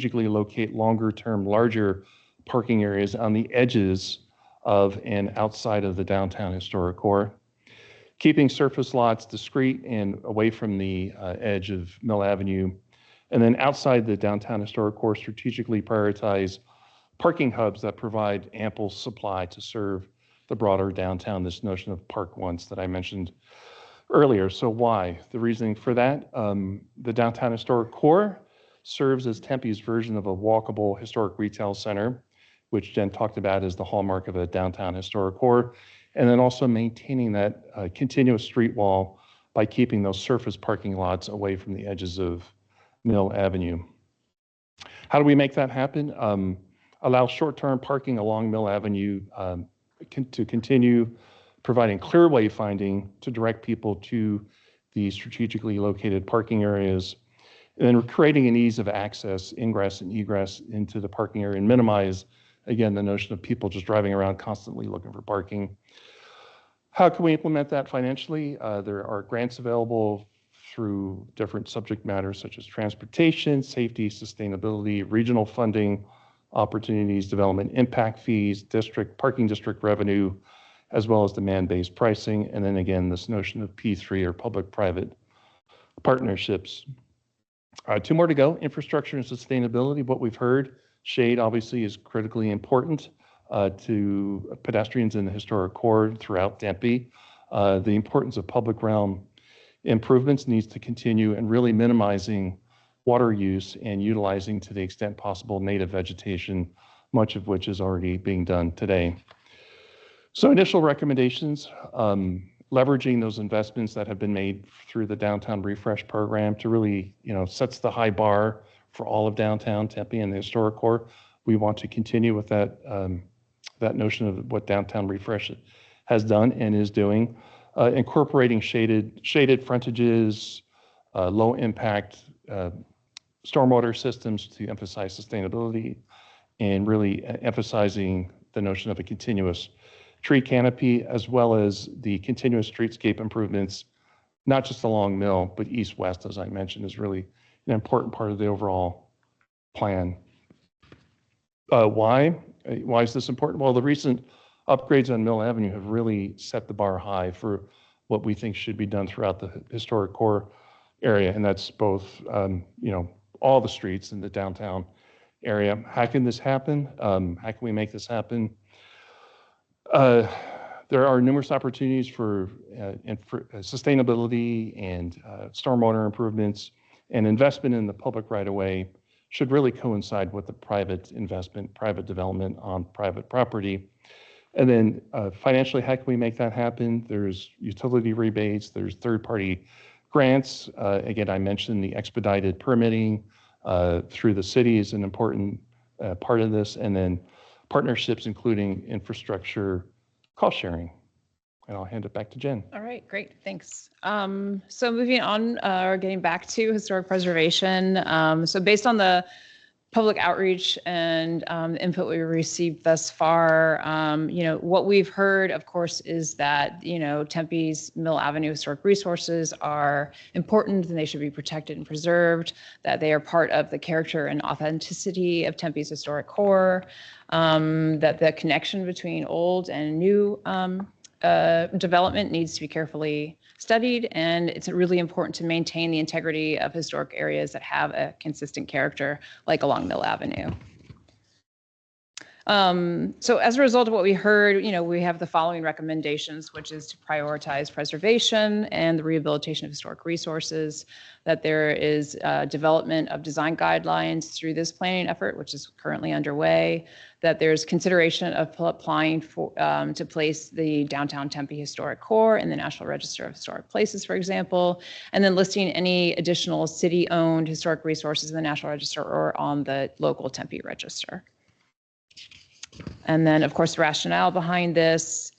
strategically locate longer-term, larger parking areas on the edges of and outside of the downtown historic core, keeping surface lots discrete and away from the edge of Mill Avenue, and then outside the downtown historic core, strategically prioritize parking hubs that provide ample supply to serve the broader downtown, this notion of park once that I mentioned earlier. So why? The reasoning for that, the downtown historic core serves as Tempe's version of a walkable historic retail center, which Jen talked about as the hallmark of a downtown historic core, and then also maintaining that continuous street wall by keeping those surface parking lots away from the edges of Mill Avenue. How do we make that happen? Allow short-term parking along Mill Avenue to continue providing clear wayfinding to direct people to the strategically located parking areas, and then creating an ease of access, ingress and egress into the parking area, and minimize, again, the notion of people just driving around constantly looking for parking. How can we implement that financially? There are grants available through different subject matters such as transportation, safety, sustainability, regional funding opportunities, development impact fees, parking district revenue, as well as demand-based pricing. And then again, this notion of P3 or public-private partnerships. 2 more to go, infrastructure and sustainability. What we've heard, shade obviously is critically important to pedestrians in the historic core throughout Tempe. The importance of public realm improvements needs to continue, and really minimizing water use and utilizing to the extent possible native vegetation, much of which is already being done today. So initial recommendations, leveraging those investments that have been made through the Downtown Refresh program to really, sets the high bar for all of downtown Tempe and the historic core. We want to continue with that, that notion of what Downtown Refresh has done and is doing, incorporating shaded frontages, low impact stormwater systems to emphasize sustainability, and really emphasizing the notion of a continuous tree canopy, as well as the continuous streetscape improvements, not just along Mill, but east-west, as I mentioned, is really an important part of the overall plan. Why? Why is this important? Well, the recent upgrades on Mill Avenue have really set the bar high for what we think should be done throughout the historic core area, and that's both, all the streets in the downtown area. How can this happen? How can we make this happen? There are numerous opportunities for sustainability and stormwater improvements, and investment in the public right-of-way should really coincide with the private investment, private development on private property. And then financially, how can we make that happen? There's utility rebates, there's third-party grants. Again, I mentioned the expedited permitting through the city is an important part of this, and then partnerships, including infrastructure cost sharing. And I'll hand it back to Jen. All right, great, thanks. So moving on, or getting back to historic preservation. So based on the public outreach and input we received thus far, what we've heard, of course, is that, Tempe's Mill Avenue historic resources are important and they should be protected and preserved, that they are part of the character and authenticity of Tempe's historic core, that the connection between old and new development needs to be carefully studied, and it's really important to maintain the integrity of historic areas that have a consistent character, like along Mill Avenue. So as a result of what we heard, we have the following recommendations, which is to prioritize preservation and the rehabilitation of historic resources, that there is development of design guidelines through this planning effort, which is currently underway, that there's consideration of applying for, to place the downtown Tempe historic core in the National Register of Historic Places, for example, and then listing any additional city-owned historic resources in the National Register or on the local Tempe Register. And then, of course, the rationale behind this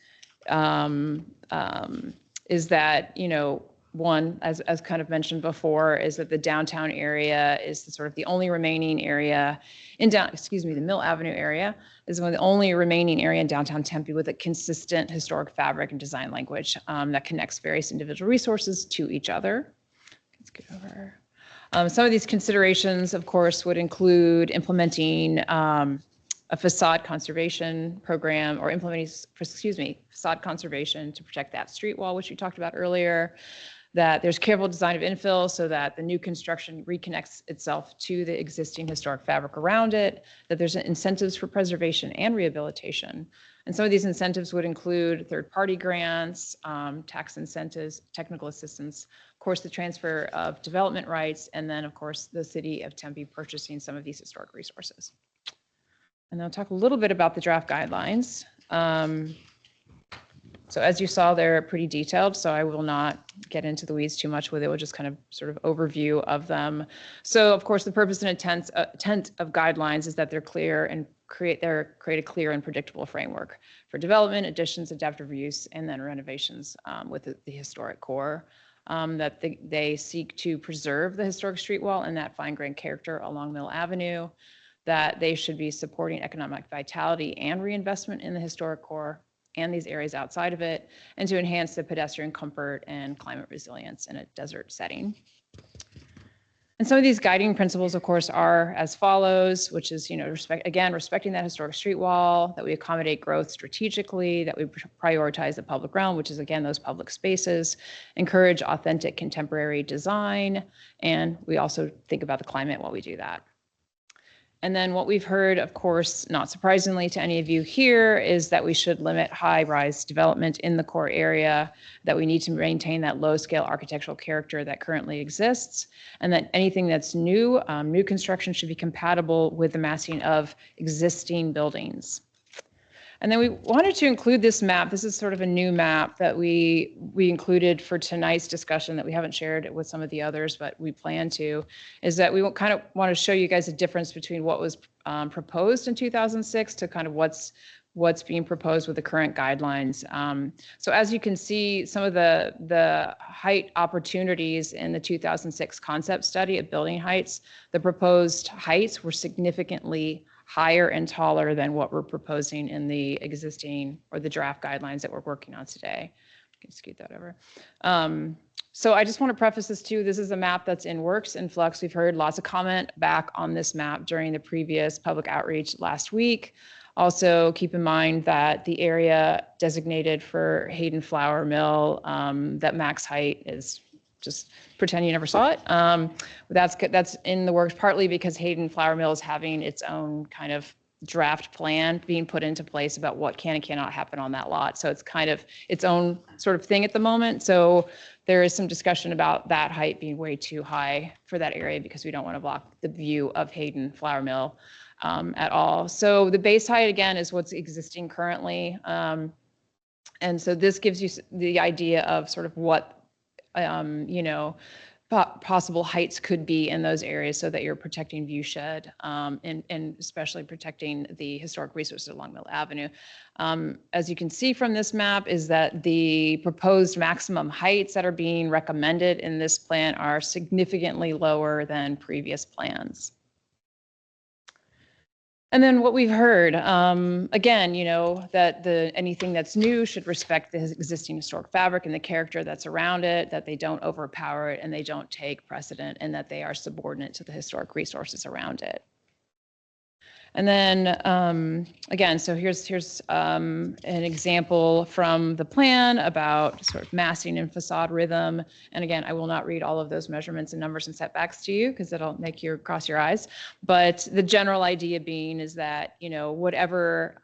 is that, one, as kind of mentioned before, is that the downtown area is the only remaining area in the Mill Avenue area is one of the only remaining area in downtown Tempe with a consistent historic fabric and design language that connects various individual resources to each other. Let's get over. Some of these considerations, of course, would include implementing a facade conservation program or implementing, facade conservation to protect that street wall, which we talked about earlier, that there's careful design of infill so that the new construction reconnects itself to the existing historic fabric around it, that there's incentives for preservation and rehabilitation. And some of these incentives would include third-party grants, tax incentives, technical assistance, of course, the transfer of development rights, and then, of course, the city of Tempe purchasing some of these historic resources. And I'll talk a little bit about the draft guidelines. So as you saw, they're pretty detailed, so I will not get into the weeds too much with it. We'll just kind of sort of overview of them. So of course, the purpose and intent of guidelines is that they're clear and create a clear and predictable framework for development, additions, adaptive use, and then renovations with the historic core. That they seek to preserve the historic street wall and that fine-grained character along Mill Avenue, that they should be supporting economic vitality and reinvestment in the historic core and these areas outside of it, and to enhance the pedestrian comfort and climate resilience in a desert setting. And some of these guiding principles, of course, are as follows, which is, respecting that historic street wall, that we accommodate growth strategically, that we prioritize the public realm, which is, again, those public spaces, encourage authentic contemporary design, and we also think about the climate while we do that. And then what we've heard, of course, not surprisingly to any of you here, is that we should limit high-rise development in the core area, that we need to maintain that low-scale architectural character that currently exists, and that anything that's new construction should be compatible with the massing of existing buildings. And then we wanted to include this map. This is sort of a new map that we included for tonight's discussion that we haven't shared with some of the others, but we plan to, is that we kind of want to show you guys a difference between what was proposed in 2006 to kind of what's being proposed with the current guidelines. So as you can see, some of the height opportunities in the 2006 concept study of building heights, the proposed heights were significantly higher and taller than what we're proposing in the existing or the draft guidelines that we're working on today. I can scoot that over. So I just want to preface this too. This is a map that's in works, in flux. We've heard lots of comment back on this map during the previous public outreach last week. Also, keep in mind that the area designated for Hayden Flour Mill, that max height is just pretend you never saw it. That's in the works partly because Hayden Flour Mill is having its own kind of draft plan being put into place about what can and cannot happen on that lot. So it's kind of its own sort of thing at the moment. So there is some discussion about that height being way too high for that area because we don't want to block the view of Hayden Flour Mill at all. So the base height, again, is what's existing currently. And so this gives you the idea of sort of what possible heights could be in those areas so that you're protecting viewshed and especially protecting the historic resources along Mill Avenue. As you can see from this map is that the proposed maximum heights that are being recommended in this plan are significantly lower than previous plans. And then what we've heard, again, that anything that's new should respect the existing historic fabric and the character that's around it, that they don't overpower it and they don't take precedent, and that they are subordinate to the historic resources around it. And then again, so here's an example from the plan about sort of massing and facade rhythm. And again, I will not read all of those measurements and numbers and setbacks to you because it'll make you cross your eyes. But the general idea being is that, whatever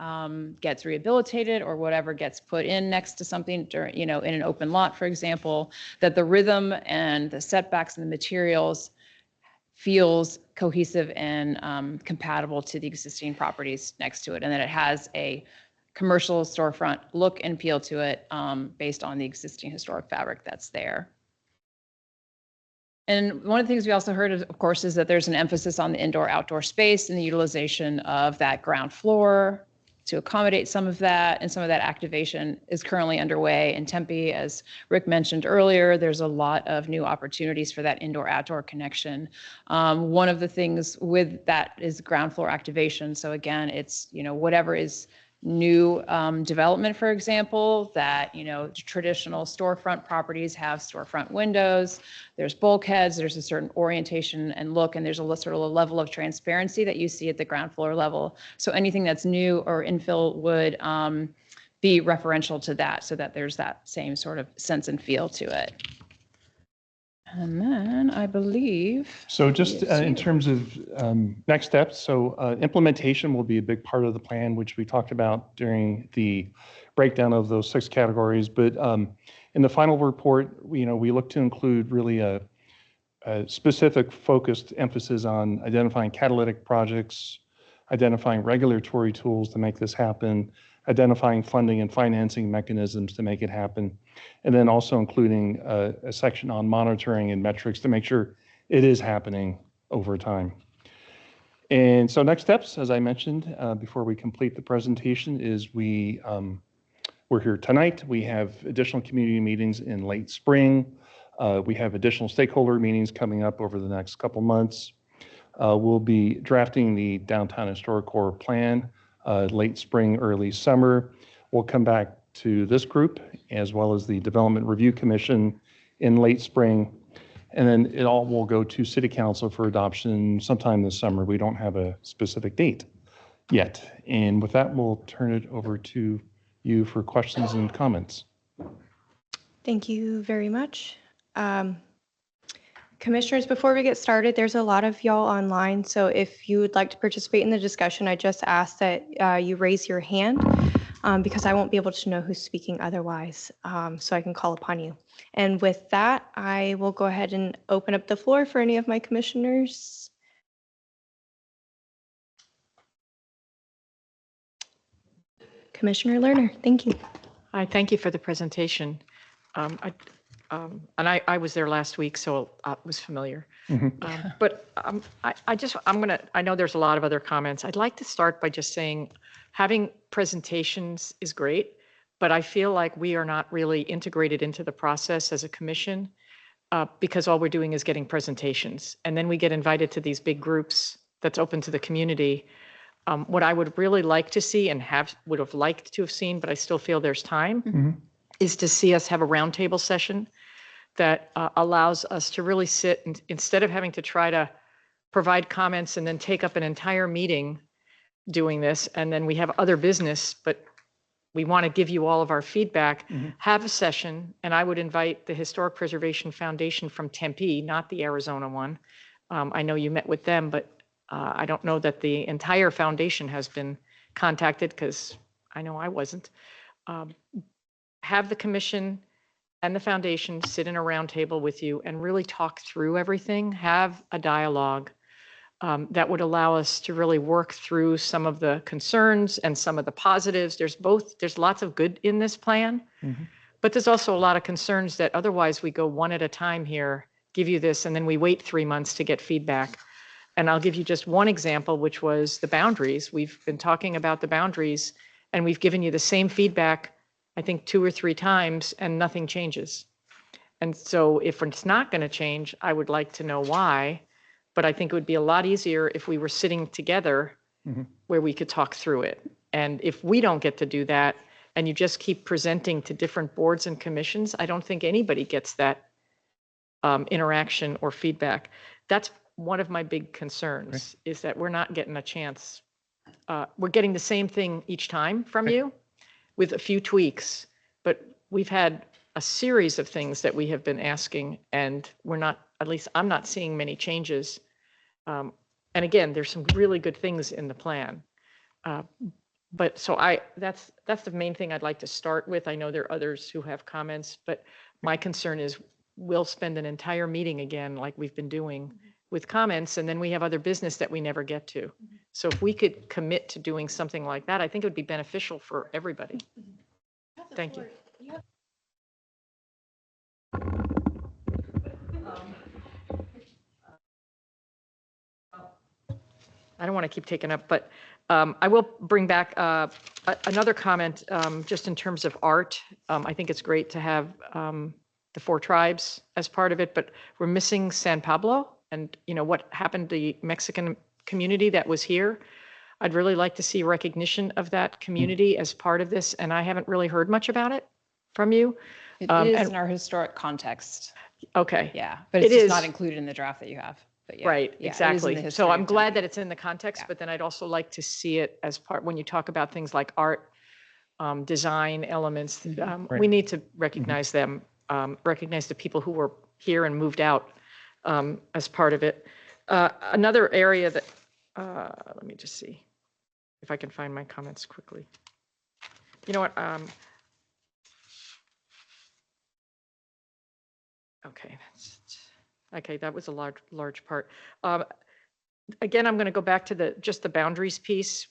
gets rehabilitated or whatever gets put in next to something, in an open lot, for example, that the rhythm and the setbacks and the materials feels cohesive and compatible to the existing properties next to it, and that it has a commercial storefront look and feel to it based on the existing historic fabric that's there. And one of the things we also heard, of course, is that there's an emphasis on the indoor-outdoor space and the utilization of that ground floor to accommodate some of that, and some of that activation is currently underway in Tempe. As Rick mentioned earlier, there's a lot of new opportunities for that indoor-outdoor connection. One of the things with that is ground floor activation. So again, it's, whatever is new development, for example, that, you know, traditional storefront properties have storefront windows, there's bulkheads, there's a certain orientation and look, and there's a sort of a level of transparency that you see at the ground floor level. So anything that's new or infill would be referential to that, so that there's that same sort of sense and feel to it. And then I believe. So just in terms of next steps, so implementation will be a big part of the plan, which we talked about during the breakdown of those 6 categories. But in the final report, you know, we look to include really a specific focused emphasis on identifying catalytic projects, identifying regulatory tools to make this happen, identifying funding and financing mechanisms to make it happen, and then also including a section on monitoring and metrics to make sure it is happening over time. And so next steps, as I mentioned before we complete the presentation, is we're here tonight. We have additional community meetings in late spring. We have additional stakeholder meetings coming up over the next couple months. We'll be drafting the Downtown Historic Core plan late spring, early summer. We'll come back to this group as well as the Development Review Commission in late spring. And then it all will go to City Council for adoption sometime this summer. We don't have a specific date yet. And with that, we'll turn it over to you for questions and comments. Thank you very much. Commissioners, before we get started, there's a lot of y'all online, so if you would like to participate in the discussion, I just ask that you raise your hand because I won't be able to know who's speaking otherwise, so I can call upon you. And with that, I will go ahead and open up the floor for any of my commissioners. Commissioner Lerner, thank you. Hi, thank you for the presentation. And I was there last week, so I was familiar. But I know there's a lot of other comments. I'd like to start by just saying having presentations is great, but I feel like we are not really integrated into the process as a commission because all we're doing is getting presentations. And then we get invited to these big groups that's open to the community. What I would really like to see and would have liked to have seen, but I still feel there's time, is to see us have a roundtable session that allows us to really sit and instead of having to try to provide comments and then take up an entire meeting doing this, and then we have other business, but we want to give you all of our feedback, have a session, and I would invite the Historic Preservation Foundation from Tempe, not the Arizona one. I know you met with them, but I don't know that the entire foundation has been contacted because I know I wasn't. Have the commission and the foundation sit in a round table with you and really talk through everything, have a dialogue that would allow us to really work through some of the concerns and some of the positives. There's lots of good in this plan, but there's also a lot of concerns that otherwise we go one at a time here, give you this, and then we wait 3 months to get feedback. And I'll give you just one example, which was the boundaries. We've been talking about the boundaries and we've given you the same feedback I think 2 or 3 times and nothing changes. And so if it's not going to change, I would like to know why, but I think it would be a lot easier if we were sitting together where we could talk through it. And if we don't get to do that and you just keep presenting to different boards and commissions, I don't think anybody gets that interaction or feedback. That's one of my big concerns is that we're not getting a chance. We're getting the same thing each time from you, with a few tweaks, but we've had a series of things that we have been asking and we're not, at least I'm not seeing many changes. And again, there's some really good things in the plan. But so that's the main thing I'd like to start with. I know there are others who have comments, but my concern is we'll spend an entire meeting again, like we've been doing with comments, and then we have other business that we never get to. So if we could commit to doing something like that, I think it would be beneficial for everybody. Thank you. I don't want to keep taking up, but I will bring back another comment just in terms of art. I think it's great to have the 4 tribes as part of it, but we're missing San Pablo. And you know what happened to the Mexican community that was here. I'd really like to see recognition of that community as part of this, and I haven't really heard much about it from you. It is and- in our historic context. Okay. Yeah, but It it's just is. not included in the draft that you have. But yeah, Right, yeah, it is in the exactly. So history I'm of glad Tempe. that it's in the context, Yeah. but then I'd also like to see it as part, when you talk about things like art, design elements, Mhm. Right. we need to recognize them, recognize the people who were here and moved out as part of it. Another area that, let me just see if I can find my comments quickly. You know what? Okay, okay, that was a large part. Again, I'm going to go back to just the boundaries piece.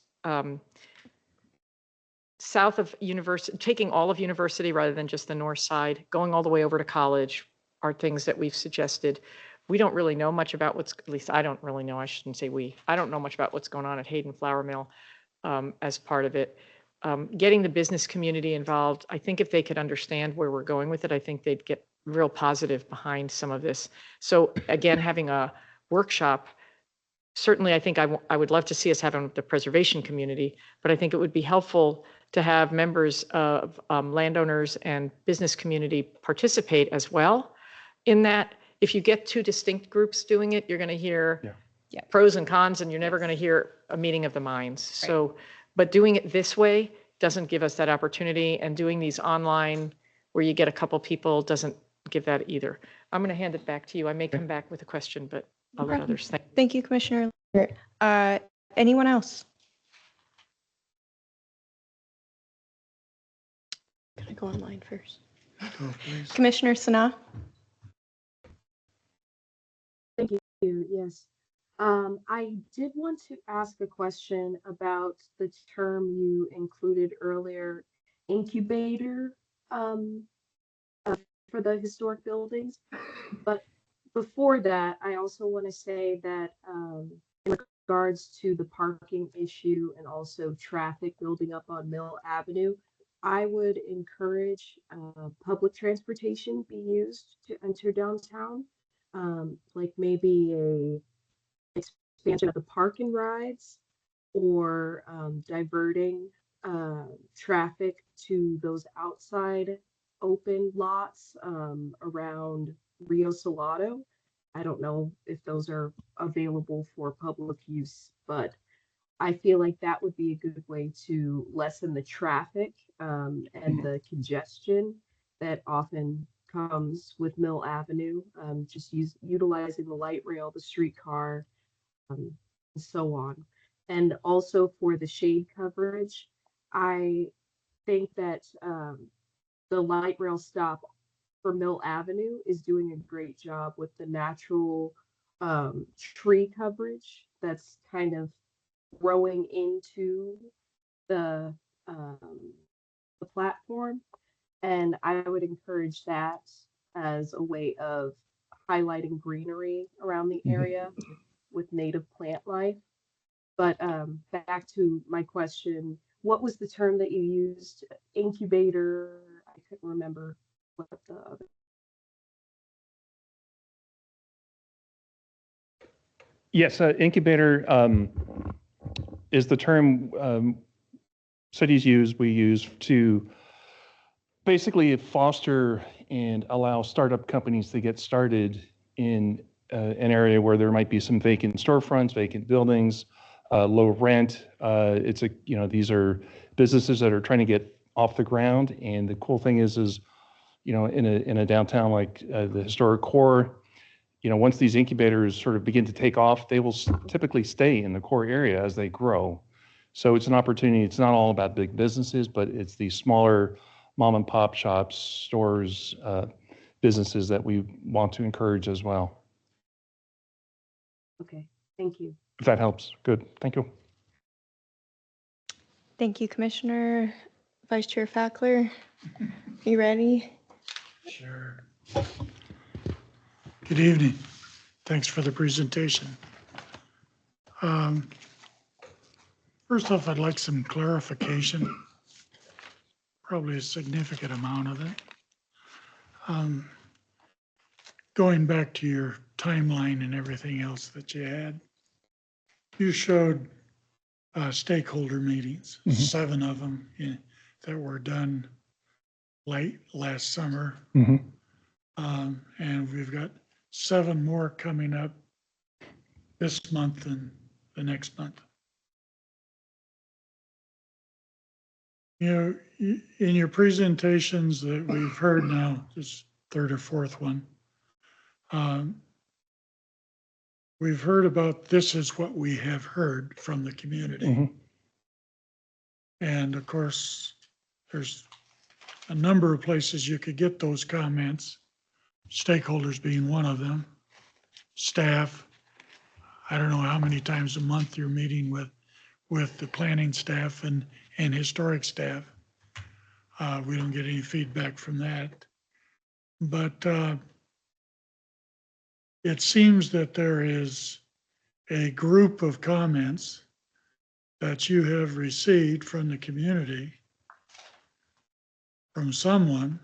South of University, taking all of University rather than just the north side, going all the way over to College are things that we've suggested. We don't really know much about at least I don't really know, I shouldn't say we, I don't know much about what's going on at Hayden Flour Mill as part of it. Getting the business community involved, I think if they could understand where we're going with it, I think they'd get real positive behind some of this. So again, having a workshop, certainly I think I would love to see us having the preservation community, but I think it would be helpful to have members of landowners and business community participate as well in that. If you get two distinct groups doing it, you're going to hear Yeah. pros and cons, and you're never going to hear a meeting of the minds. So, but doing it this way doesn't give us that opportunity, and doing these online where you get a couple people doesn't give that either. I'm going to hand it back to you. I may come back with a question, but I'll let Okay. others think. Thank you, Commissioner. Anyone else? Can I go online first? Go, please. Commissioner Sana? Yes. I did want to ask a question about the term you included earlier, incubator, for the historic buildings. But before that, I also want to say that in regards to the parking issue and also traffic building up on Mill Avenue, I would encourage public transportation be used to enter downtown. Like maybe a expansion of the park and rides, or diverting traffic to those outside open lots around Rio Salado. I don't know if those are available for public use, but I feel like that would be a good way to lessen the traffic and the congestion that often comes with Mill Avenue. Just utilizing the light rail, the streetcar, and so on. And also for the shade coverage, I think that the light rail stop for Mill Avenue is doing a great job with the natural tree coverage that's kind of growing into the platform. And I would encourage that as a way of highlighting greenery around the area with native plant life. But back to my question, what was the term that you used? Incubator? I couldn't remember what the other. Yes, incubator is the term cities use, we use to basically foster and allow startup companies to get started in an area where there might be some vacant storefronts, vacant buildings, low rent. It's a, you know, these are businesses that are trying to get off the ground. And the cool thing is, you know, in a downtown like the historic core, you know, once these incubators sort of begin to take off, they will typically stay in the core area as they grow. So it's an opportunity. It's not all about big businesses, but it's these smaller mom and pop shops, stores, businesses that we want to encourage as well. Okay, thank you. If that helps, good. Thank you. Thank you, Commissioner. Vice Chair Fackler, you ready? Sure. Good evening. Thanks for the presentation. First off, I'd like some clarification, probably a significant amount of it. Going back to your timeline and everything else that you had, you showed stakeholder meetings, Mhm. 7 of them that were done late last summer. Mhm. And we've got 7 more coming up this month and the next month. You know, in your presentations that we've heard now, this third or fourth one, we've heard about this is what we have heard from the community. Mhm. And of course, there's a number of places you could get those comments, stakeholders being one of them, staff. I don't know how many times a month you're meeting with the planning staff and historic staff. We don't get any feedback from that. But it seems that there is a group of comments that you have received from the community from someone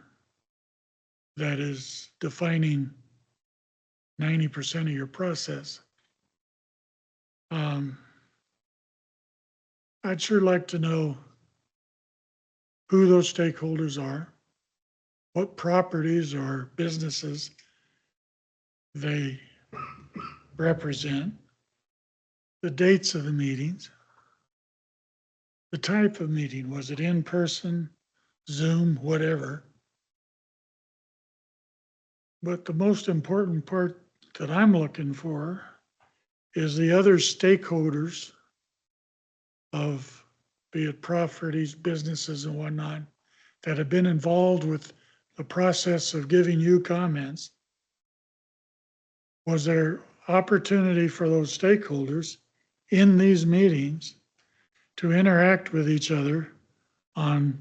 that is defining 90% of your process. I'd sure like to know who those stakeholders are, what properties or businesses they represent, the dates of the meetings, the type of meeting. Was it in person, Zoom, whatever? But the most important part that I'm looking for is the other stakeholders of, be it properties, businesses and whatnot, that have been involved with the process of giving you comments. Was there opportunity for those stakeholders in these meetings to interact with each other on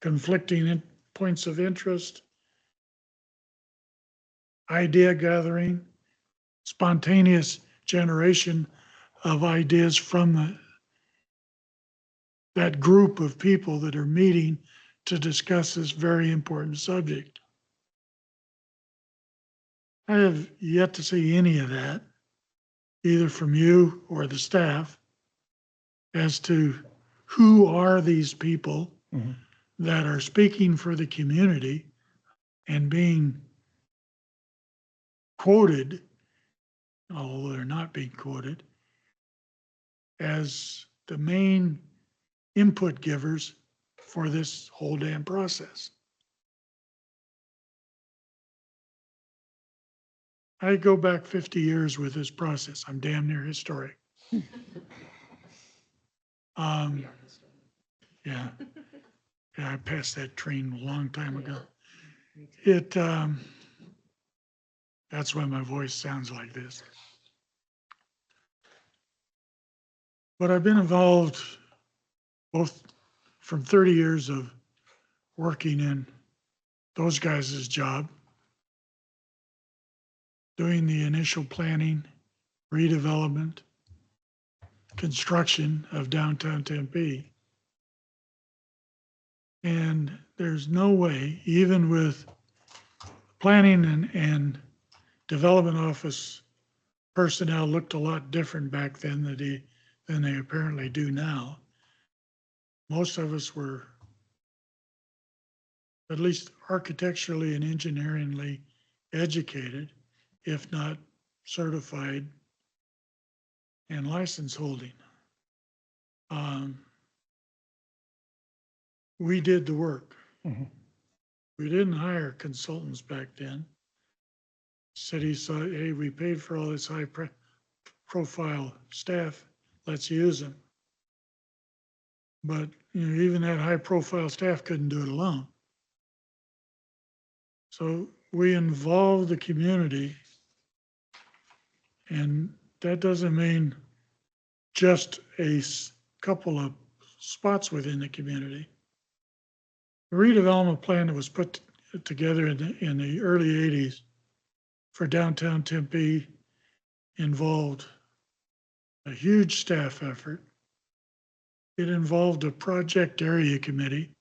conflicting points of interest, idea gathering, spontaneous generation of ideas from that group of people that are meeting to discuss this very important subject? I have yet to see any of that, either from you or the staff, as to who are these people Mhm. that are speaking for the community and being quoted, although they're not being quoted, as the main input givers for this whole damn process. I go back 50 years with this process. I'm damn near historic. Yeah. Yeah, I passed that train a long time ago. That's why my voice sounds like this. But I've been involved both from 30 years of working in those guys' job, doing the initial planning, redevelopment, construction of downtown Tempe. And there's no way, even with planning and development office personnel looked a lot different back then than they apparently do now. Most of us were at least architecturally and engineeringly educated, if not certified and license holding. We did the work. Mhm. We didn't hire consultants back then. City said, hey, we paid for all this high profile staff, let's use them. But you know, even that high profile staff couldn't do it alone. So we involved the community, and that doesn't mean just a couple of spots within the community. The redevelopment plan that was put together in the early 80s for downtown Tempe involved a huge staff effort. It involved a project area committee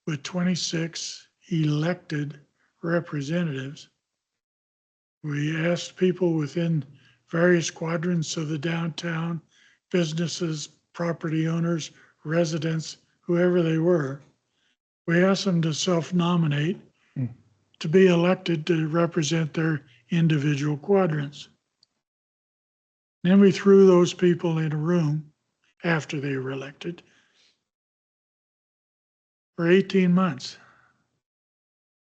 with 26 elected representatives. We asked people within various quadrants of the downtown, businesses, property owners, residents, whoever they were. We asked them to self-nominate to be elected to represent their individual quadrants. Then we threw those people in a room after they were elected for 18 months,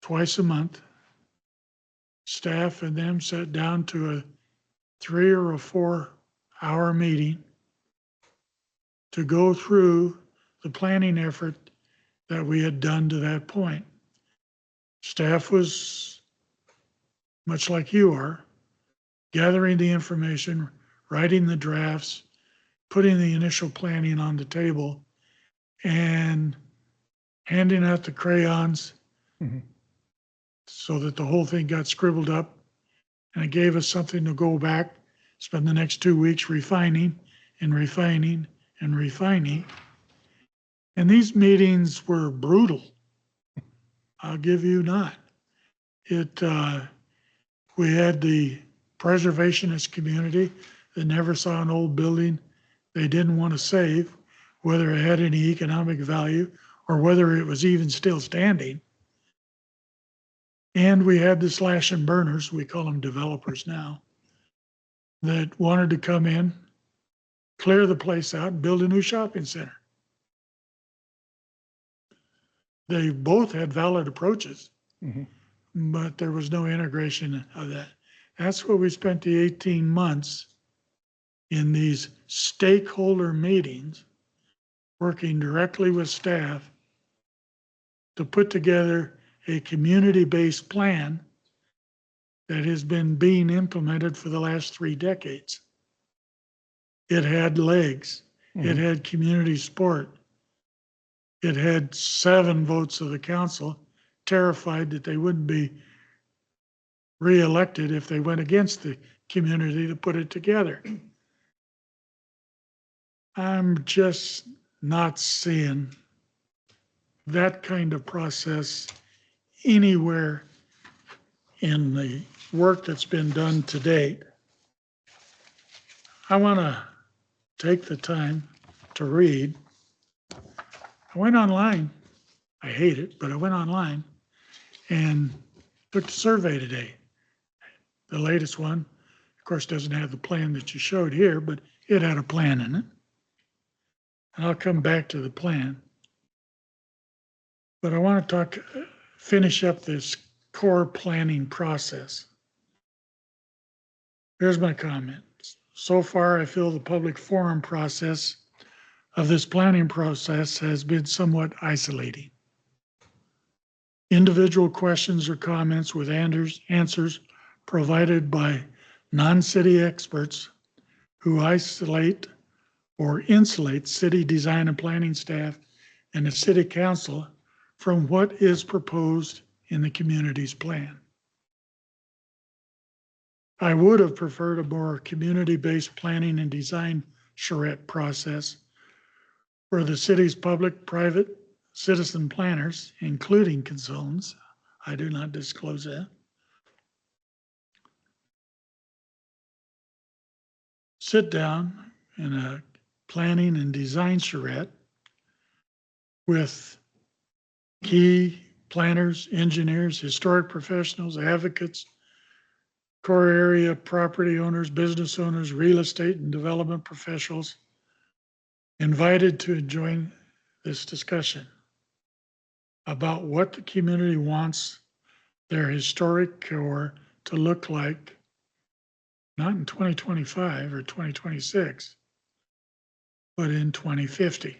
twice a month. Staff and them sat down to a 3 or 4 hour meeting to go through the planning effort that we had done to that point. Staff was, much like you are, gathering the information, writing the drafts, putting the initial planning on the table, and handing out the crayons so that the whole thing got scribbled up. And it gave us something to go back, spend the next 2 weeks refining and refining and refining. And these meetings were brutal. I'll give you not. We had the preservationist community that never saw an old building they didn't want to save, whether it had any economic value or whether it was even still standing. And we had the slash and burners, we call them developers now, that wanted to come in, clear the place out, and build a new shopping center. They both had valid approaches, but there was no integration of that. That's what we spent the 18 months in these stakeholder meetings, working directly with staff to put together a community-based plan that has been being implemented for the last 3 decades. It had legs. It had community support. It had 7 votes of the council, terrified that they wouldn't be reelected if they went against the community to put it together. I'm just not seeing that kind of process anywhere in the work that's been done to date. I want to take the time to read. I went online. I hate it, but I went online and took the survey today. The latest one, of course, doesn't have the plan that you showed here, but it had a plan in it. And I'll come back to the plan. But I want to finish up this core planning process. Here's my comment. So far, I feel the public forum process of this planning process has been somewhat isolating. Individual questions or comments with answers provided by non-city experts who isolate or insulate city design and planning staff and the city council from what is proposed in the community's plan. I would have preferred a more community-based planning and design charrette process where the city's public, private, citizen planners, including consultants, I do not disclose that, sit down in a planning and design charrette with key planners, engineers, historic professionals, advocates, core area property owners, business owners, real estate and development professionals invited to join this discussion about what the community wants their historic core to look like, not in 2025 or 2026, but in 2050.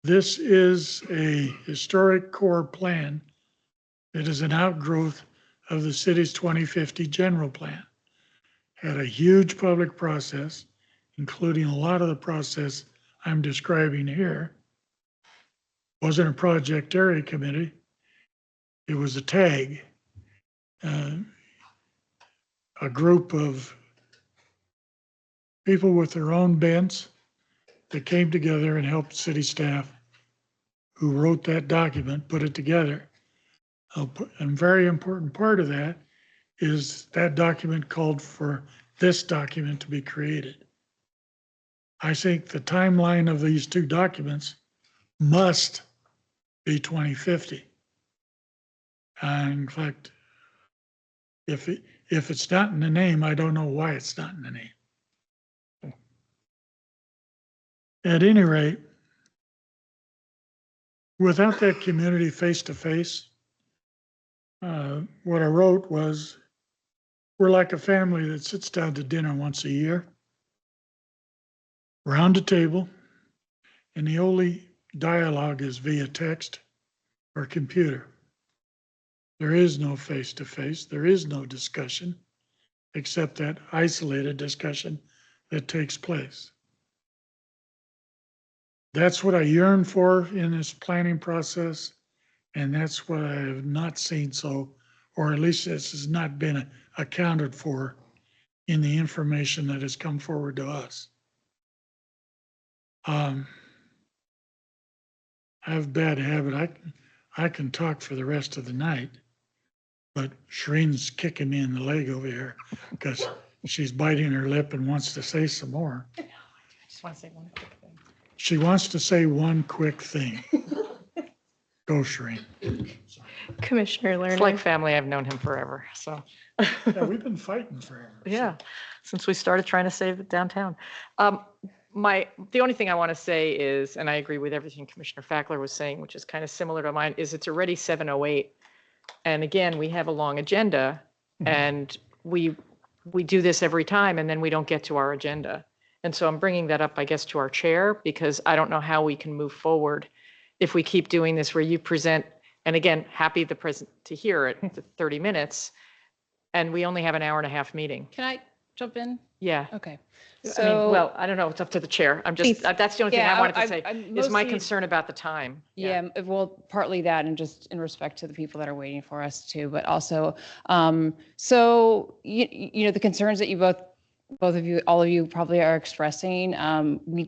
This is a historic core plan that is an outgrowth of the city's 2050 general plan. Had a huge public process, including a lot of the process I'm describing here. Wasn't a project area committee. It was a TAG, a group of people with their own bents that came together and helped city staff who wrote that document put it together. A very important part of that is that document called for this document to be created. I think the timeline of these two documents must be 2050. In fact, if it's not in the name, I don't know why it's not in the name. At any rate, without that community face-to-face, what I wrote was, we're like a family that sits down to dinner once a year, round a table, and the only dialogue is via text or computer. There is no face-to-face, there is no discussion, except that isolated discussion that takes place. That's what I yearn for in this planning process, and that's what I have not seen or at least this has not been accounted for in the information that has come forward to us. I have a bad habit. I can talk for the rest of the night, but Shereen's kicking me in the leg over here because she's biting her lip and wants to say some more. I just want to say one quick thing. She wants to say one quick thing. Go, Shereen. Commissioner Lerner. It's like family. I've known him forever. So, Yeah, we've been fighting forever. yeah, since we started trying to save it downtown. The only thing I want to say is, and I agree with everything Commissioner Fackler was saying, which is kind of similar to mine, is it's already 7:08. And again, we have a long agenda and we do this every time and then we don't get to our agenda. And so I'm bringing that up, I guess, to our chair, because I don't know how we can move forward if we keep doing this where you present, and again, happy to hear it, the 30 minutes, and we only have an hour and a half meeting. Can I jump in? Yeah. Okay. I mean, So, well, I don't know, it's up to the chair. I'm just, Please. that's the only thing Yeah, I wanted to I'm- say, I'm is my mostly- concern about the time. yeah, well, partly that and just in respect to the people that are waiting for us too, but also, so, you know, the concerns that you both of you, all of you probably are expressing,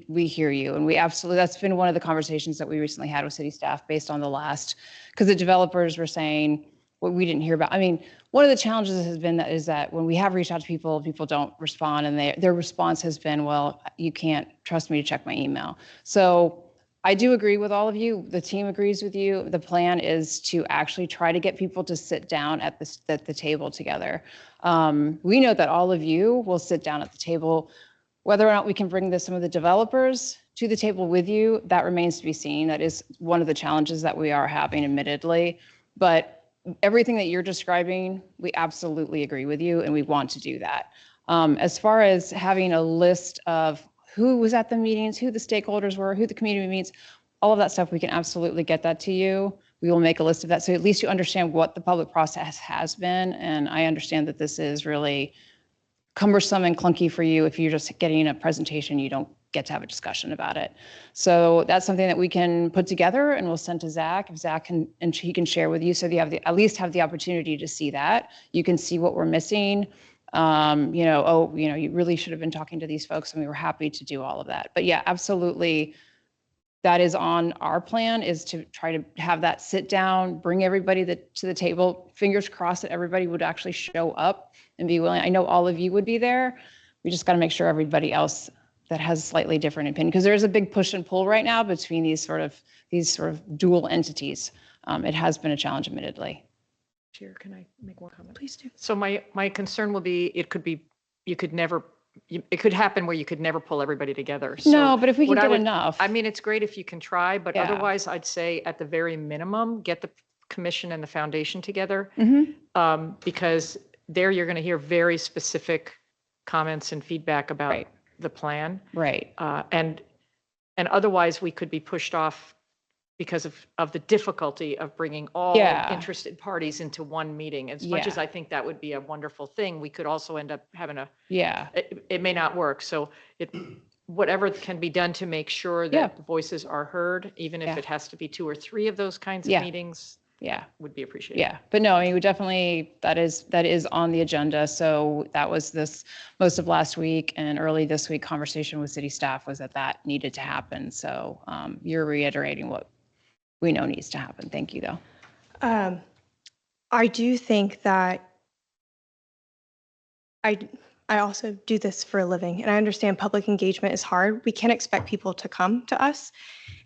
we hear you. And we absolutely, that's been one of the conversations that we recently had with city staff based on the last, because the developers were saying what we didn't hear about. I mean, one of the challenges has been is that when we have reached out to people, people don't respond, and their response has been, well, you can't trust me to check my email. So I do agree with all of you. The team agrees with you. The plan is to actually try to get people to sit down at the table together. We know that all of you will sit down at the table. Whether or not we can bring some of the developers to the table with you, that remains to be seen. That is one of the challenges that we are having, admittedly. But everything that you're describing, we absolutely agree with you, and we want to do that. As far as having a list of who was at the meetings, who the stakeholders were, who the community meets, all of that stuff, we can absolutely get that to you. We will make a list of that. So at least you understand what the public process has been. And I understand that this is really cumbersome and clunky for you. If you're just getting a presentation, you don't get to have a discussion about it. So that's something that we can put together and we'll send to Zach. If Zach can, and he can share with you, so you have at least have the opportunity to see that. You can see what we're missing. You really should have been talking to these folks, and we were happy to do all of that. But yeah, absolutely. That is on our plan, is to try to have that sit down, bring everybody to the table. Fingers crossed that everybody would actually show up and be willing. I know all of you would be there. We just got to make sure everybody else that has a slightly different opinion, because there's a big push and pull right now between these sort of dual entities. It has been a challenge, admittedly. Chair, can I make one comment? Please do. So my concern will be, it could happen where you could never pull everybody together. So No, but if we can what I get would- enough. I mean, it's great if you can try, but Yeah. otherwise I'd say at the very minimum, get the commission and the foundation together. Mhm. Because there you're going to hear very specific comments and feedback about Right. the plan. Right. And otherwise we could be pushed off because of the difficulty of bringing all Yeah. interested parties into one meeting. As much as Yeah. I think that would be a wonderful thing, we could also end up having Yeah. it may not work. So whatever can be done to make sure Yeah. that voices are heard, even if Yeah. it has to be 2 or 3 of those kinds of Yeah. meetings, Yeah. would be appreciated. Yeah, but no, I mean, we definitely, that is on the agenda. So that was this, most of last week and early this week conversation with city staff was that needed to happen. So you're reiterating what we know needs to happen. Thank you, though. I do think that I I also do this for a living, and I understand public engagement is hard. We can't expect people to come to us.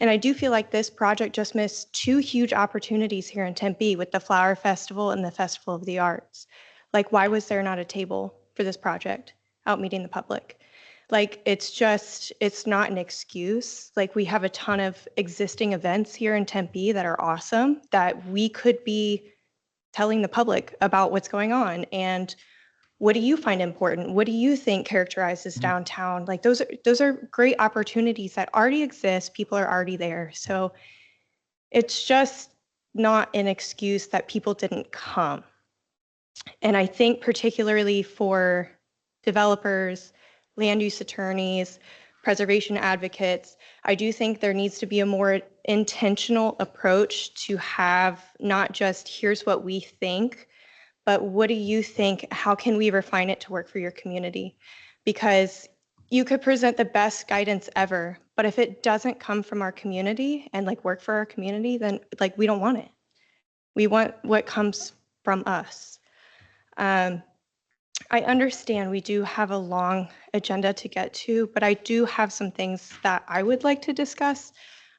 And I do feel like this project just missed two huge opportunities here in Tempe with the Flower Festival and the Festival of the Arts. Like, why was there not a table for this project out meeting the public? Like, it's not an excuse. Like, we have a ton of existing events here in Tempe that are awesome that we could be telling the public about what's going on. And what do you find important? What do you think characterizes downtown? Like, those are great opportunities that already exist. People are already there. So it's just not an excuse that people didn't come. And I think particularly for developers, land use attorneys, preservation advocates, I do think there needs to be a more intentional approach to have not just here's what we think, but what do you think? How can we refine it to work for your community? Because you could present the best guidance ever, but if it doesn't come from our community and like work for our community, then like we don't want it. We want what comes from us. I understand we do have a long agenda to get to, but I do have some things that I would like to discuss.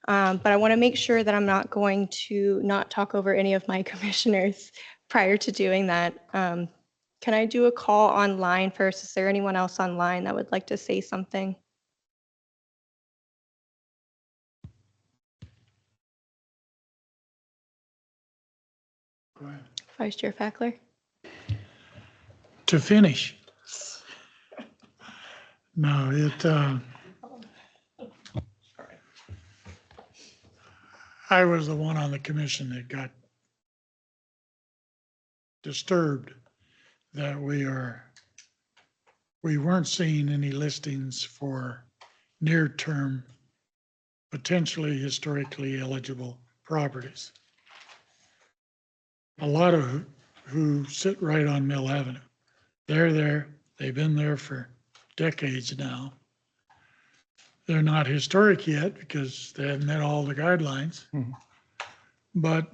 But I want to make sure that I'm not going to not talk over any of my commissioners prior to doing that. Can I do a call online first? Is there anyone else online that would like to say something? Go ahead. Vice Chair Fackler? To finish. No, I was the one on the commission that got disturbed that we weren't seeing any listings for near-term, potentially historically eligible properties. A lot of who sit right on Mill Avenue, they're there, they've been there for decades now. They're not historic yet because they haven't met all the guidelines, but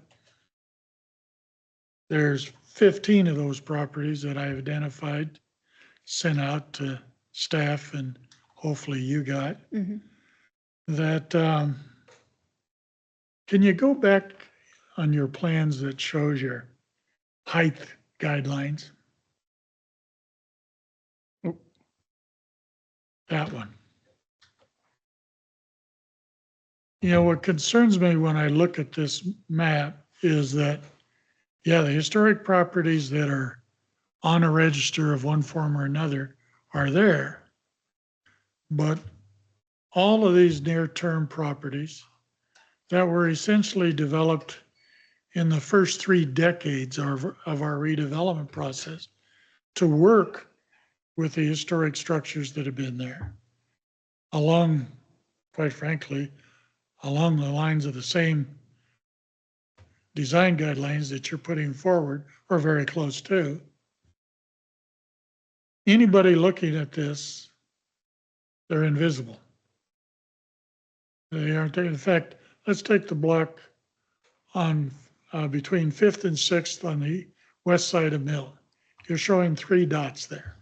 there's 15 of those properties that I've identified, sent out to staff, and hopefully you got that. Can you go back on your plans that shows your height guidelines? That one. You know, what concerns me when I look at this map is that, yeah, the historic properties that are on a register of one form or another are there. But all of these near-term properties that were essentially developed in the first 3 decades of our redevelopment process to work with the historic structures that have been there, along, quite frankly, along the lines of the same design guidelines that you're putting forward, or very close to. Anybody looking at this, they're invisible. They aren't there. In fact, let's take the block on between 5th and 6th on the west side of Mill. You're showing 3 dots there.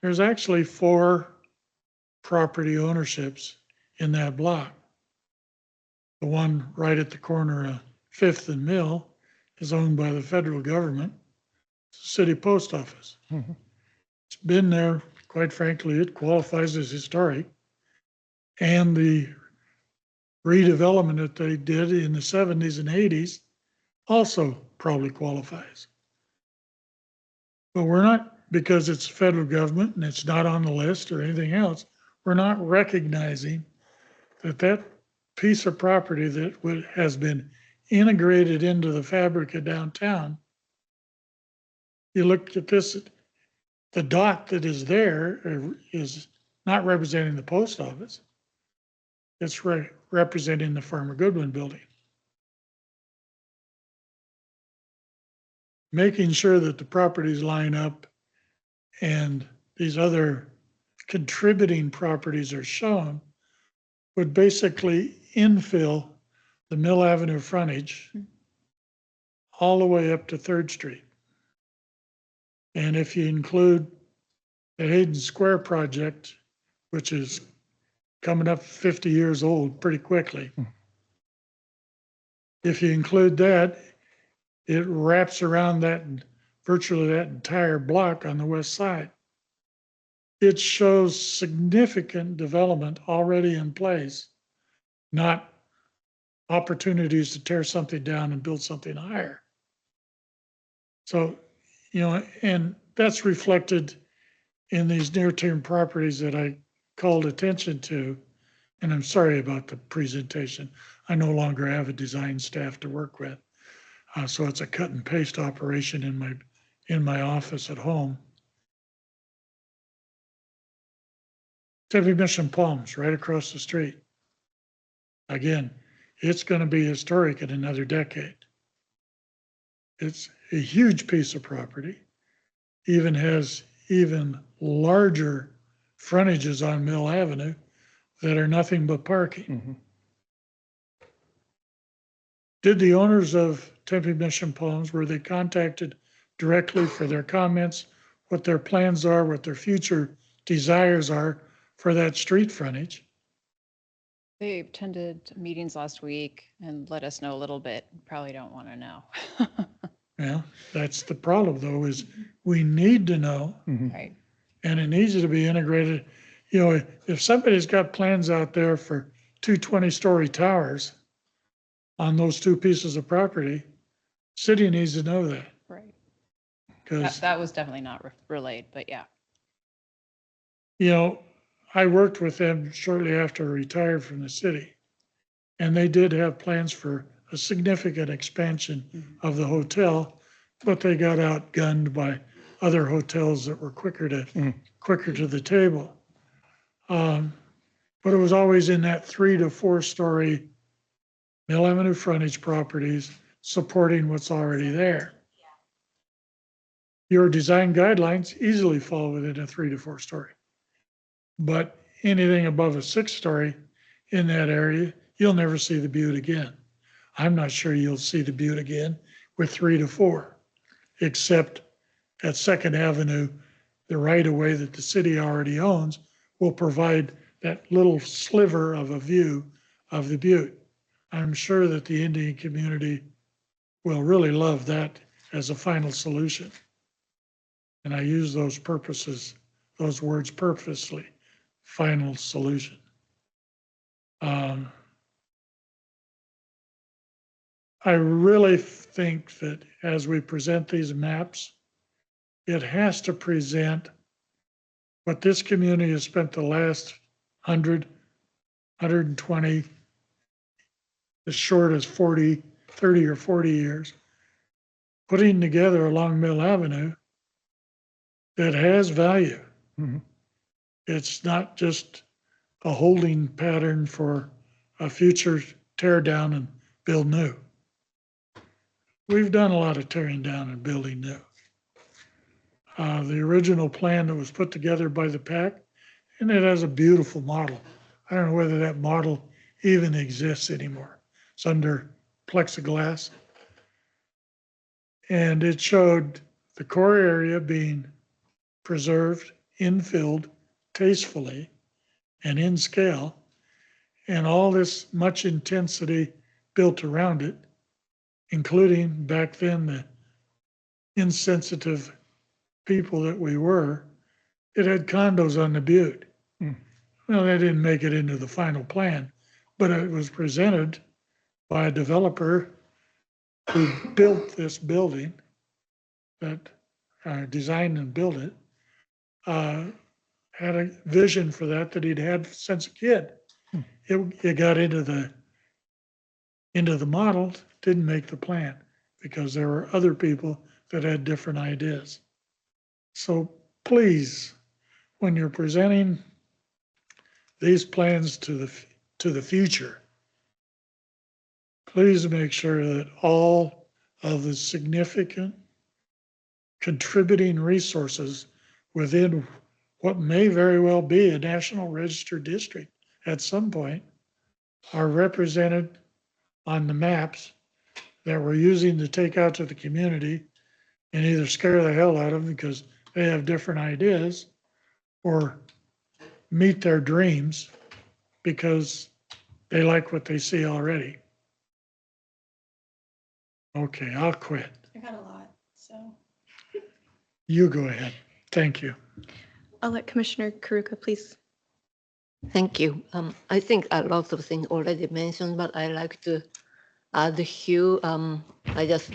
There's actually 4 property ownerships in that block. The one right at the corner of 5th and Mill is owned by the federal government. It's the city post office. It's been there, quite frankly, it qualifies as historic. And the redevelopment that they did in the 70s and 80s also probably qualifies. But we're not, because it's federal government and it's not on the list or anything else, we're not recognizing that that piece of property that has been integrated into the fabric of downtown. You look at this, the dot that is there is not representing the post office. It's representing the Farmer Goodwin building. Making sure that the properties line up and these other contributing properties are shown would basically infill the Mill Avenue frontage all the way up to 3rd Street. And if you include the Hayden Square project, which is coming up 50 years old pretty quickly. If you include that, it wraps around that, virtually that entire block on the west side. It shows significant development already in place, not opportunities to tear something down and build something higher. So, and that's reflected in these near-term properties that I called attention to. And I'm sorry about the presentation. I no longer have a design staff to work with. So it's a cut and paste operation in my office at home. Tempe Mission Palms right across the street. Again, it's going to be historic in another decade. It's a huge piece of property, has even larger frontages on Mill Avenue that are nothing but parking. Did the owners of Tempe Mission Palms, were they contacted directly for their comments, what their plans are, what their future desires are for that street frontage? They attended meetings last week and let us know a little bit. Probably don't want to know. Well, that's the problem though, is we need to know, Right. and it needs to be integrated. If somebody's got plans out there for 2 20-story towers on those 2 pieces of property, city needs to know that. Right. Because, That was definitely not relayed, but yeah. I worked with them shortly after I retired from the city, and they did have plans for a significant expansion of the hotel, but they got outgunned by other hotels that were quicker to the table. But it was always in that 3 to 4 story Mill Avenue frontage properties supporting what's already there. Your design guidelines easily fall within a 3 to 4 story. But anything above a 6 story in that area, you'll never see the Butte again. I'm not sure you'll see the Butte again with 3 to 4, except at Second Avenue, the right of way that the city already owns will provide that little sliver of a view of the Butte. I'm sure that the Indian community will really love that as a final solution. And I use those words purposely, final solution. I really think that as we present these maps, it has to present what this community has spent the last 100, 120, as short as 30 or 40 years, putting together along Mill Avenue that has value. It's not just a holding pattern for a future tear down and build new. We've done a lot of tearing down and building new. The original plan that was put together by the PAC, and it has a beautiful model. I don't know whether that model even exists anymore. It's under plexiglass. And it showed the core area being preserved, infilled tastefully and in scale, and all this much intensity built around it, including back then the insensitive people that we were. It had condos on the Butte. Well, that didn't make it into the final plan, but it was presented by a developer who built this building, that designed and built it, had a vision for that he'd had since a kid. It got into the model, didn't make the plan because there were other people that had different ideas. So please, when you're presenting these plans to the future, please make sure that all of the significant contributing resources within what may very well be a National Register district at some point are represented on the maps that we're using to take out to the community and either scare the hell out of them because they have different ideas, or meet their dreams because they like what they see already. Okay, I'll quit. I got a lot, so. You go ahead. Thank you. I'll let Commissioner Karuka, please. Thank you. I think a lot of things already mentioned, but I like to add a few. I just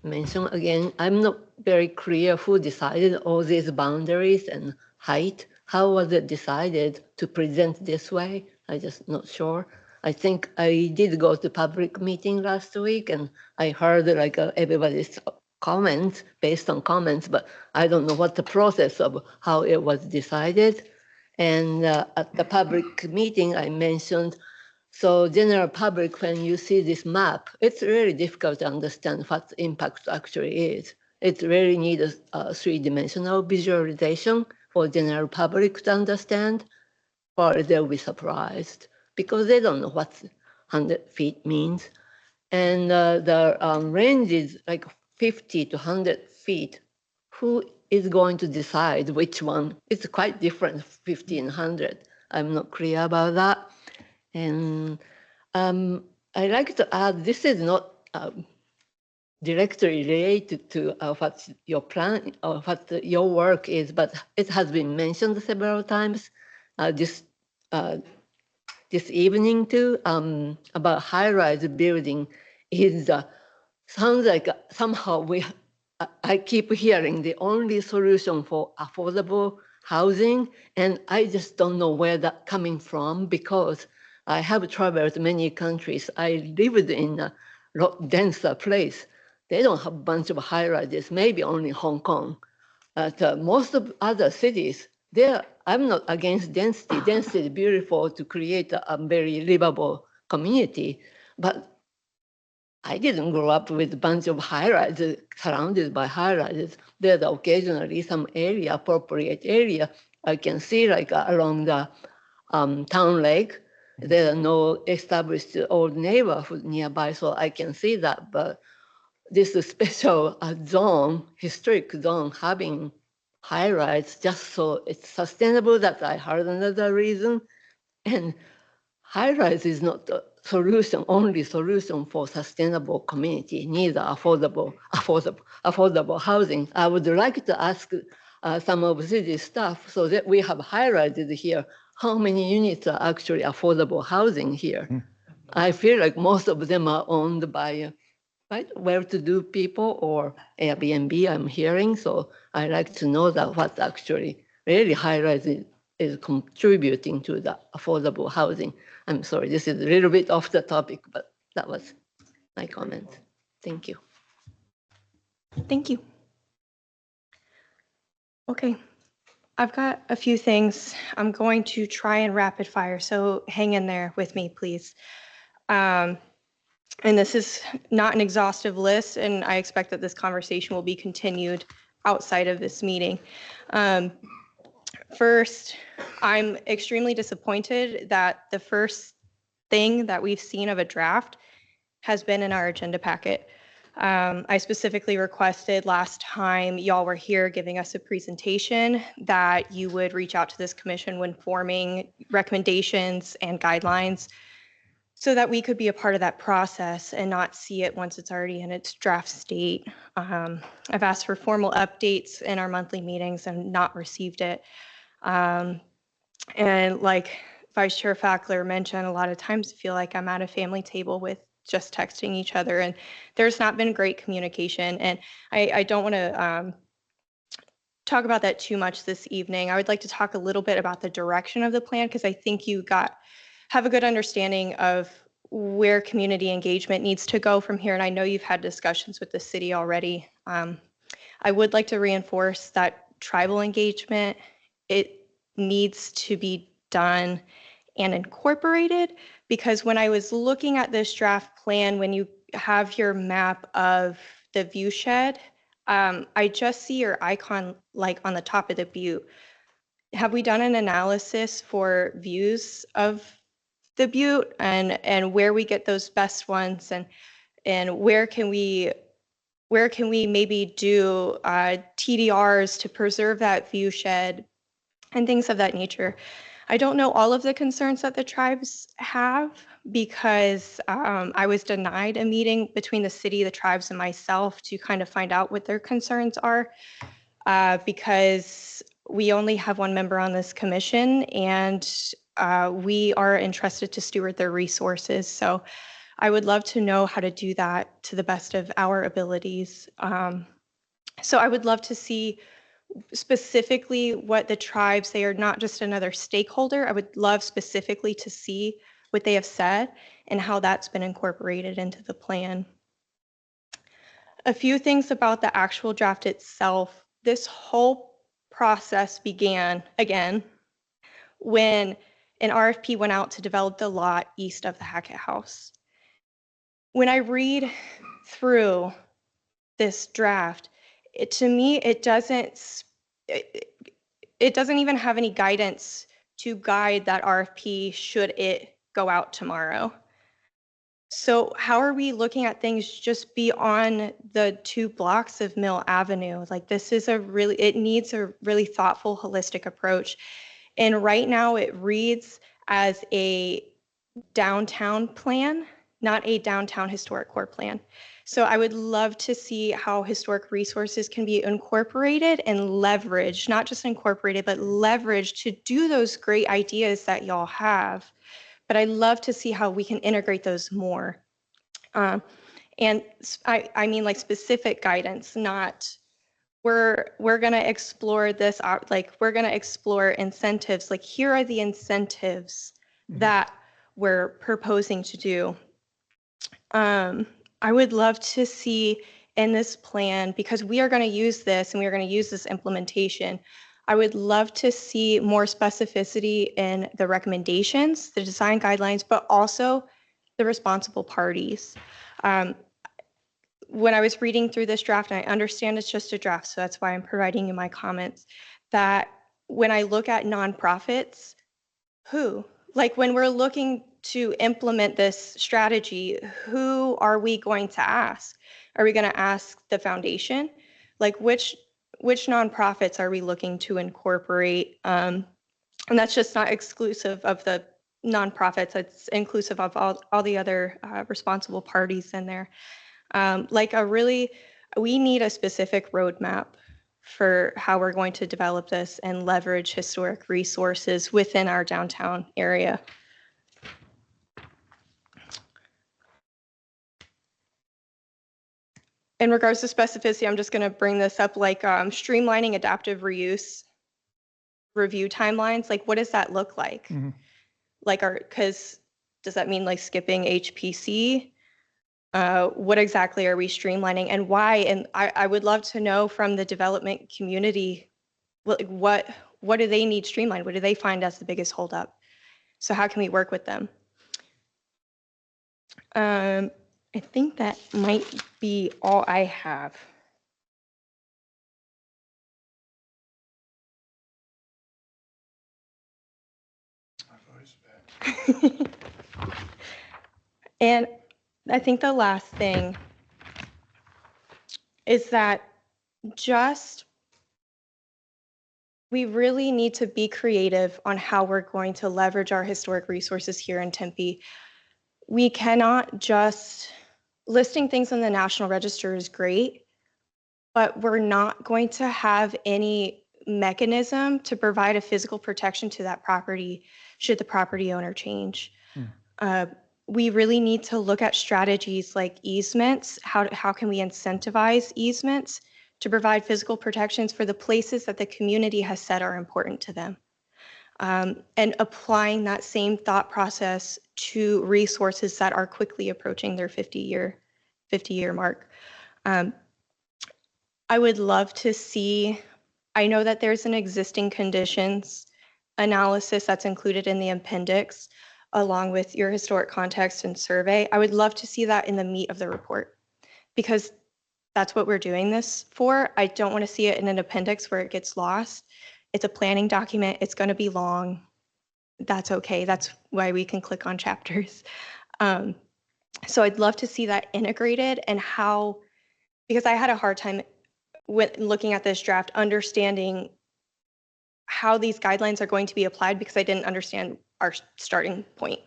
mentioned again, I'm not very clear who decided all these boundaries and height. How was it decided to present this way? I just not sure. I think I did go to public meeting last week and I heard like everybody's comments based on comments, but I don't know what the process of how it was decided. And at the public meeting, I mentioned, so general public, when you see this map, it's really difficult to understand what the impact actually is. It really needs a three-dimensional visualization for general public to understand, or they'll be surprised because they don't know what 100 feet means. And the range is like 50 to 100 feet. Who is going to decide which one? It's quite different, 50 and 100. I'm not clear about that. And I like to add, this is not directly related to what your plan or what your work is, but it has been mentioned several times this evening too, about high-rise building is sounds like somehow I keep hearing the only solution for affordable housing, and I just don't know where that's coming from because I have traveled many countries. I lived in a denser place. They don't have a bunch of high-rises, maybe only Hong Kong. But most of other cities, I'm not against density. Density is beautiful to create a very livable community, but I didn't grow up with a bunch of high-rises, surrounded by high-rises. There's occasionally some area, appropriate area, I can see like along the town lake. There are no established old neighborhood nearby, so I can see that. But this special zone, historic zone, having high-rise just so it's sustainable, that I heard another reason. And high-rise is not the solution, only solution for sustainable community, neither affordable housing. I would like to ask some of city staff, so that we have high-rises here, how many units are actually affordable housing here? I feel like most of them are owned by well-to-do people or Airbnb, I'm hearing. So I like to know that what actually really high-rise is contributing to the affordable housing. I'm sorry, this is a little bit off the topic, but that was my comment. Thank you. Thank you. Okay, I've got a few things. I'm going to try and rapid fire, so hang in there with me, please. And this is not an exhaustive list, and I expect that this conversation will be continued outside of this meeting. First, I'm extremely disappointed that the first thing that we've seen of a draft has been in our agenda packet. I specifically requested last time y'all were here giving us a presentation that you would reach out to this commission when forming recommendations and guidelines so that we could be a part of that process and not see it once it's already in its draft state. I've asked for formal updates in our monthly meetings and not received it. And like Vice Chair Fackler mentioned, a lot of times I feel like I'm at a family table with just texting each other, and there's not been great communication. And I don't want to talk about that too much this evening. I would like to talk a little bit about the direction of the plan, because I think you have a good understanding of where community engagement needs to go from here. And I know you've had discussions with the city already. I would like to reinforce that tribal engagement, it needs to be done and incorporated, because when I was looking at this draft plan, when you have your map of the view shed, I just see your icon like on the top of the butte. Have we done an analysis for views of the butte and where we get those best ones, and where can we maybe do TDRs to preserve that view shed and things of that nature. I don't know all of the concerns that the tribes have because I was denied a meeting between the city, the tribes, and myself to kind of find out what their concerns are because we only have one member on this commission and we are entrusted to steward their resources. So I would love to know how to do that to the best of our abilities. So I would love to see specifically what the tribes, they are not just another stakeholder. I would love specifically to see what they have said and how that's been incorporated into the plan. A few things about the actual draft itself. This whole process began, again, when an RFP went out to develop the lot east of the Hackett House. When I read through this draft, to me, it doesn't even have any guidance to guide that RFP should it go out tomorrow. So how are we looking at things just beyond the 2 blocks of Mill Avenue? Like this is it needs a really thoughtful, holistic approach. And right now it reads as a downtown plan, not a downtown historic core plan. So I would love to see how historic resources can be incorporated and leveraged, not just incorporated, but leveraged to do those great ideas that y'all have. But I'd love to see how we can integrate those more. And I mean like specific guidance, not we're going to explore this, like we're going to explore incentives. Like here are the incentives that we're proposing to do. I would love to see in this plan, because we are going to use this and we are going to use this implementation, I would love to see more specificity in the recommendations, the design guidelines, but also the responsible parties. When I was reading through this draft, and I understand it's just a draft, so that's why I'm providing you my comments, that when I look at nonprofits, who? Like when we're looking to implement this strategy, who are we going to ask? Are we going to ask the foundation? Like which nonprofits are we looking to incorporate? And that's just not exclusive of the nonprofits, it's inclusive of all the other responsible parties in there. We need a specific roadmap for how we're going to develop this and leverage historic resources within our downtown area. In regards to specificity, I'm just going to bring this up, like streamlining adaptive reuse review timelines. Like, what does that look like? Mm-hmm. Like, because does that mean like skipping HPC? What exactly are we streamlining and why? And I would love to know from the development community, what do they need streamlined? What do they find as the biggest holdup? So how can we work with them? I think that might be all I have. And I think the last thing is that we really need to be creative on how we're going to leverage our historic resources here in Tempe. We cannot just, listing things in the National Register is great, but we're not going to have any mechanism to provide a physical protection to that property should the property owner change. We really need to look at strategies like easements. How can we incentivize easements to provide physical protections for the places that the community has said are important to them? And applying that same thought process to resources that are quickly approaching their 50-year mark. I would love to see, I know that there's an existing conditions analysis that's included in the appendix, along with your historic context and survey. I would love to see that in the meat of the report, because that's what we're doing this for. I don't want to see it in an appendix where it gets lost. It's a planning document. It's going to be long. That's okay. That's why we can click on chapters. So I'd love to see that integrated and how, because I had a hard time with looking at this draft, understanding how these guidelines are going to be applied because I didn't understand our starting point.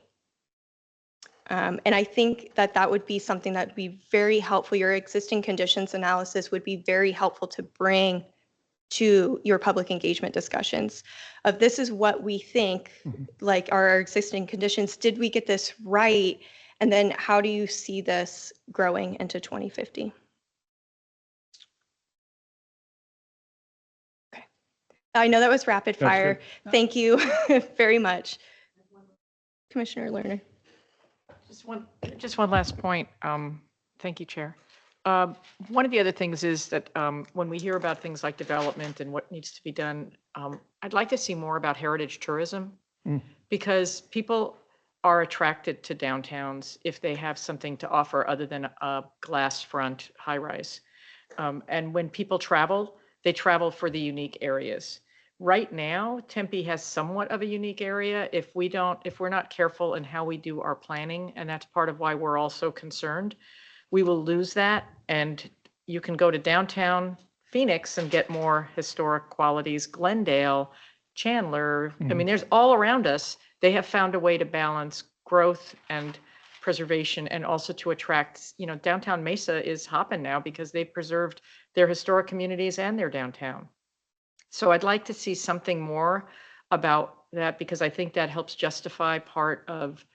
And I think that that would be something that would be very helpful. Your existing conditions analysis would be very helpful to bring to your public engagement discussions of this is what we think, like our existing conditions. Did we get this right? And then how do you see this growing into 2050? Okay. I know that was rapid That's fire. good. Thank you very much. Commissioner Lerner. Just one last point. Thank you, Chair. One of the other things is that when we hear about things like development and what needs to be done, I'd like to see more about heritage tourism because people are attracted to downtowns if they have something to offer other than a glass front high rise. And when people travel, they travel for the unique areas. Right now, Tempe has somewhat of a unique area. If we're not careful in how we do our planning, and that's part of why we're all so concerned, we will lose that. And you can go to downtown Phoenix and get more historic qualities. Glendale, Chandler, I mean, there's all around us. They have found a way to balance growth and preservation and also to attract, downtown Mesa is hopping now because they've preserved their historic communities and their downtown. So I'd like to see something more about that because I think that helps justify part of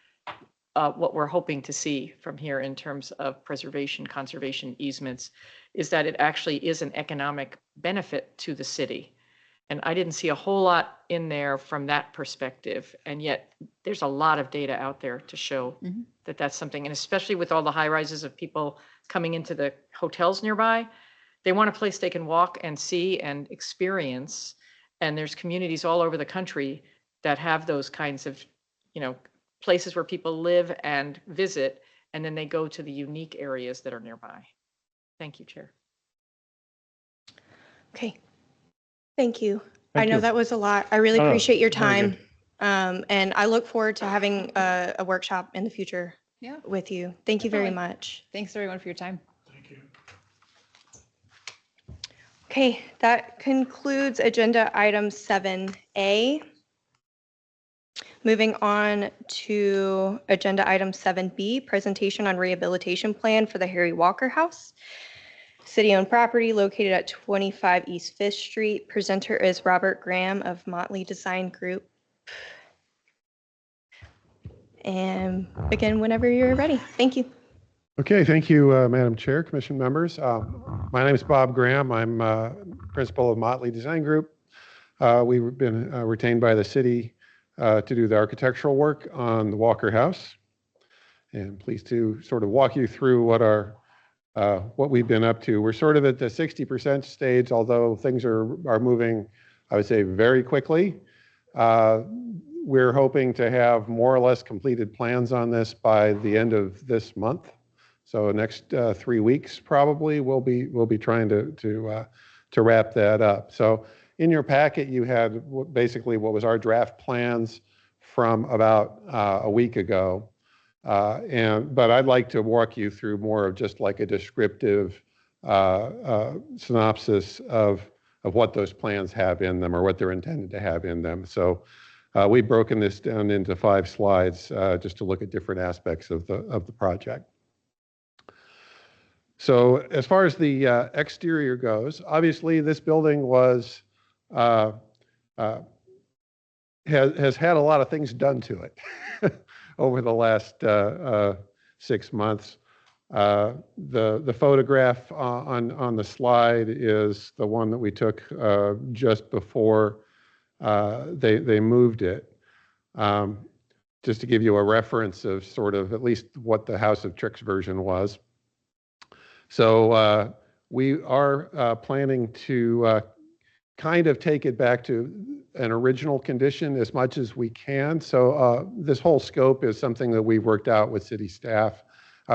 what we're hoping to see from here in terms of preservation, conservation easements, is that it actually is an economic benefit to the city. And I didn't see a whole lot in there from that perspective. And yet there's a lot of data out there to show that that's something. And especially with all the high rises of people coming into the hotels nearby, they want a place they can walk and see and experience. And there's communities all over the country that have those kinds of, places where people live and visit, and then they go to the unique areas that are nearby. Thank you, Chair. Okay. Thank you. Thank I know you. that was a lot. I really appreciate your very time. good. And I look forward to having a workshop in the future Yeah. with you. Thank you very Definitely. much. Thanks everyone for your time. Thank you. Okay, that concludes agenda item 7A. Moving on to agenda item 7B, presentation on rehabilitation plan for the Harry Walker House. City-owned property located at 25 East 5th Street. Presenter is Robert Graham of Motley Design Group. And begin whenever you're ready. Thank you. Okay, thank you, Madam Chair, Commission members. My name is Bob Graham. I'm principal of Motley Design Group. We've been retained by the city to do the architectural work on the Walker House. And pleased to sort of walk you through what we've been up to. We're sort of at the 60% stage, although things are moving, I would say, very quickly. We're hoping to have more or less completed plans on this by the end of this month. So next 3 weeks probably we'll be trying to wrap that up. So in your packet you had basically what was our draft plans from about a week ago. But I'd like to walk you through more of just like a descriptive synopsis of what those plans have in them or what they're intended to have in them. So we've broken this down into 5 slides just to look at different aspects of the project. So as far as the exterior goes, obviously this building has had a lot of things done to it over the last 6 months. The photograph on the slide is the one that we took just before they moved it. Just to give you a reference of sort of at least what the House of Tricks version was. So we are planning to kind of take it back to an original condition as much as we can. So this whole scope is something that we've worked out with city staff.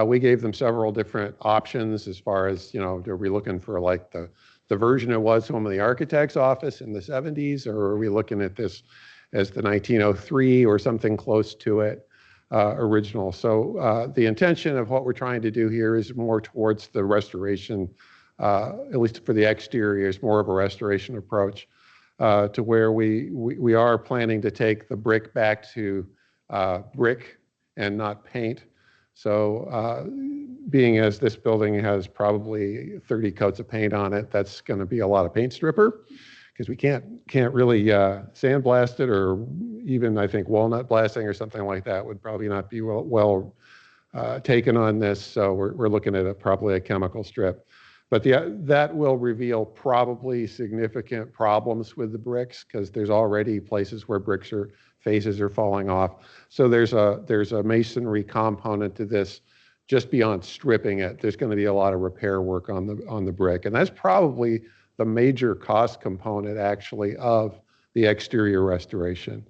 We gave them several different options as far as, are we looking for like the version it was from the architect's office in the 70s, or are we looking at this as the 1903 or something close to it? Original. So the intention of what we're trying to do here is more towards the restoration, at least for the exterior, is more of a restoration approach. to where we are planning to take the brick back to brick and not paint. So being as this building has probably 30 coats of paint on it, that's going to be a lot of paint stripper, because we can't really sandblast it, or even I think walnut blasting or something like that would probably not be well taken on this. So we're looking at probably a chemical strip. But that will reveal probably significant problems with the bricks, because there's already places where faces are falling off. So there's a masonry component to this. Just beyond stripping it, there's going to be a lot of repair work on the brick, and that's probably the major cost component actually of the exterior restoration.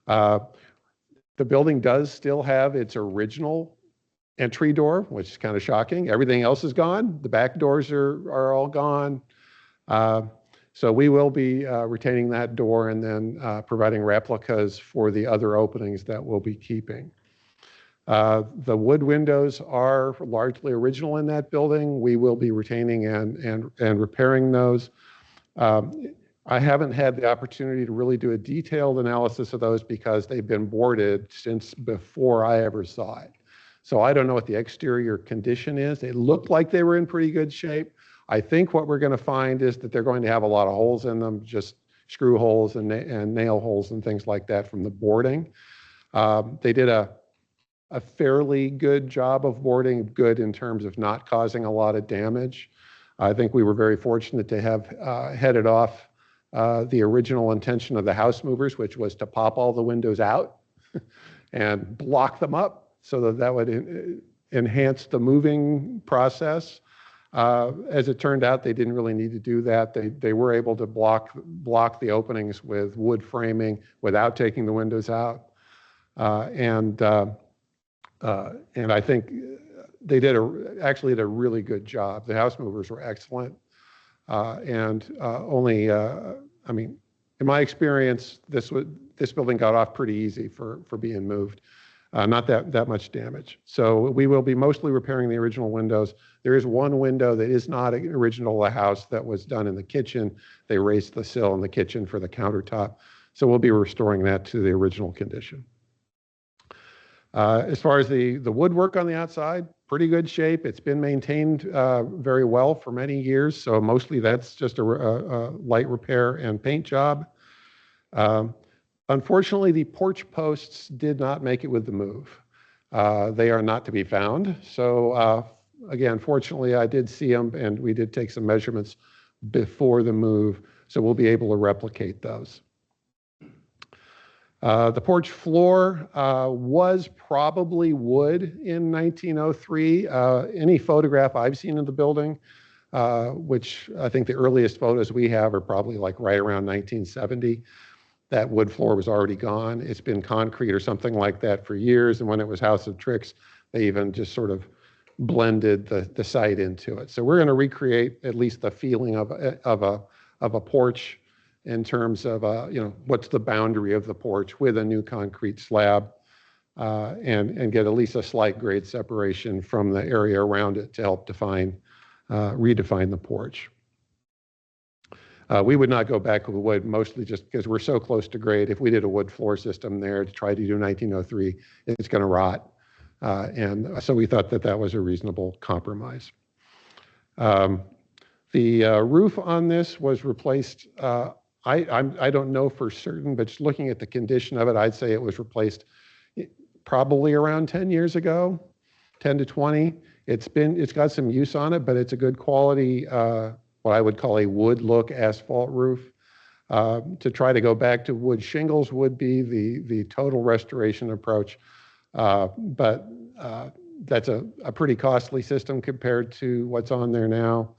The building does still have its original entry door, which is kind of shocking. Everything else is gone. The back doors are all gone. So we will be retaining that door and then providing replicas for the other openings that we'll be keeping. The wood windows are largely original in that building. We will be retaining and repairing those. I haven't had the opportunity to really do a detailed analysis of those because they've been boarded since before I ever saw it. So I don't know what the exterior condition is. It looked like they were in pretty good shape. I think what we're going to find is that they're going to have a lot of holes in them, just screw holes and nail holes and things like that from the boarding. They did a fairly good job of boarding, good in terms of not causing a lot of damage. I think we were very fortunate to have headed off the original intention of the house movers, which was to pop all the windows out and block them up so that would enhance the moving process. As it turned out, they didn't really need to do that. They were able to block the openings with wood framing without taking the windows out. And I think they actually did a really good job. The house movers were excellent. I mean, in my experience, this building got off pretty easy for being moved. Not that much damage. So we will be mostly repairing the original windows. There is one window that is not original to the house that was done in the kitchen. They raised the sill in the kitchen for the countertop. So we'll be restoring that to the original condition. As far as the woodwork on the outside, pretty good shape. It's been maintained very well for many years. So mostly that's just a light repair and paint job. Unfortunately, the porch posts did not make it with the move. They are not to be found. So again, fortunately, I did see them and we did take some measurements before the move. So we'll be able to replicate those. The porch floor was probably wood in 1903. Any photograph I've seen of the building, which I think the earliest photos we have are probably like right around 1970. That wood floor was already gone. It's been concrete or something like that for years. And when it was House of Tricks, they even just sort of blended the site into it. So we're going to recreate at least the feeling of a porch in terms of what's the boundary of the porch with a new concrete slab, and get at least a slight grade separation from the area around it to help redefine the porch. We would not go back with wood, mostly just because we're so close to grade. If we did a wood floor system there to try to do 1903, it's going to rot. And so we thought that was a reasonable compromise. The roof on this was replaced. I don't know for certain, but just looking at the condition of it, I'd say it was replaced probably around 10 years ago, 10 to 20. It's got some use on it, but it's a good quality, what I would call a wood look asphalt roof. To try to go back to wood shingles would be the total restoration approach. But that's a pretty costly system compared to what's on there now.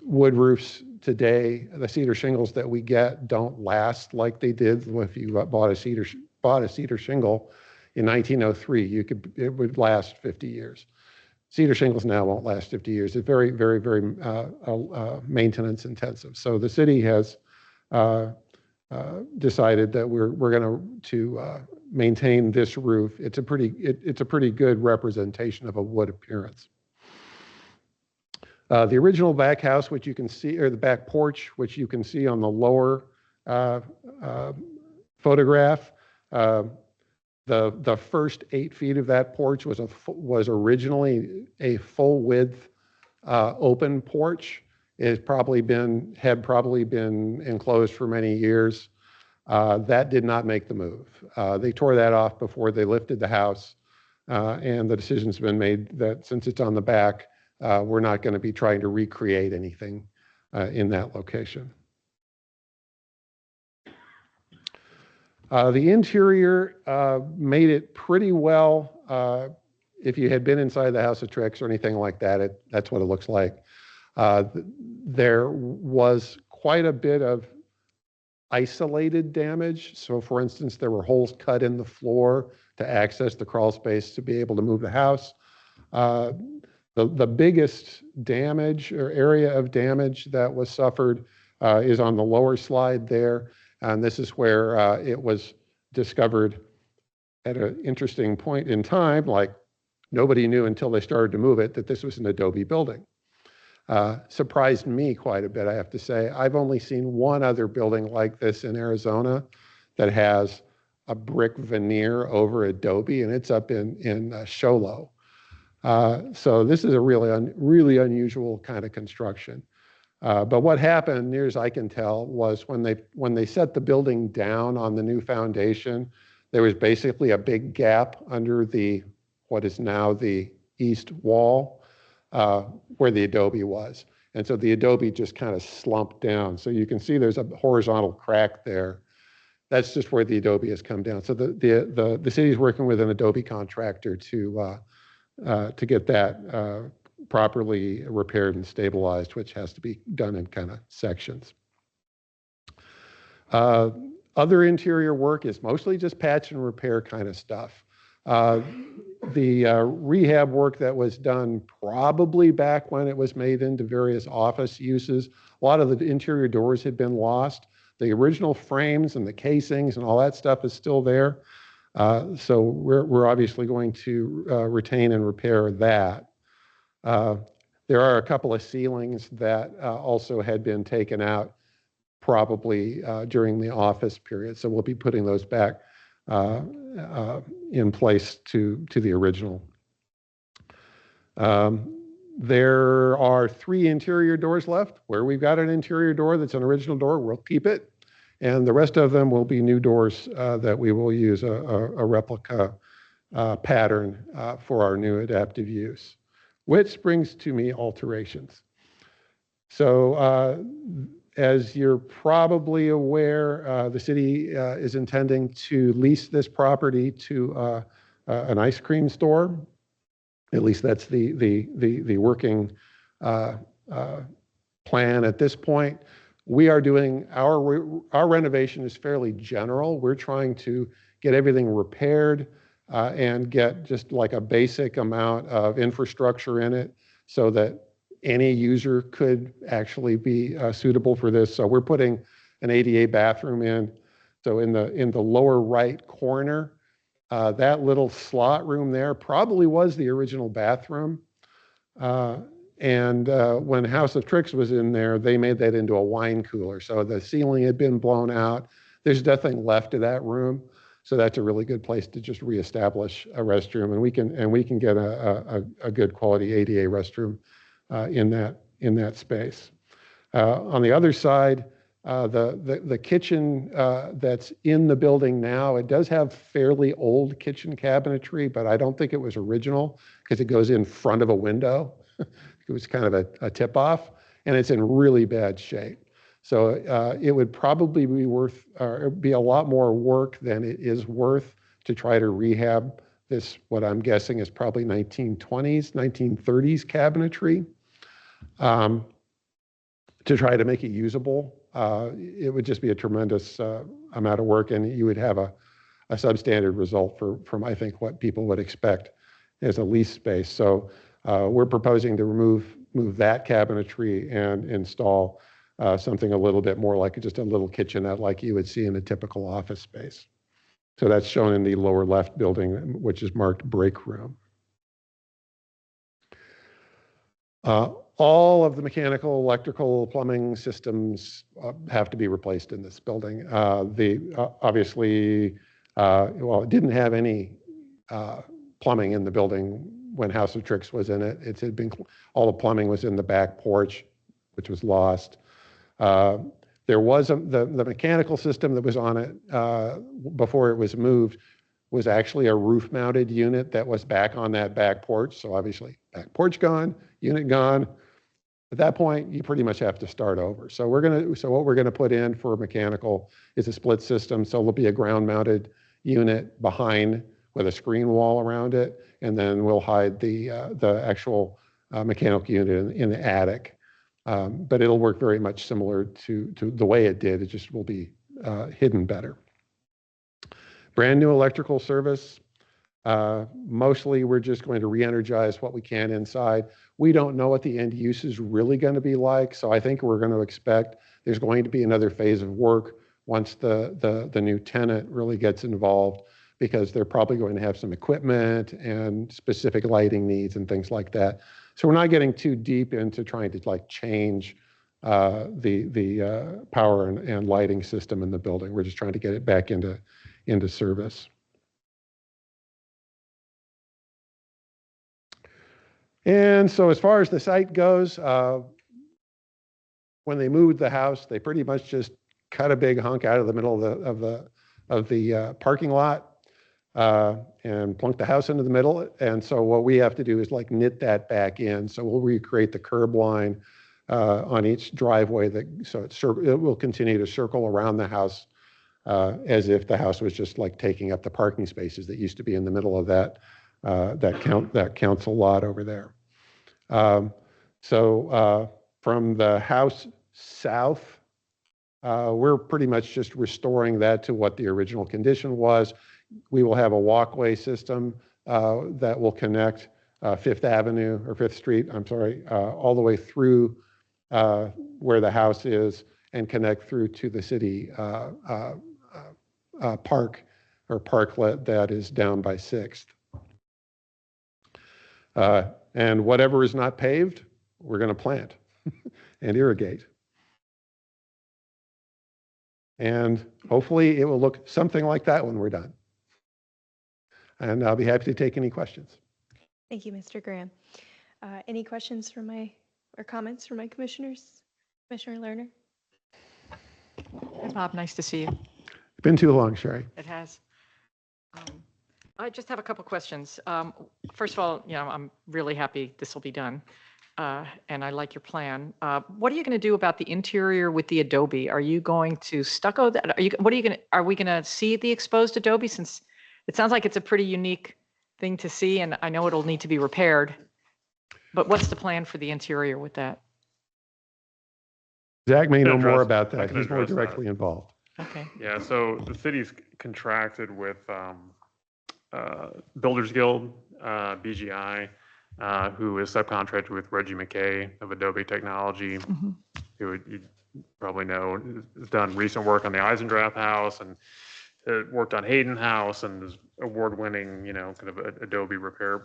Wood roofs today, the cedar shingles that we get don't last like they did if you bought a cedar shingle in 1903. It would last 50 years. Cedar shingles now won't last 50 years. It's very, very, very maintenance intensive. So the city has decided that we're going to maintain this roof. It's a pretty good representation of a wood appearance. The original back house, which you can see, or the back porch, which you can see on the lower photograph, the first 8 feet of that porch was originally a full width open porch. It had probably been enclosed for many years. That did not make the move. They tore that off before they lifted the house, and the decision's been made that since it's on the back, we're not going to be trying to recreate anything in that location. The interior made it pretty well. If you had been inside the House of Tricks or anything like that, that's what it looks like. There was quite a bit of isolated damage. So for instance, there were holes cut in the floor to access the crawl space to be able to move the house. The biggest damage or area of damage that was suffered is on the lower slide there. And this is where it was discovered at an interesting point in time, like nobody knew until they started to move it, that this was an adobe building. Surprised me quite a bit, I have to say. I've only seen one other building like this in Arizona that has a brick veneer over adobe, and it's up in Show Low. So this is a really unusual kind of construction. But what happened, near as I can tell, was when they set the building down on the new foundation, there was basically a big gap under what is now the east wall where the adobe was. And so the adobe just kind of slumped down. So you can see there's a horizontal crack there. That's just where the adobe has come down. So the city is working with an adobe contractor to get that properly repaired and stabilized, which has to be done in kind of sections. Other interior work is mostly just patch and repair kind of stuff. The rehab work that was done probably back when it was made into various office uses, a lot of the interior doors had been lost. The original frames and the casings and all that stuff is still there. So we're obviously going to retain and repair that. There are a couple of ceilings that also had been taken out probably during the office period. So we'll be putting those back in place to the original. There are 3 interior doors left. Where we've got an interior door that's an original door, we'll keep it. And the rest of them will be new doors that we will use a replica pattern for our new adaptive use. Which brings to me alterations. So as you're probably aware, the city is intending to lease this property to an ice cream store. At least that's the working plan at this point. We are doing our renovation is fairly general. We're trying to get everything repaired and get just like a basic amount of infrastructure in it so that any user could actually be suitable for this. So we're putting an ADA bathroom in. So in the lower right corner, that little slot room there probably was the original bathroom. And when House of Tricks was in there, they made that into a wine cooler. So the ceiling had been blown out. There's nothing left of that room. So that's a really good place to just reestablish a restroom, and we can get a good quality ADA restroom in that space. On the other side, the kitchen that's in the building now, it does have fairly old kitchen cabinetry, but I don't think it was original because it goes in front of a window. It was kind of a tip-off, and it's in really bad shape. So it would probably be a lot more work than it is worth to try to rehab this, what I'm guessing is probably 1920s, 1930s cabinetry, to try to make it usable. It would just be a tremendous amount of work, and you would have a substandard result from I think what people would expect as a lease space. So we're proposing to move that cabinetry and install something a little bit more like just a little kitchenette like you would see in a typical office space. So that's shown in the lower left building, which is marked break room. All of the mechanical, electrical, plumbing systems have to be replaced in this building. Obviously, well, it didn't have any plumbing in the building when House of Tricks was in it. It had been, all the plumbing was in the back porch, which was lost. There was the mechanical system that was on it before it was moved was actually a roof-mounted unit that was back on that back porch. So obviously, back porch gone, unit gone. At that point, you pretty much have to start over. So what we're gonna put in for mechanical is a split system. So there'll be a ground-mounted unit behind with a screen wall around it, and then we'll hide the actual mechanical unit in the attic. But it'll work very much similar to the way it did. It just will be hidden better. Brand new electrical service. Mostly we're just going to re-energize what we can inside. We don't know what the end use is really going to be like, so I think we're going to expect there's going to be another phase of work once the new tenant really gets involved, because they're probably going to have some equipment and specific lighting needs and things like that. So we're not getting too deep into trying to like change the power and lighting system in the building. We're just trying to get it back into service. And so as far as the site goes, when they moved the house, they pretty much just cut a big hunk out of the middle of the parking lot and plunked the house into the middle. And so what we have to do is like knit that back in. So we'll recreate the curb line on each driveway so it will continue to circle around the house as if the house was just like taking up the parking spaces that used to be in the middle of that council lot over there. From the house south, we're pretty much just restoring that to what the original condition was. We will have a walkway system that will connect Fifth Avenue or Fifth Street, I'm sorry, all the way through where the house is and connect through to the city park or parklet that is down by 6th. And whatever is not paved, we're going to plant and irrigate. And hopefully it will look something like that when we're done. And I'll be happy to take any questions. Thank you, Mr. Graham. Any questions or comments from my commissioners? Commissioner Lerner? Hi, Bob, nice to see you. It's been too long, Sherry. It has. I just have a couple questions. First of all, I'm really happy this will be done, and I like your plan. What are you going to do about the interior with the adobe? Are you going to stucco that? Are we going to see the exposed adobe, since it sounds like it's a pretty unique thing to see, and I know it'll need to be repaired. But what's the plan for the interior with that? Zach may know more about that. He's more directly involved. Okay. Yeah, so the city's contracted with Builders Guild, BGI, who is subcontracted with Reggie McKay of Adobe Technology, who you probably know has done recent work on the Eisendrath House and worked on Hayden House and is award-winning, kind of Adobe repair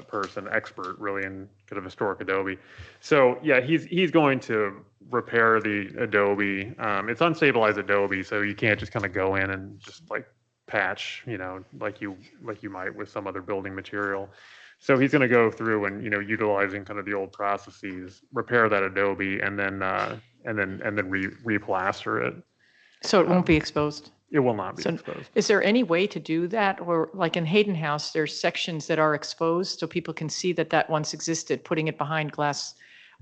person, expert really in kind of historic Adobe. So yeah, he's going to repair the Adobe. It's unstabilized Adobe, so you can't just kind of go in and just like patch, like you might with some other building material. So he's going to go through and utilizing kind of the old processes, repair that Adobe, and then replaster it. So it won't be exposed? It will not be exposed. Is there any way to do that? Or like in Hayden House, there's sections that are exposed so people can see that once existed, putting it behind glass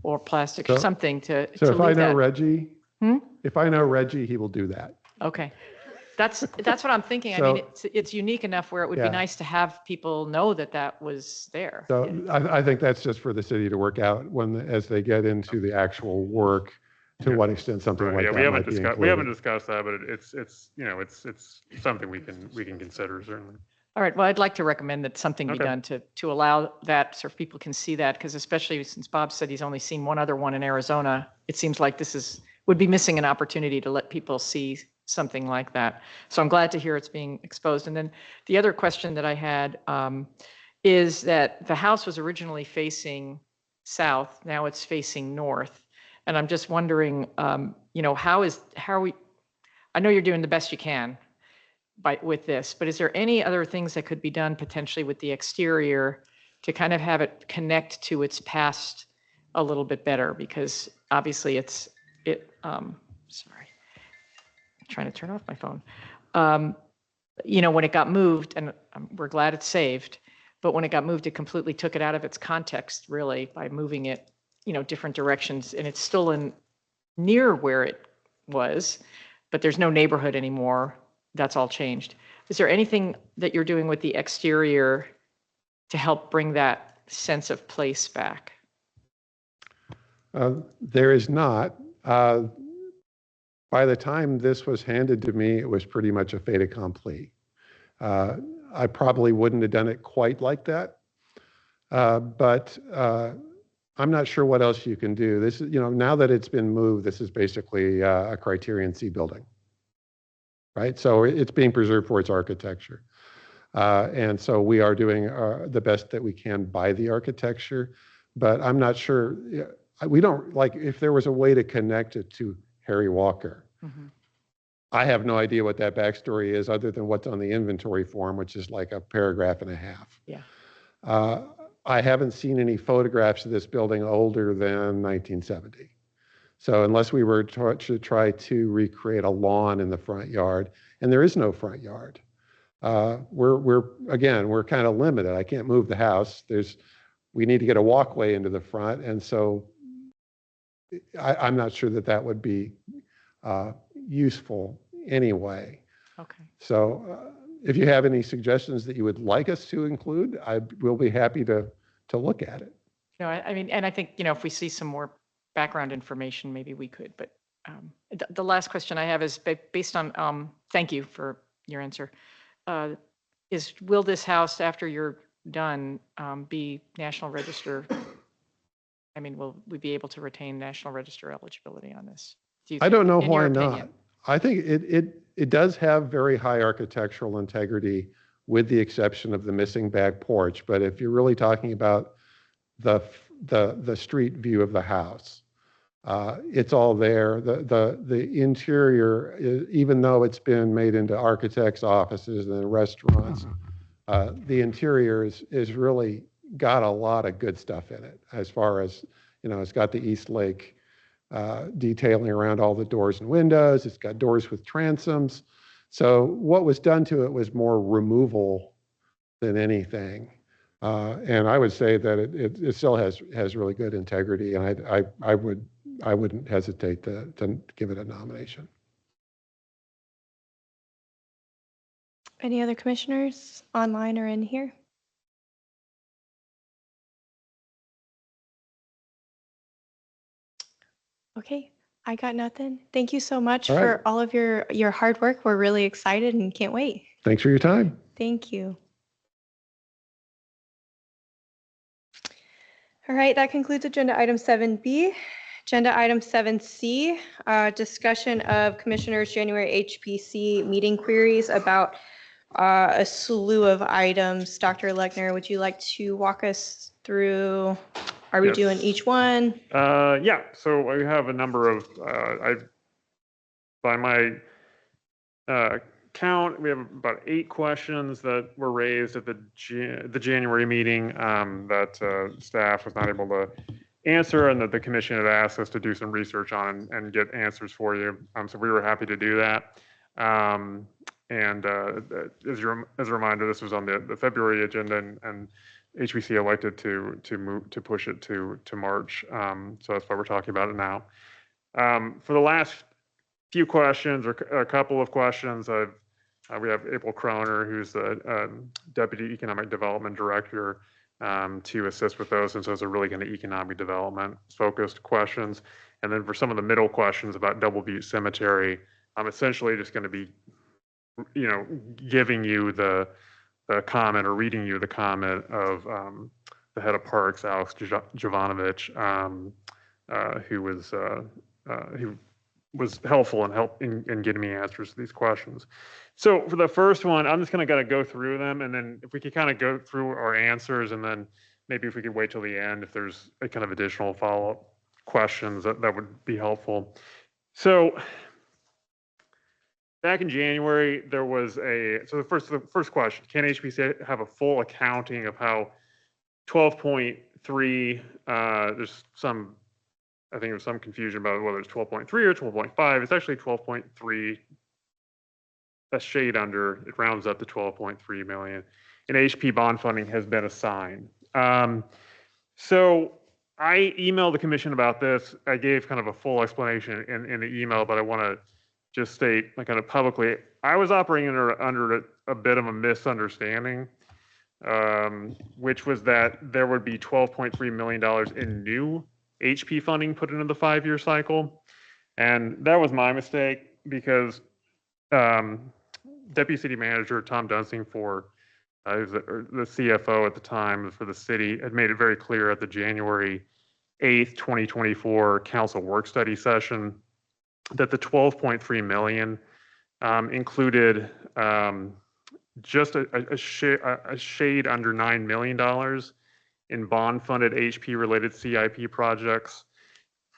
or plastic or something to So if I know that. Reggie, if I know Reggie, he will do that. Okay. That's what I'm thinking. I mean, it's unique enough where it would be nice to have people know that was there. So I think that's just for the city to work out as they get into the actual work, to what extent something like that might be included. We haven't discussed that, but it's something we can consider, certainly. All right. Well, I'd like to recommend that something be done to allow that, so people can see that, because especially since Bob said he's only seen one other one in Arizona, it seems like this would be missing an opportunity to let people see something like that. So I'm glad to hear it's being exposed. And then the other question that I had is that the house was originally facing south. Now it's facing north. And I'm just wondering, how are we, I know you're doing the best you can with this, but is there any other things that could be done potentially with the exterior to kind of have it connect to its past a little bit better? Because obviously sorry, I'm trying to turn off my phone. When it got moved, and we're glad it's saved, but when it got moved, it completely took it out of its context, really, by moving it, different directions. And it's still near where it was, but there's no neighborhood anymore. That's all changed. Is there anything that you're doing with the exterior to help bring that sense of place back? There is not. By the time this was handed to me, it was pretty much a fait accompli. I probably wouldn't have done it quite like that, but I'm not sure what else you can do. This is, now that it's been moved, this is basically a Criterion C building, right? So it's being preserved for its architecture. And so we are doing the best that we can by the architecture, but I'm not sure, we don't, if there was a way to connect it to Harry Walker, I have no idea what that backstory is other than what's on the inventory form, which is like a paragraph and a half. Yeah. I haven't seen any photographs of this building older than 1970. So unless we were to try to recreate a lawn in the front yard, and there is no front yard, we're kind of limited. I can't move the house. We need to get a walkway into the front, and so I'm not sure that would be useful anyway. Okay. So if you have any suggestions that you would like us to include, I will be happy to look at it. And I think, if we see some more background information, maybe we could. But the last question I have is based on, thank you for your answer, will this house, after you're done, be National Register? Will we be able to retain National Register eligibility on this? I don't know why not. I think it does have very high architectural integrity, with the exception of the missing back porch. But if you're really talking about the street view of the house, it's all there. The interior, even though it's been made into architects' offices and restaurants, the interior is really got a lot of good stuff in it. As far as, it's got the East Lake detailing around all the doors and windows. It's got doors with transoms. So what was done to it was more removal than anything. And I would say that it still has really good integrity, and I wouldn't hesitate to give it a nomination. Any other commissioners online or in here? Okay, I got nothing. Thank you so much All right. for all of your hard work. We're really excited and can't wait. Thanks for your time. Thank you. All right, that concludes agenda item 7B. Agenda item 7C, discussion of Commissioners' January HPC meeting queries about a slew of items. Dr. Legner, would you like to walk us through? Are we doing each one? Yeah, so we have a number of, by my count, we have about 8 questions that were raised at the January meeting that staff was not able to answer, and that the commission had asked us to do some research on and get answers for you. So we were happy to do that. And as a reminder, this was on the February agenda, and HPC elected to push it to March. So that's why we're talking about it now. For the last few questions, or a couple of questions, we have April Kroner, who's the Deputy Economic Development Director, to assist with those, since those are really kind of economic development focused questions. And then for some of the middle questions about Double Butte Cemetery, I'm essentially just going to be, giving you the comment, or reading you the comment of the head of parks, Alex Jovanovich, who was helpful in getting me answers to these questions. So for the first one, I'm just going to go through them, and then if we could kind of go through our answers, and then maybe if we could wait till the end, if there's a kind of additional follow-up questions, that would be helpful. So back in January, there was the first question, can HPC have a full accounting of how 12.3, there's some, I think there's some confusion about whether it's 12.3 or 12.5. It's actually 12.3, a shade under, it rounds up to 12.3 million. And HP bond funding has been assigned. So I emailed the commission about this. I gave kind of a full explanation in the email, but I want to just state like kind of publicly, I was operating under a bit of a misunderstanding, which was that there would be $12.3 million in new HP funding put into the 5-year cycle. And that was my mistake because Deputy City Manager Tom Dunsing the CFO at the time for the city had made it very clear at the January 8th, 2024 council work study session that the 12.3 million included just a shade under $9 million in bond funded HP related CIP projects.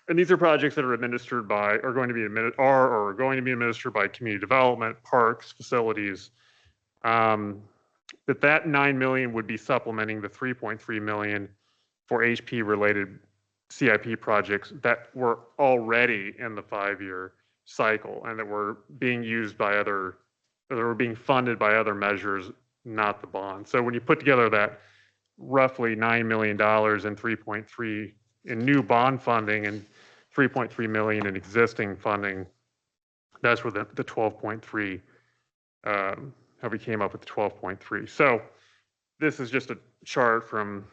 And these are projects that are administered by, are going to be administered by community development, parks, facilities. That 9 million would be supplementing the 3.3 million for HP related CIP projects that were already in the 5-year cycle and that were being used by that were being funded by other measures, not the bond. So when you put together that roughly $9 million and 3.3 in new bond funding and 3.3 million in existing funding, that's where the 12.3, how we came up with the 12.3. So this is just a chart from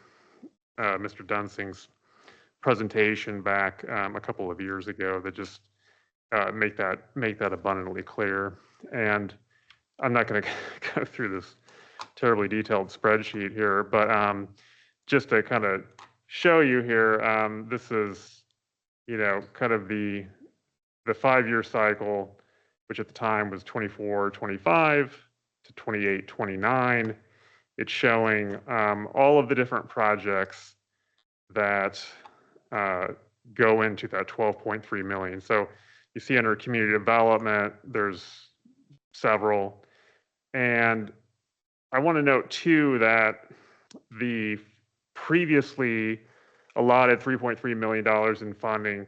Mr. Dunsing's presentation back a couple of years ago that just make that abundantly clear. And I'm not going to go through this terribly detailed spreadsheet here, but just to kind of show you here, this is, kind of the 5-year cycle, which at the time was 24-25 to 28-29. It's showing all of the different projects that go into that 12.3 million. So you see under community development, there's several. And I want to note too that the previously allotted $3.3 million in funding,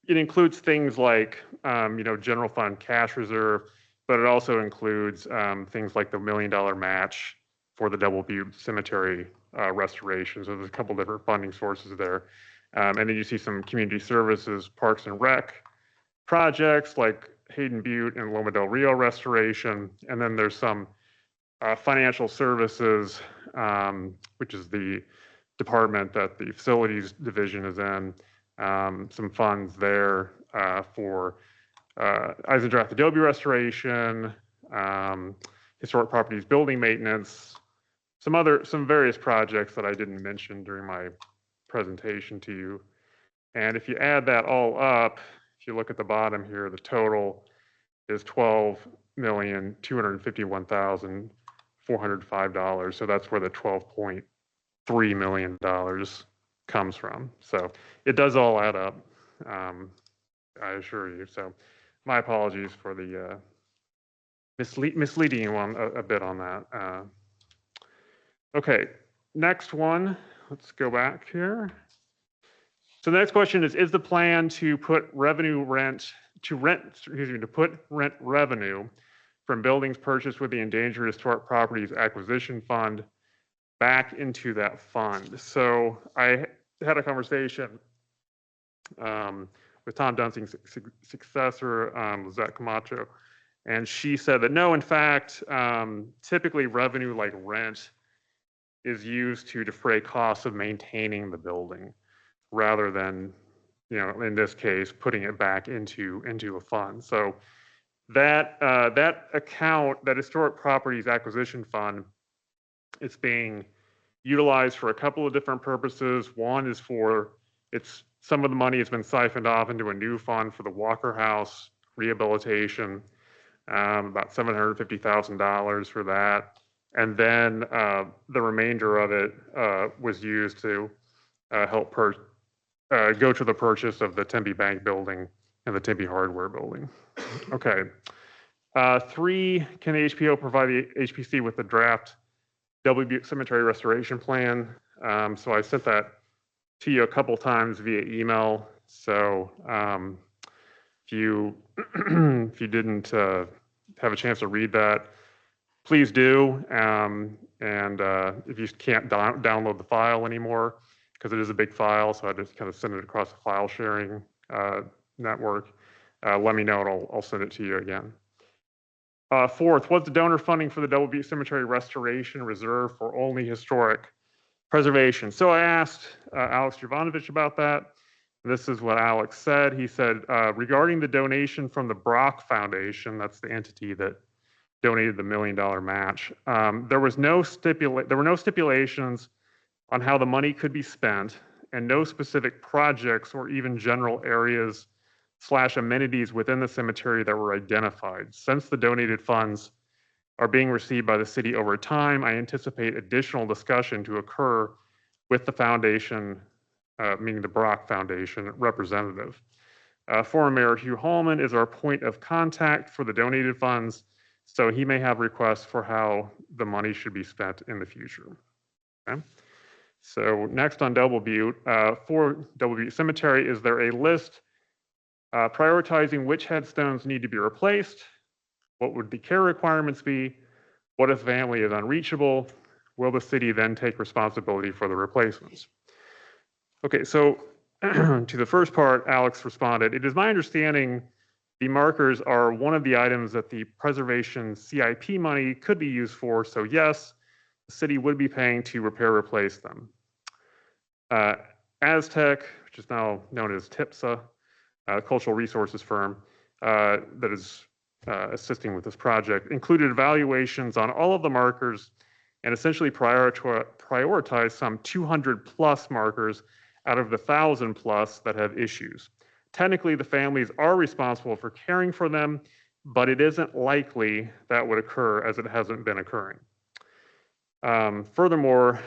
it includes things like, general fund cash reserve, but it also includes things like the $1 million match for the Double Butte Cemetery restoration. So there's a couple different funding sources there. And then you see some community services, parks and rec projects like Hayden Butte and Loma del Rio restoration. And then there's some financial services, which is the department that the facilities division is in, some funds there for Eisendrath Adobe restoration, historic properties building maintenance, some various projects that I didn't mention during my presentation to you. And if you add that all up, if you look at the bottom here, the total is $12,251,405. So that's where the $12.3 million comes from. So it does all add up, I assure you. So my apologies for the misleading you a bit on that. Okay, next one. Let's go back here. So the next question is the plan to put rent revenue from buildings purchased with the Endangered Historic Properties Acquisition Fund back into that fund? So I had a conversation with Tom Dunsing's successor, Lizette Camacho, and she said that no, in fact, typically revenue like rent is used to defray costs of maintaining the building rather than, in this case, putting it back into a fund. So that account, that Historic Properties Acquisition Fund, it's being utilized for a couple of different purposes. One is some of the money has been siphoned off into a new fund for the Walker House rehabilitation, about $750,000 for that. And then the remainder of it was used to help go to the purchase of the Tempe Bank building and the Tempe Hardware building. Okay. 3, can the HPO provide the HPC with the draft W Butte Cemetery Restoration Plan? So I sent that to you a couple times via email. So if you didn't have a chance to read that, please do. And if you can't download the file anymore, because it is a big file, so I just kind of send it across the file sharing network, let me know and I'll send it to you again. 4th, was the donor funding for the W Butte Cemetery restoration reserved for only historic preservation? So I asked Alex Jovanovich about that. This is what Alex said. He said, regarding the donation from the Brock Foundation, that's the entity that donated the $1 million match, there were no stipulations on how the money could be spent, and no specific projects or even general areas / amenities within the cemetery that were identified. Since the donated funds are being received by the city over time, I anticipate additional discussion to occur with the foundation, meaning the Brock Foundation representative. Former Mayor Hugh Hallman is our point of contact for the donated funds, so he may have requests for how the money should be spent in the future. Okay. So next on Double Butte, for Double Butte Cemetery, is there a list prioritizing which headstones need to be replaced? What would the care requirements be? What if family is unreachable? Will the city then take responsibility for the replacements? Okay, so to the first part, Alex responded, it is my understanding the markers are one of the items that the preservation CIP money could be used for, so yes, the city would be paying to repair, replace them. Aztec, which is now known as TIPSA, cultural resources firm that is assisting with this project, included evaluations on all of the markers and essentially prioritize some 200 plus markers out of the 1,000 plus that have issues. Technically, the families are responsible for caring for them, but it isn't likely that would occur as it hasn't been occurring. Furthermore,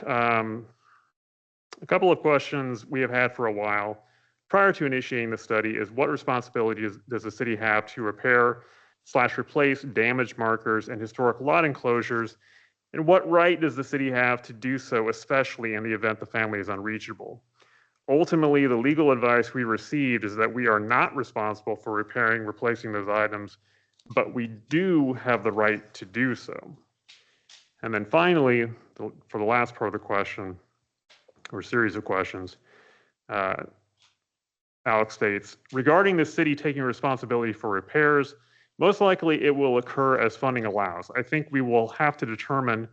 a couple of questions we have had for a while prior to initiating the study is what responsibilities does the city have to repair / replace damaged markers and historic lot enclosures, and what right does the city have to do so, especially in the event the family is unreachable? Ultimately, the legal advice we received is that we are not responsible for repairing, replacing those items, but we do have the right to do so. And then finally, for the last part of the question, or series of questions, Alex states, regarding the city taking responsibility for repairs, most likely it will occur as funding allows. I think we will have to determine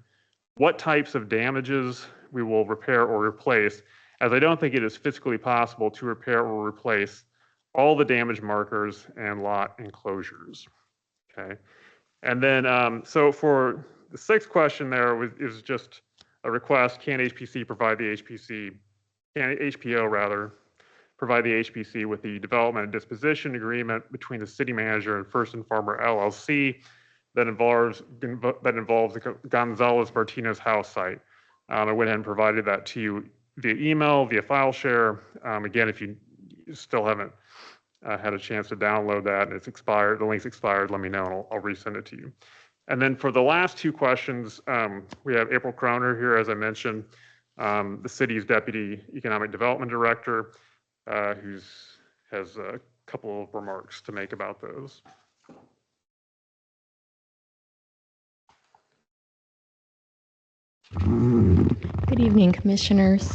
what types of damages we will repair or replace, as I don't think it is physically possible to repair or replace all the damaged markers and lot enclosures. Okay. And then, so for the 6th question there is just a request, can HPO provide the HPC with the development and disposition agreement between the city manager and First and Farmer LLC that involves the Gonzalez Martinez house site. I went ahead and provided that to you via email, via file share. Again, if you still haven't had a chance to download that and it's expired, the link's expired, let me know and I'll resend it to you. And then for the last 2 questions, we have April Croner here, as I mentioned, the city's Deputy Economic Development Director, who has a couple of remarks to make about those. Good evening, commissioners.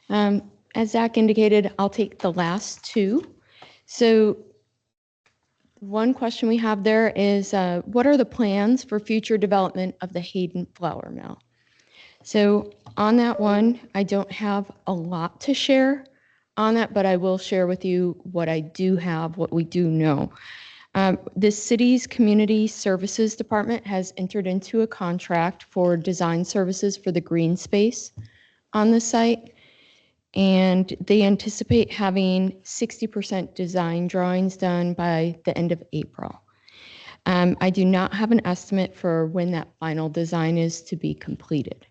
As Zach indicated, I'll take the last 2. So one question we have there is, what are the plans for future development of the Hayden Flour Mill? So on that one, I don't have a lot to share on that, but I will share with you what I do have, what we do know. The city's Community Services Department has entered into a contract for design services for the green space on the site, and they anticipate having 60% design drawings done by the end of April. I do not have an estimate for when that final design is to be completed,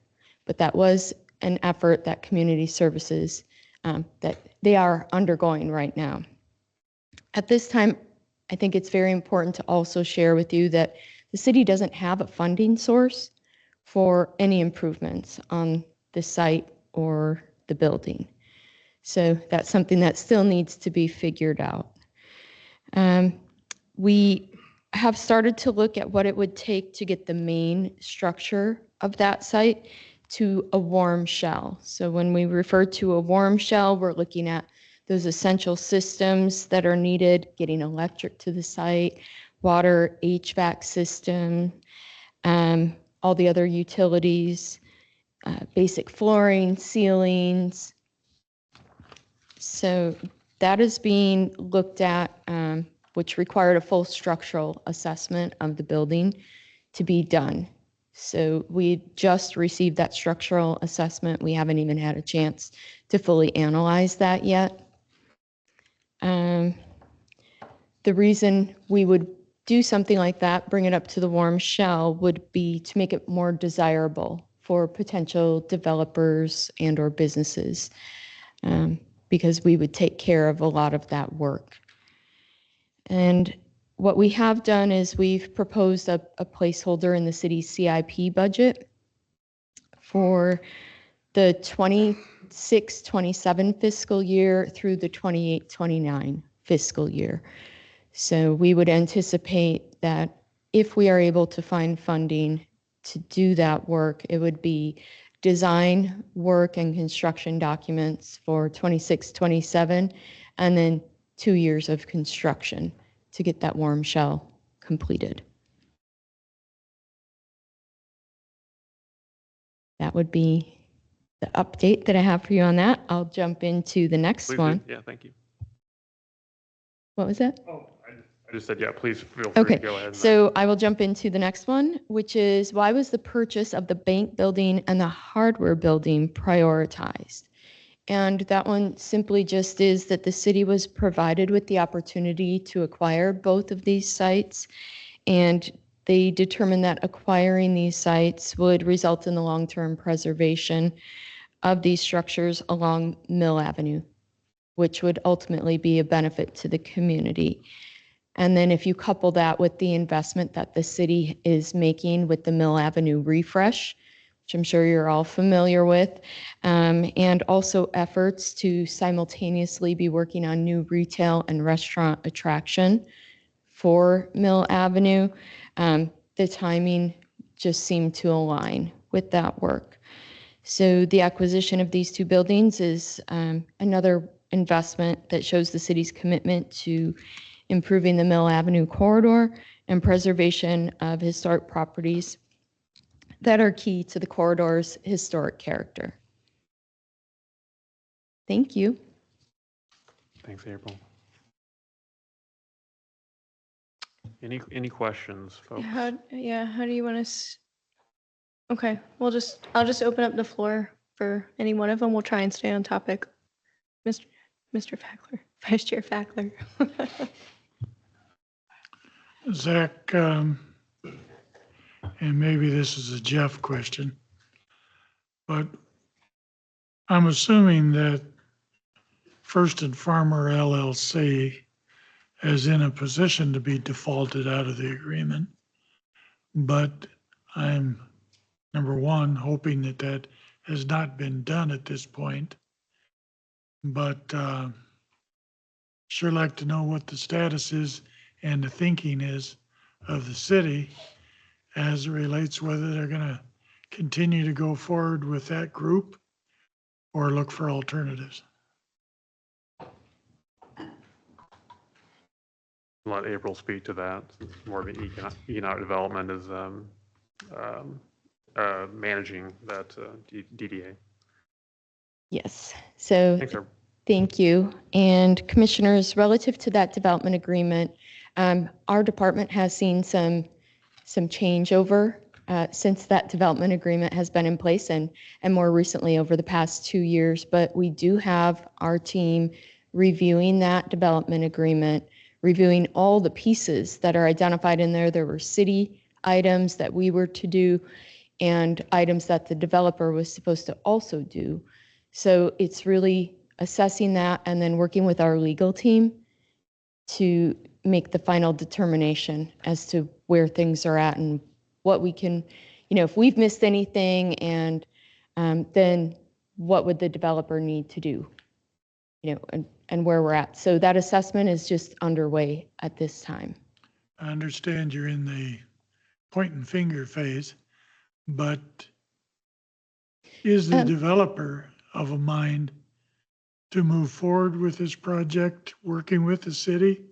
but that was an effort that Community Services that they are undergoing right now. At this time, I think it's very important to also share with you that the city doesn't have a funding source for any improvements on the site or the building. So that's something that still needs to be figured out. We have started to look at what it would take to get the main structure of that site to a warm shell. So when we refer to a warm shell, we're looking at those essential systems that are needed, getting electric to the site, water, HVAC system, all the other utilities, basic flooring, ceilings. So that is being looked at, which required a full structural assessment of the building to be done. So we just received that structural assessment. We haven't even had a chance to fully analyze that yet. The reason we would do something like that, bring it up to the warm shell, would be to make it more desirable for potential developers and or businesses, because we would take care of a lot of that work. And what we have done is we've proposed a placeholder in the city's CIP budget for the 26-27 fiscal year through the 28-29 fiscal year. So we would anticipate that if we are able to find funding to do that work, it would be design work and construction documents for 26-27, and then 2 years of construction to get that warm shell completed. That would be the update that I have for you on that. I'll jump into the next Please one. do. Yeah, thank you. What was that? Oh, I just said, yeah, please feel free Okay, to go ahead. so I will jump into the next one, which is why was the purchase of the bank building and the hardware building prioritized? And that one simply just is that the city was provided with the opportunity to acquire both of these sites, and they determined that acquiring these sites would result in the long-term preservation of these structures along Mill Avenue, which would ultimately be a benefit to the community. And then if you couple that with the investment that the city is making with the Mill Avenue refresh, which I'm sure you're all familiar with, and also efforts to simultaneously be working on new retail and restaurant attraction for Mill Avenue, the timing just seemed to align with that work. So the acquisition of these two buildings is another investment that shows the city's commitment to improving the Mill Avenue corridor and preservation of historic properties that are key to the corridor's historic character. Thank you. Thanks, April. Any questions, folks? How do you want us? Okay, I'll just open up the floor for any one of them. We'll try and stay on topic. Mr. Fackler, Vice Chair Fackler. Zach, and maybe this is a Jeff question, but I'm assuming that First and Farmer LLC is in a position to be defaulted out of the agreement, but I'm, number one, hoping that that has not been done at this point, but sure like to know what the status is and the thinking is of the city as it relates whether they're going to continue to go forward with that group or look for alternatives. Let April speak to that. It's more of an economic development is managing that DDA. Yes, so Thanks, April. thank you. And commissioners, relative to that development agreement, our department has seen some changeover since that development agreement has been in place, and more recently over the past 2 years. But we do have our team reviewing that development agreement, reviewing all the pieces that are identified in there. There were city items that we were to do and items that the developer was supposed to also do. So it's really assessing that and then working with our legal team to make the final determination as to where things are at and what we can, if we've missed anything, and then what would the developer need to do, and where we're at. So that assessment is just underway at this time. I understand you're in the point and finger phase, but is the developer of a mind to move forward with this project, working with the city,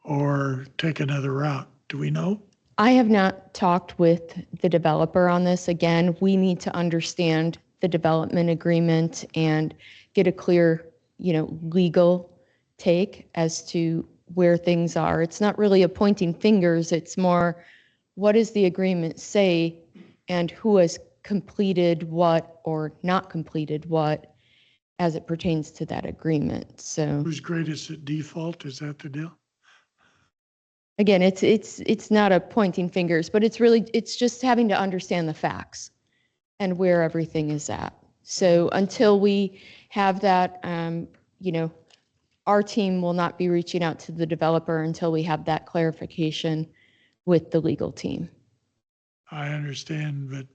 or take another route? Do we know? I have not talked with the developer on this. Again, we need to understand the development agreement and get a clear, legal take as to where things are. It's not really a pointing fingers. It's more, what does the agreement say and who has completed what or not completed what as it pertains to that agreement. So Who's greatest at default? Is that the deal? again, it's not a pointing fingers, but it's just having to understand the facts and where everything is at. So until we have that, our team will not be reaching out to the developer until we have that clarification with the legal team. I understand, but,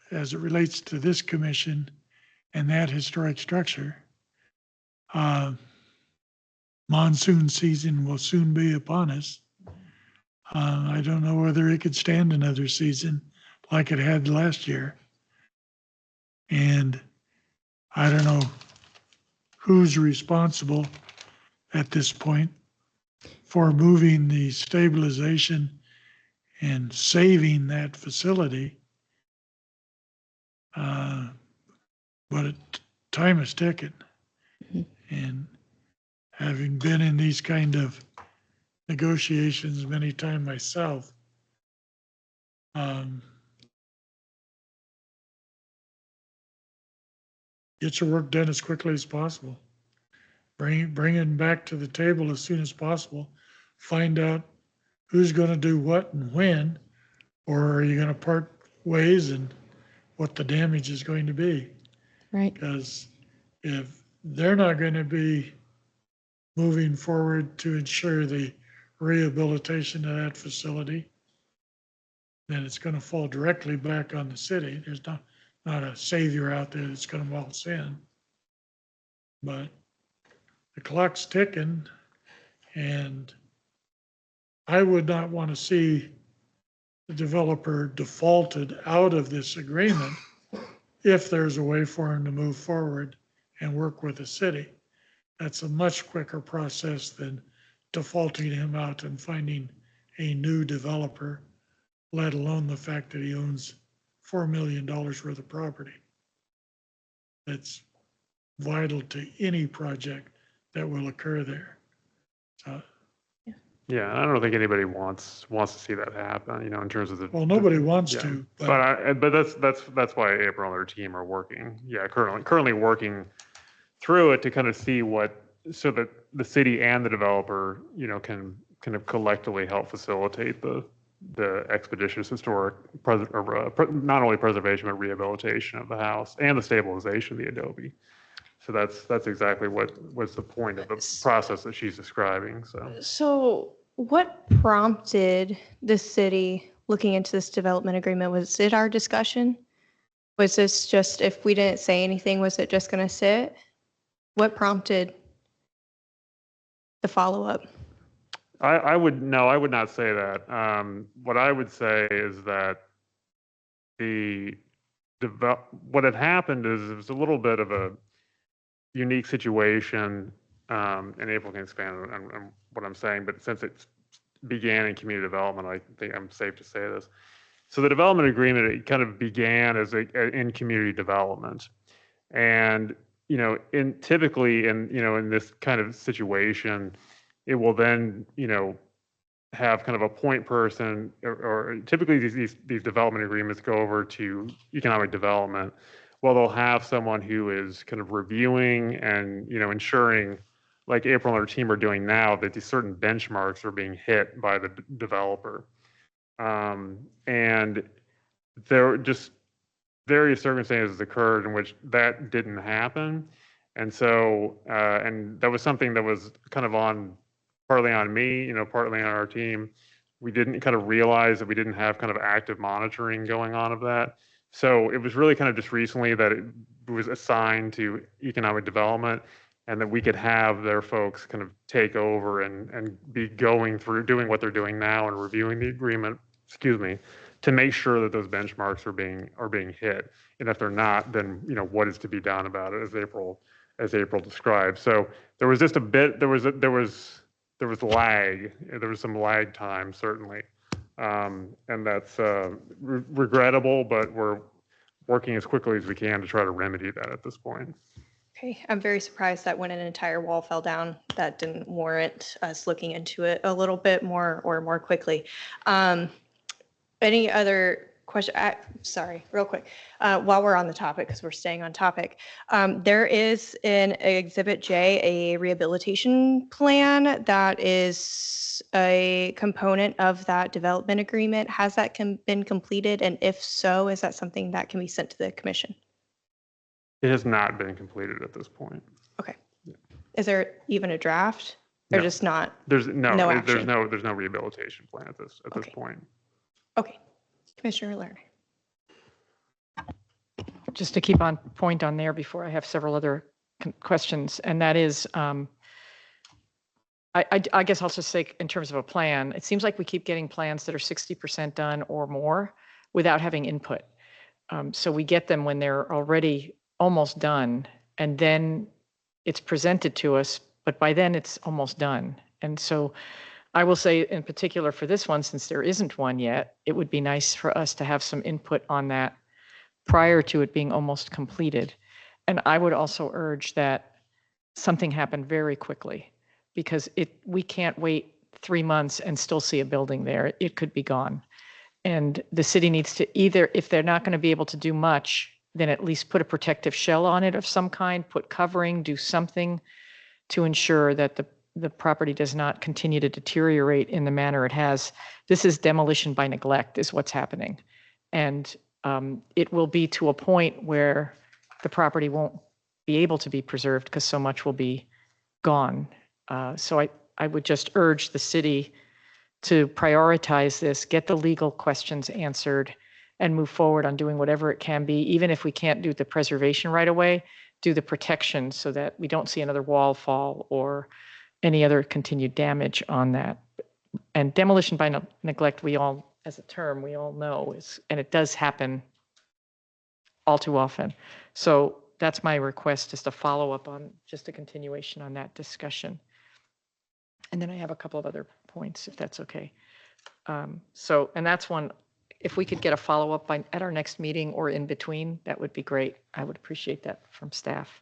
as it relates to this commission and that historic structure, monsoon season will soon be upon us. I don't know whether it could stand another season like it had last year. And I don't know who's responsible at this point for moving the stabilization and saving that facility. But time is ticking. And having been in these kind of negotiations many times myself, get your work done as quickly as possible. Bring it back to the table as soon as possible. Find out who's going to do what and when, or are you going to part ways, and what the damage is going to be. Right. Because if they're not going to be moving forward to ensure the rehabilitation of that facility, then it's going to fall directly back on the city. There's not a savior out there that's going to waltz in. But the clock's ticking, and I would not want to see the developer defaulted out of this agreement if there's a way for him to move forward and work with the city. That's a much quicker process than defaulting him out and finding a new developer, let alone the fact that he owns $4 million worth of property. That's vital to any project that will occur there. Yeah, I don't think anybody wants to see that happen, in terms of the. Well, nobody wants Yeah. to, But that's why April and her team are working. Yeah, currently working through it to kind of see so that the city and the developer, can kind of collectively help facilitate the expeditious historic not only preservation but rehabilitation of the house and the stabilization of the adobe. So that's exactly what was the point of the process that she's describing. So what prompted the city looking into this development agreement? Was it our discussion? Was this just, if we didn't say anything, was it just going to sit? What prompted the follow-up? I would not say that. What I would say is that what had happened is it was a little bit of a unique situation, and April can expand on what I'm saying, but since it began in community development, I think I'm safe to say this. So the development agreement, it kind of began in community development. And, typically in this kind of situation, it will then, have kind of a point person, or typically these development agreements go over to economic development. Well, they'll have someone who is kind of reviewing and, ensuring like April and her team are doing now, that these certain benchmarks are being hit by the developer. And there were just various circumstances occurred in which that didn't happen. And so, and that was something that was kind of partly on me, partly on our team. We didn't kind of realize that we didn't have kind of active monitoring going on of that. So it was really kind of just recently that it was assigned to economic development, and that we could have their folks kind of take over and be going through doing what they're doing now and reviewing the agreement, to make sure that those benchmarks are being hit. And if they're not, then what is to be done about it, as April described. So there was just a bit, there was lag. There was some lag time, certainly. And that's regrettable, but we're working as quickly as we can to try to remedy that at this point. Okay, I'm very surprised that when an entire wall fell down, that didn't warrant us looking into it a little bit more or more quickly. Any other question? Sorry, real quick. While we're on the topic, because we're staying on topic, there is in Exhibit J a rehabilitation plan that is a component of that development agreement. Has that been completed? And if so, is that something that can be sent to the commission? It has not been completed at this point. Okay. Yeah. Is there even a draft? Or just not? There's no action? There's no rehabilitation plan at this point. Okay. Commissioner Lerner. Just to keep on point on there before I have several other questions, and that is, I guess I'll just say in terms of a plan, it seems like we keep getting plans that are 60% done or more without having input. So we get them when they're already almost done, and then it's presented to us, but by then it's almost done. And so I will say in particular for this one, since there isn't one yet, it would be nice for us to have some input on that prior to it being almost completed. And I would also urge that something happen very quickly, because we can't wait 3 months and still see a building there. It could be gone. And the city needs to either, if they're not going to be able to do much, then at least put a protective shell on it of some kind, put covering, do something to ensure that the property does not continue to deteriorate in the manner it has. This is demolition by neglect is what's happening. And it will be to a point where the property won't be able to be preserved because so much will be gone. So I would just urge the city to prioritize this, get the legal questions answered, and move forward on doing whatever it can be, even if we can't do the preservation right away, do the protection so that we don't see another wall fall or any other continued damage on that. And demolition by neglect, as a term, we all know and it does happen all too often. So that's my request, just a follow-up on, just a continuation on that discussion. And then I have a couple of other points, if that's okay. And that's one, if we could get a follow-up at our next meeting or in between, that would be great. I would appreciate that from staff.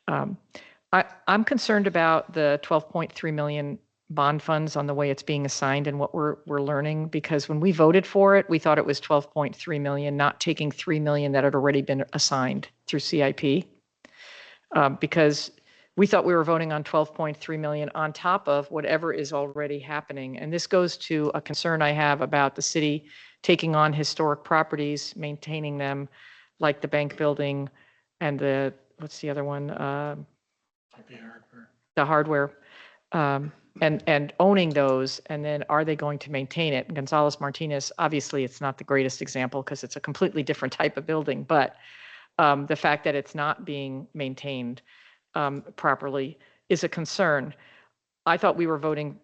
I'm concerned about the 12.3 million bond funds on the way it's being assigned and what we're learning, because when we voted for it, we thought it was 12.3 million, not taking 3 million that had already been assigned through CIP, because we thought we were voting on 12.3 million on top of whatever is already happening. And this goes to a concern I have about the city taking on historic properties, maintaining them, like the bank building and what's the other one? The hardware. And owning those, and then are they going to maintain it? And Gonzalez Martinez, obviously it's not the greatest example because it's a completely different type of building, but the fact that it's not being maintained properly is a concern. I thought we were voting,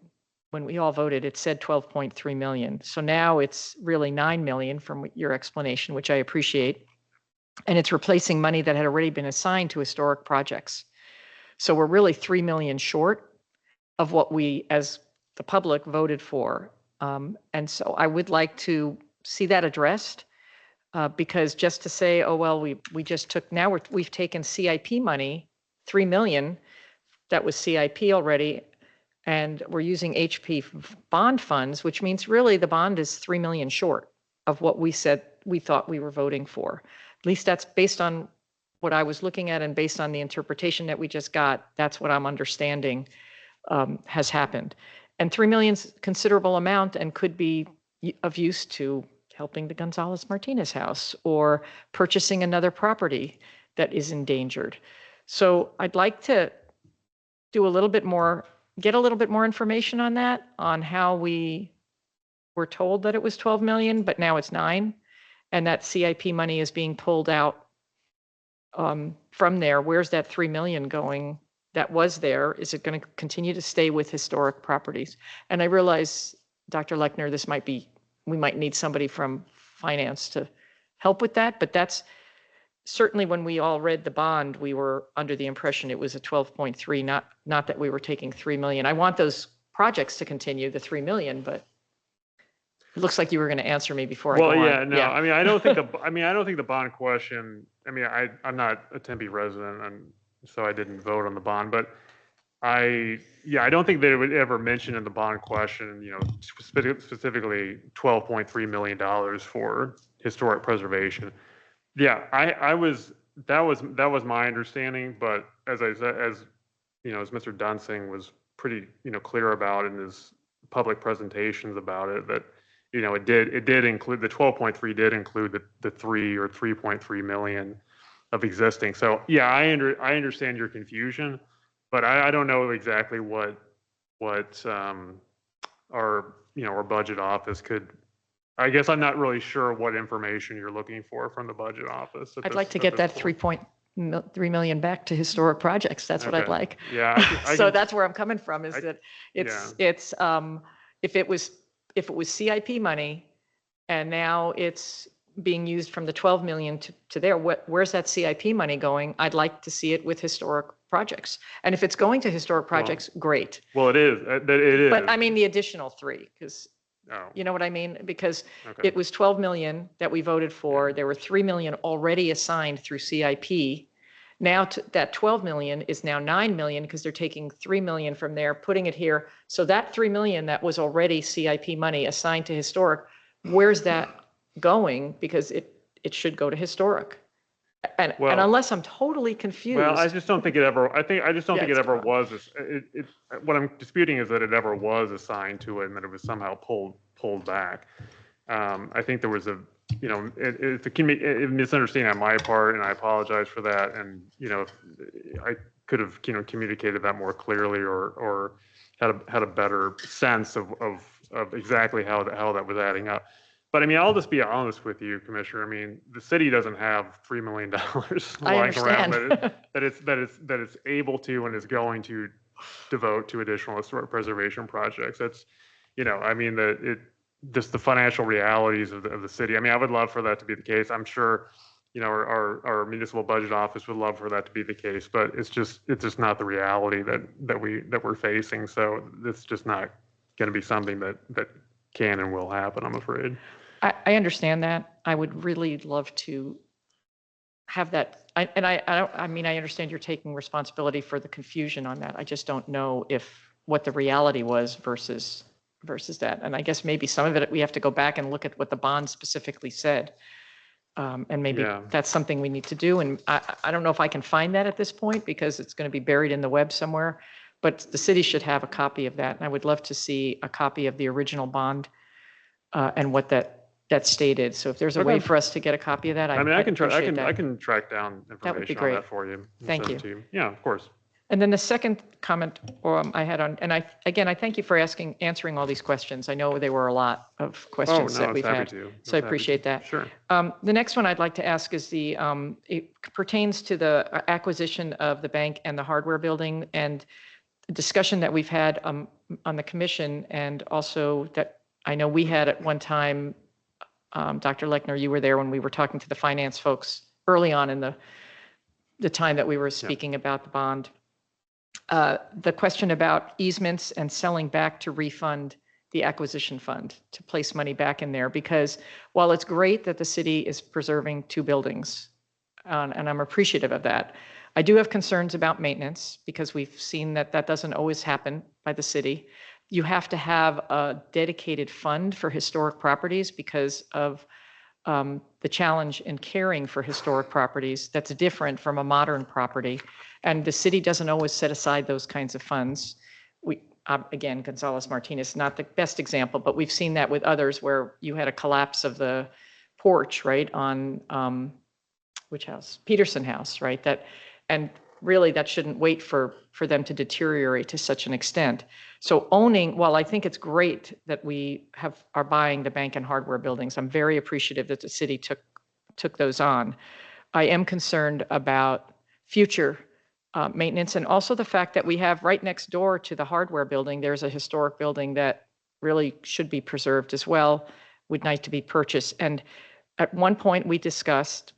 when we all voted, it said 12.3 million. So now it's really 9 million from your explanation, which I appreciate. And it's replacing money that had already been assigned to historic projects. So we're really 3 million short of what we, as the public, voted for. And so I would like to see that addressed, because just to say, oh, well, we just took, now we've taken CIP money, 3 million, that was CIP already, and we're using HP bond funds, which means really the bond is 3 million short of what we said we thought we were voting for. At least that's based on what I was looking at, and based on the interpretation that we just got, that's what I'm understanding has happened. And 3 million's a considerable amount and could be of use to helping the Gonzalez Martinez house or purchasing another property that is endangered. So I'd like to do a little bit more, get a little bit more information on that, on how we were told that it was 12 million, but now it's 9, and that CIP money is being pulled out from there. Where's that 3 million going that was there? Is it going to continue to stay with historic properties? And I realize, Dr. Lechner, this might be, we might need somebody from finance to help with that, but that's certainly when we all read the bond, we were under the impression it was a 12.3, not that we were taking 3 million. I want those projects to continue, the 3 million, but it looks like you were going to answer me before I go on. Well, yeah, no, I mean, I don't think the bond question, I mean, I'm not a Tempe resident, and so I didn't vote on the bond, but I don't think that it would ever mention in the bond question, you know, specifically $12.3 million for historic preservation. Yeah, that was my understanding, but as I said, as Mr. Dunsing was pretty, clear about in his public presentations about it, that, it did include, the 12.3 did include the 3 or 3.3 million of existing. So yeah, I understand your confusion, but I don't know exactly what our budget office could. I guess I'm not really sure what information you're looking for from the budget office. I'd like to get that 3.3 million back to historic projects. That's what I'd like. Yeah. So that's where I'm coming from, is that it's if it was CIP money and now it's being used from the 12 million to there, where's that CIP money going? I'd like to see it with historic projects. And if it's going to historic projects, great. Well, it is. It is. But I mean the additional 3, because you know what I mean? Because it was 12 million that we voted for. There were 3 million already assigned through CIP. Now that 12 million is now 9 million, because they're taking 3 million from there, putting it here. So that 3 million that was already CIP money assigned to historic, where's that going? Because it should go to historic. And unless I'm totally confused. Well, I just don't think it ever. I just don't think it ever was. What I'm disputing is that it ever was assigned to it, and that it was somehow pulled back. I think there was it's a misunderstanding on my part, and I apologize for that. And I could have communicated that more clearly, or had a better sense of exactly how that was adding up. But I mean, I'll just be honest with you, Commissioner. I mean, the city doesn't have $3 million lying around that it's able to and is going to devote to additional historic preservation projects. That's, I mean, just the financial realities of the city. I mean, I would love for that to be the case. I'm sure, our municipal budget office would love for that to be the case, but it's just not the reality that we're facing. So it's just not going to be something that can and will happen, I'm afraid. I understand that. I would really love to have that. I understand you're taking responsibility for the confusion on that. I just don't know what the reality was versus that. And I guess maybe some of it, we have to go back and look at what the bond specifically said. And maybe that's something we need to do. And I don't know if I can find that at this point, because it's going to be buried in the web somewhere, but the city should have a copy of that. And I would love to see a copy of the original bond and what that stated. So if there's a way for us to get a copy of that, I can track down That would be information on great. that for you. Thank you. To you. Yeah, of course. And then the second comment I had on, and I thank you for answering all these questions. I know there were a lot of questions that we've had. So I appreciate that. Sure. The next one I'd like to ask is it pertains to the acquisition of the bank and the hardware building, and the discussion that we've had on the commission, and also that I know we had at one time. Dr. Lechner, you were there when we were talking to the finance folks early on in the time that we were speaking about the bond. The question about easements and selling back to refund the acquisition fund, to place money back in there, because while it's great that the city is preserving 2 buildings, and I'm appreciative of that, I do have concerns about maintenance, because we've seen that doesn't always happen by the city. You have to have a dedicated fund for historic properties because of the challenge in caring for historic properties that's different from a modern property. And the city doesn't always set aside those kinds of funds. Again, Gonzalez Martinez, not the best example, but we've seen that with others where you had a collapse of the porch, right, on which house? Peterson House, right? And really that shouldn't wait for them to deteriorate to such an extent. So owning, while I think it's great that we are buying the bank and hardware buildings, I'm very appreciative that the city took those on. I am concerned about future maintenance, and also the fact that we have right next door to the hardware building, there's a historic building that really should be preserved as well, would like to be purchased. And at one point we discussed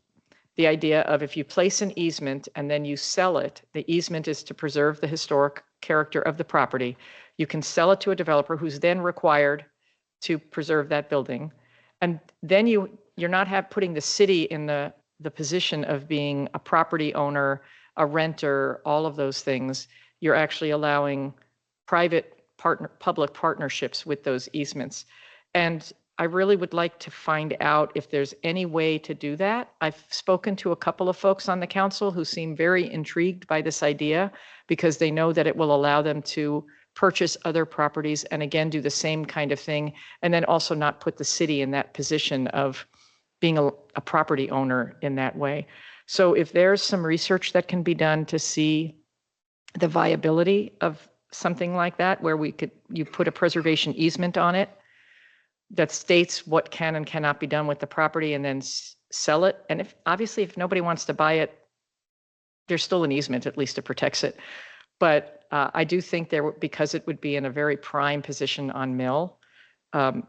the idea of if you place an easement and then you sell it, the easement is to preserve the historic character of the property. You can sell it to a developer who's then required to preserve that building. And then you're not putting the city in the position of being a property owner, a renter, all of those things. You're actually allowing public partnerships with those easements. And I really would like to find out if there's any way to do that. I've spoken to a couple of folks on the council who seem very intrigued by this idea because they know that it will allow them to purchase other properties and again do the same kind of thing, and then also not put the city in that position of being a property owner in that way. So if there's some research that can be done to see the viability of something like that, where you put a preservation easement on it that states what can and cannot be done with the property and then sell it. And if nobody wants to buy it, there's still an easement, at least it protects it. But I do think because it would be in a very prime position on Mill,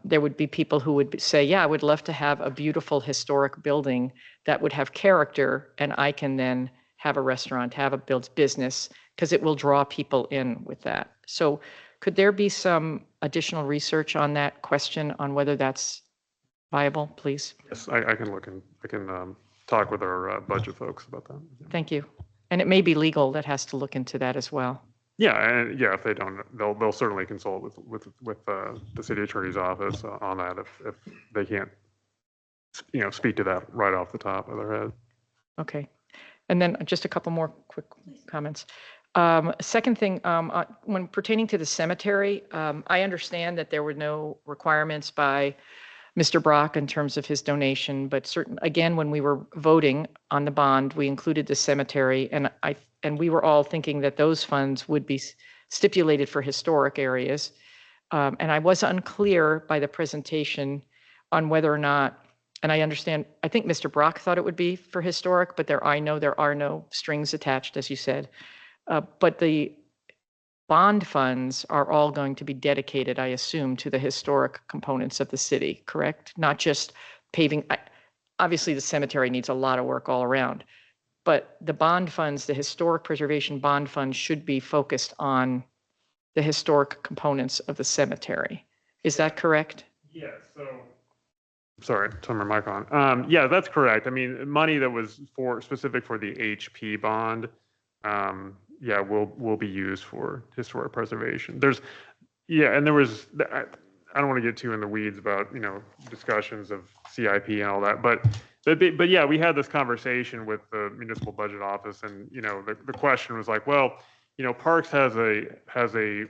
there would be people who would say, yeah, I would love to have a beautiful historic building that would have character, and I can then have a restaurant, have a business, because it will draw people in with that. So could there be some additional research on that question on whether that's viable, please? Yes, I can look and I can talk with our budget folks about that. Thank you. And it may be legal that has to look into that as well. Yeah, and yeah, if they don't, they'll certainly consult with the city attorney's office on that if they can't, speak to that right off the top of their head. Okay, and then just a couple more quick comments. Second thing, when pertaining to the cemetery, I understand that there were no requirements by Mr. Brock in terms of his donation, but again, when we were voting on the bond, we included the cemetery, and we were all thinking that those funds would be stipulated for historic areas. And I was unclear by the presentation on whether or not, and I understand, I think Mr. Brock thought it would be for historic, but there are no strings attached, as you said. But the bond funds are all going to be dedicated, I assume, to the historic components of the city, correct? Not just paving. Obviously, the cemetery needs a lot of work all around, but the bond funds, the historic preservation bond fund, should be focused on the historic components of the cemetery. Is that correct? Yeah, so. Sorry, turn my mic on. Yeah, that's correct. I mean, money that was specific for the HP bond, yeah, will be used for historic preservation. And there was, I don't want to get too in the weeds about, discussions of CIP and all that, but yeah, we had this conversation with the municipal budget office, and, the question was like, well, Parks has a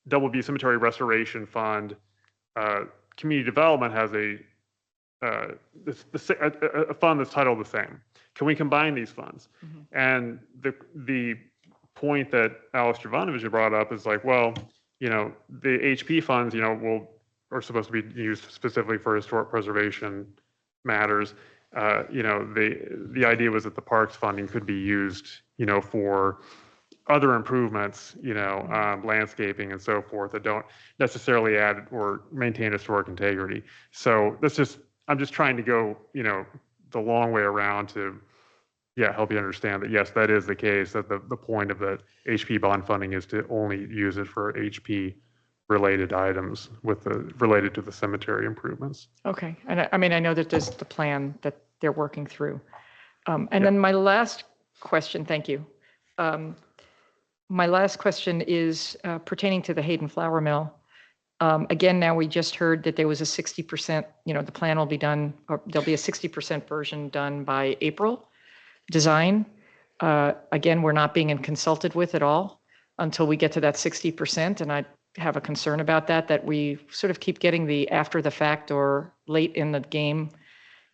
Double B Cemetery Restoration Fund, Community Development has a fund that's titled the same. Can we combine these funds? Mm-hmm. And the point that Alex Jovanovich brought up is like, well, the HP funds, are supposed to be used specifically for historic preservation matters. The idea was that the parks funding could be used, for other improvements, landscaping and so forth that don't necessarily add or maintain historic integrity. So I'm just trying to go, the long way around to, help you understand that, yes, that is the case, that the point of the HP bond funding is to only use it for HP related items related to the cemetery improvements. Okay. And I know that there's the plan that they're working through. Then my last question, thank you. My last question is pertaining to the Hayden Flour Mill. Again, now we just heard that there was a 60%, the plan will be done, or there'll be a 60% version done by April design. Again, we're not being consulted with at all until we get to that 60%. And I have a concern about that we sort of keep getting the after the fact or late in the game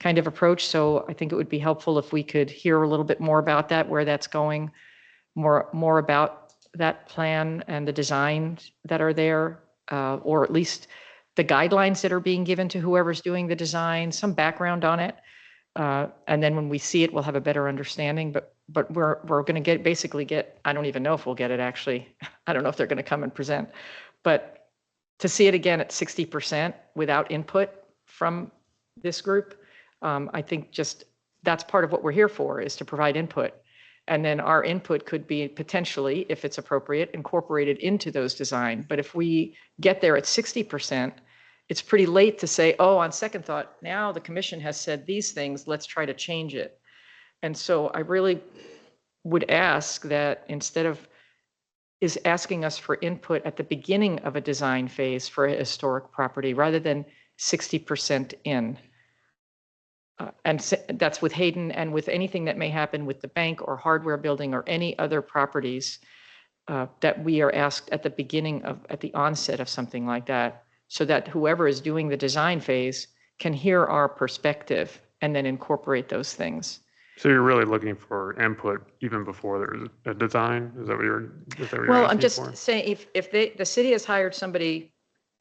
kind of approach. So I think it would be helpful if we could hear a little bit more about that, where that's going, more about that plan and the designs that are there, or at least the guidelines that are being given to whoever's doing the design, some background on it. And then when we see it, we'll have a better understanding. But we're going to basically get, I don't even know if we'll get it actually. I don't know if they're going to come and present. But to see it again at 60% without input from this group, I think just that's part of what we're here for, is to provide input. And then our input could be potentially, if it's appropriate, incorporated into those design. But if we get there at 60%, it's pretty late to say, oh, on second thought, now the commission has said these things, let's try to change it. And so I really would ask that instead of is asking us for input at the beginning of a design phase for a historic property rather than 60% in. And that's with Hayden and with anything that may happen with the bank or hardware building or any other properties that we are asked at the beginning of, at the onset of something like that, so that whoever is doing the design phase can hear our perspective and then incorporate those things. So you're really looking for input even before there's a design? Is that what you're Well, I'm asking just for? saying, if the city has hired somebody,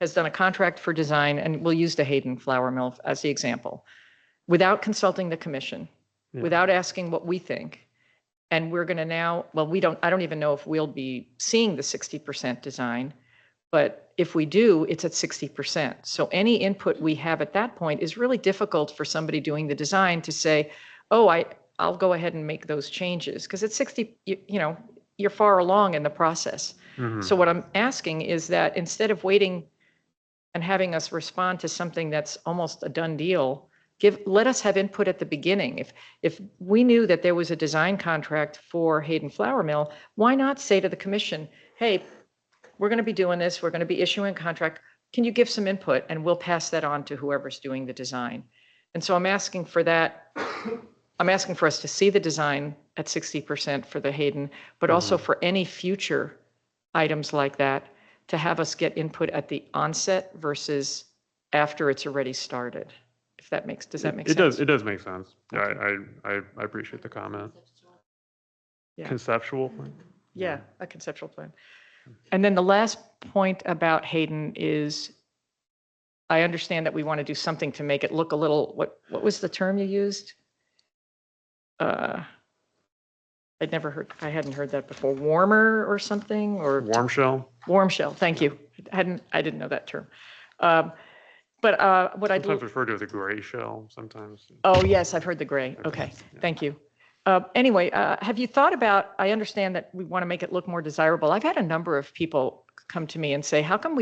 has done a contract for design, and we'll use the Hayden Flour Mill as the example, without consulting the commission, Yeah. without asking what we think, and we're going to now, well, I don't even know if we'll be seeing the 60% design, but if we do, it's at 60%. So any input we have at that point is really difficult for somebody doing the design to say, oh, I'll go ahead and make those changes, because at 60, you're far along in the process. Mhm. So what I'm asking is that instead of waiting and having us respond to something that's almost a done deal, let us have input at the beginning. If we knew that there was a design contract for Hayden Flour Mill, why not say to the commission, hey, we're going to be doing this, we're going to be issuing a contract, can you give some input, and we'll pass that on to whoever's doing the design. And so I'm asking for that. I'm asking for us to see the design at 60% for the Hayden, but also for any future items like that, to have us get input at the onset versus after it's already started. If that does that make sense? It does make sense. Yeah, I appreciate the comment. Yeah. Conceptual? Yeah, a conceptual plan. And then the last point about Hayden is, I understand that we want to do something to make it look a little, what was the term you used? I hadn't heard that before. Warmer or something, or Warm shell? warm shell. Thank you. I didn't know that term. But what I'd Sometimes referred to as a gray shell, sometimes. Oh, yes, I've heard the gray. Okay, thank you. Anyway, have you thought about, I understand that we want to make it look more desirable. I've had a number of people come to me and say, how come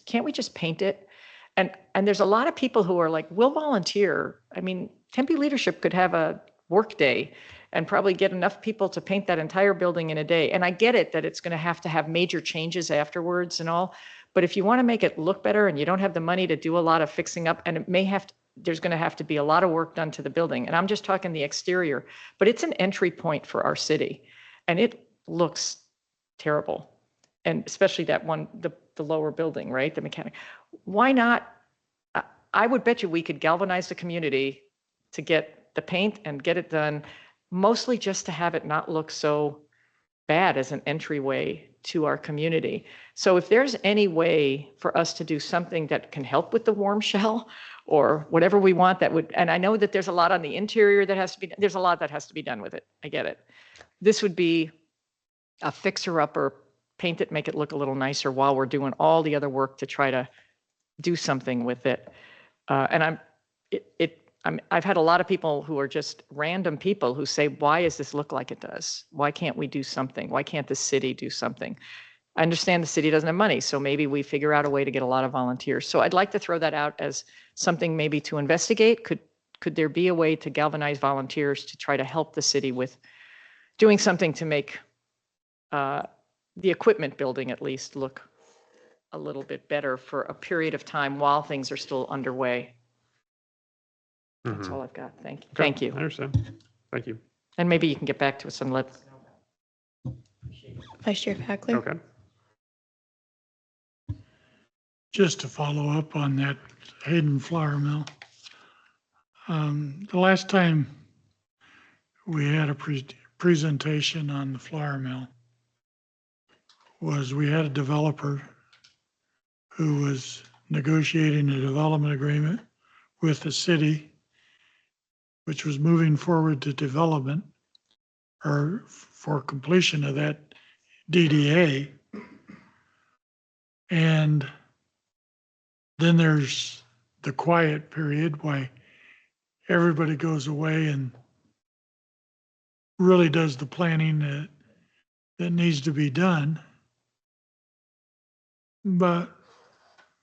can't we just paint it? And there's a lot of people who are like, we'll volunteer. I mean, Tempe leadership could have a work day and probably get enough people to paint that entire building in a day. And I get it that it's going to have major changes afterwards and all. But if you want to make it look better and you don't have the money to do a lot of fixing up, and there's going to have to be a lot of work done to the building. And I'm just talking the exterior, but it's an entry point for our city and it looks terrible. And especially that one, the lower building, right? The mechanic. Why not? I would bet you we could galvanize the community to get the paint and get it done, mostly just to have it not look so bad as an entryway to our community. So if there's any way for us to do something that can help with the warm shell or whatever we want, that would, and I know that there's a lot on the interior that has to be, there's a lot that has to be done with it. I get it. This would be a fixer-upper, paint it, make it look a little nicer while we're doing all the other work to try to do something with it. And I've had a lot of people who are just random people who say, why does this look like it does? Why can't we do something? Why can't the city do something? I understand the city doesn't have money, so maybe we figure out a way to get a lot of volunteers. So I'd like to throw that out as something maybe to investigate. Could there be a way to galvanize volunteers to try to help the city with doing something to make the equipment building at least look a little bit better for a period of time while things are still underway. That's Mhm. all I've got. Thank you. Okay, Thank I you. understand. Thank you. And maybe you can get back to us and let us know. Vice Chair Fackler. Okay. Just to follow up on that Hayden Flour Mill. The last time we had a presentation on the flour mill was we had a developer who was negotiating a development agreement with the city, which was moving forward to development or for completion of that DDA. And then there's the quiet period why everybody goes away and really does the planning that needs to be done. But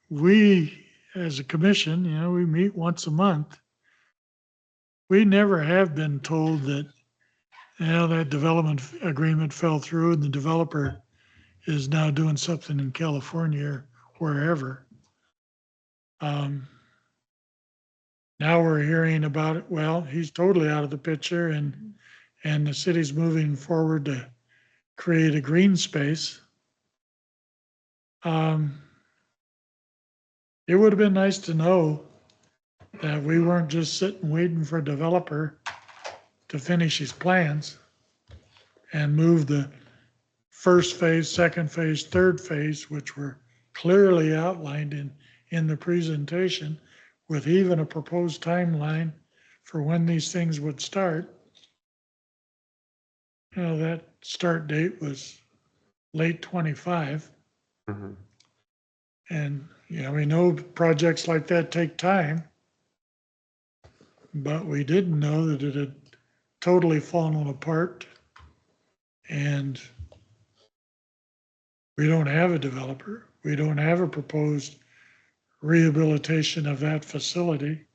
we, as a commission, we meet once a month. We never have been told that, that development agreement fell through and the developer is now doing something in California or wherever. Now we're hearing about it. Well, he's totally out of the picture, and the city's moving forward to create a green space. It would have been nice to know that we weren't just sitting waiting for a developer to finish his plans and move the first phase, second phase, third phase, which were clearly outlined in the presentation, with even a proposed timeline for when these things would start. That start date was late 25. Mm-hmm. And, we know projects like that take time, but we didn't know that it had totally fallen apart. And we don't have a developer. We don't have a proposed rehabilitation of that facility.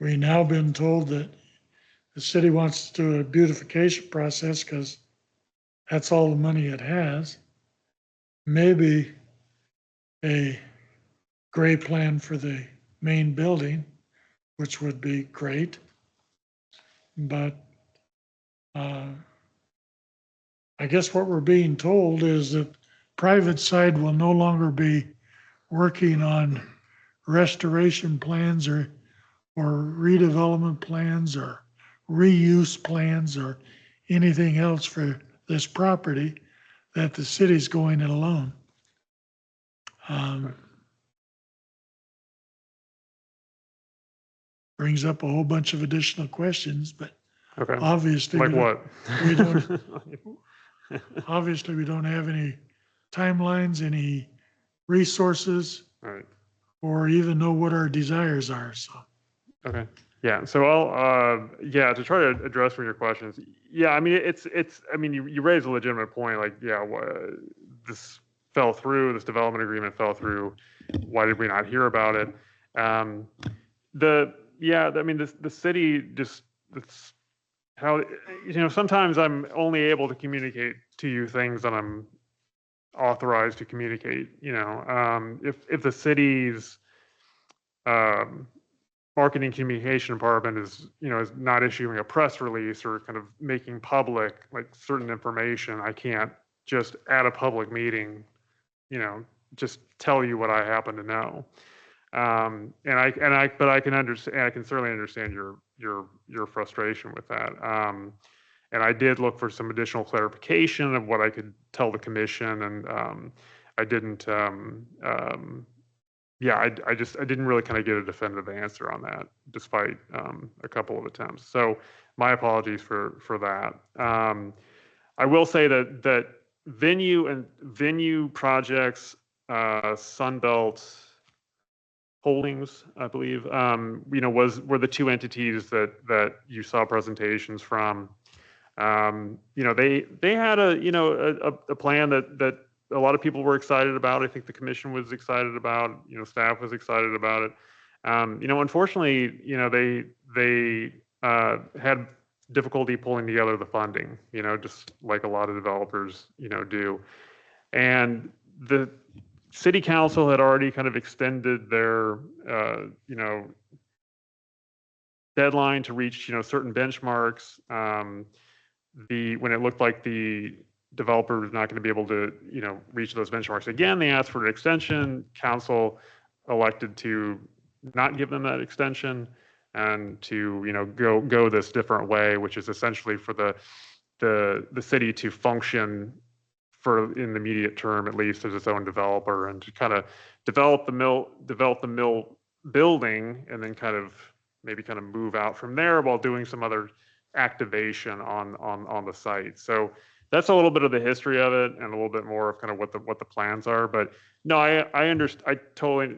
We've now been told that the city wants to do a beautification process because that's all the money it has. Maybe a gray plan for the main building, which would be great. But I guess what we're being told is that private side will no longer be working on restoration plans or redevelopment plans or reuse plans or anything else for this property, that the city's going it alone. Brings up a whole bunch of additional questions, but Okay. obviously Like what? we don't obviously we don't have any timelines, any resources, All right. or even know what our desires are. So Okay. Yeah. So I'll, to try to address one of your questions. Yeah. I mean, you raise a legitimate point. Like, yeah, this fell through, this development agreement fell through. Why did we not hear about it? The city just, it's how, sometimes I'm only able to communicate to you things that I'm authorized to communicate. If the city's, marketing communication department is not issuing a press release or kind of making public like certain information, I can't just at a public meeting, just tell you what I happen to know. But I can understand, I can certainly understand your frustration with that. And I did look for some additional clarification of what I could tell the commission, and I didn't. I didn't really kind of get a definitive answer on that, despite a couple of attempts. So my apologies for that. I will say that venue projects, Sunbelt Holdings, I believe, were the two entities that you saw presentations from. They had a plan that a lot of people were excited about. I think the commission was excited about, staff was excited about it. Unfortunately, they had difficulty pulling together the funding, just like a lot of developers, do. And the city council had already kind of extended their, you know, deadline to reach, you know, certain benchmarks. When it looked like the developer was not going to be able to, you know, reach those benchmarks again, they asked for an extension. Council elected to not give them that extension and to, you know, go this different way, which is essentially for the city to function for in the immediate term, at least, as its own developer, and to kind of develop the mill building, and then maybe move out from there while doing some other activation on the site. So that's a little bit of the history of it, and a little bit more of kind of what the plans are. But no, I understand. I totally,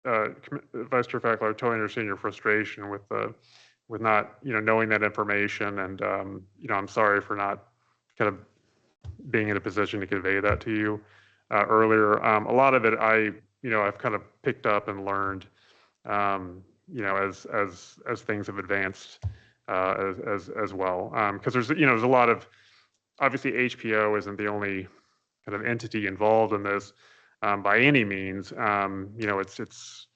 Vice Chair Fackler, I totally understand your frustration with not, you know, knowing that information, and you know, I'm sorry for not kind of being in a position to convey that to you earlier. A lot of it I've kind of picked up and learned, you know, as things have advanced as well. Because there's a lot of, obviously HPO isn't the only kind of entity involved in this by any means. You know, it's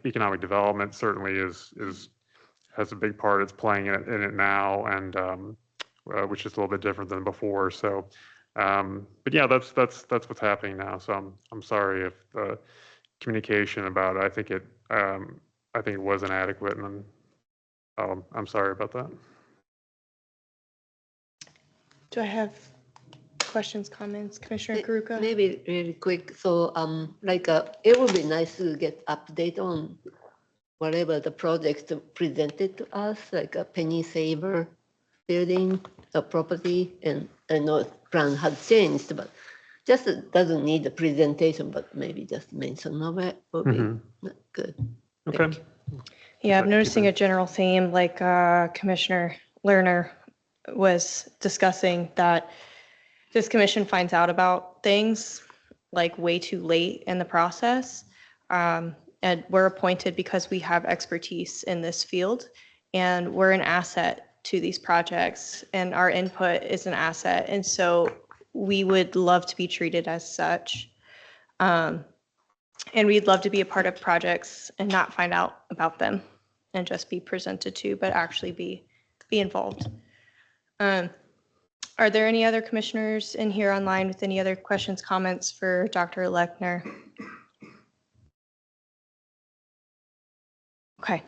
economic development certainly has a big part. It's playing in it now, and which is a little bit different than before. So, but yeah, that's what's happening now. So I'm sorry if the communication about it, I think it was inadequate, and I'm sorry about that. Do I have questions, comments? Commissioner Karuka? Maybe really quick. So it would be nice to get update on whatever the project presented to us, like a Penny Saver building, a property, and I know plan has changed, but just doesn't need a presentation, but maybe just mention of it would be good. Okay. Yeah, I'm noticing a general theme, like Commissioner Lerner was discussing, that this commission finds out about things like way too late in the process. And we're appointed because we have expertise in this field, and we're an asset to these projects, and our input is an asset. And so we would love to be treated as such. And we'd love to be a part of projects and not find out about them and just be presented to, but actually be involved. Are there any other commissioners in here online with any other questions, comments for Dr. Lechner? Okay.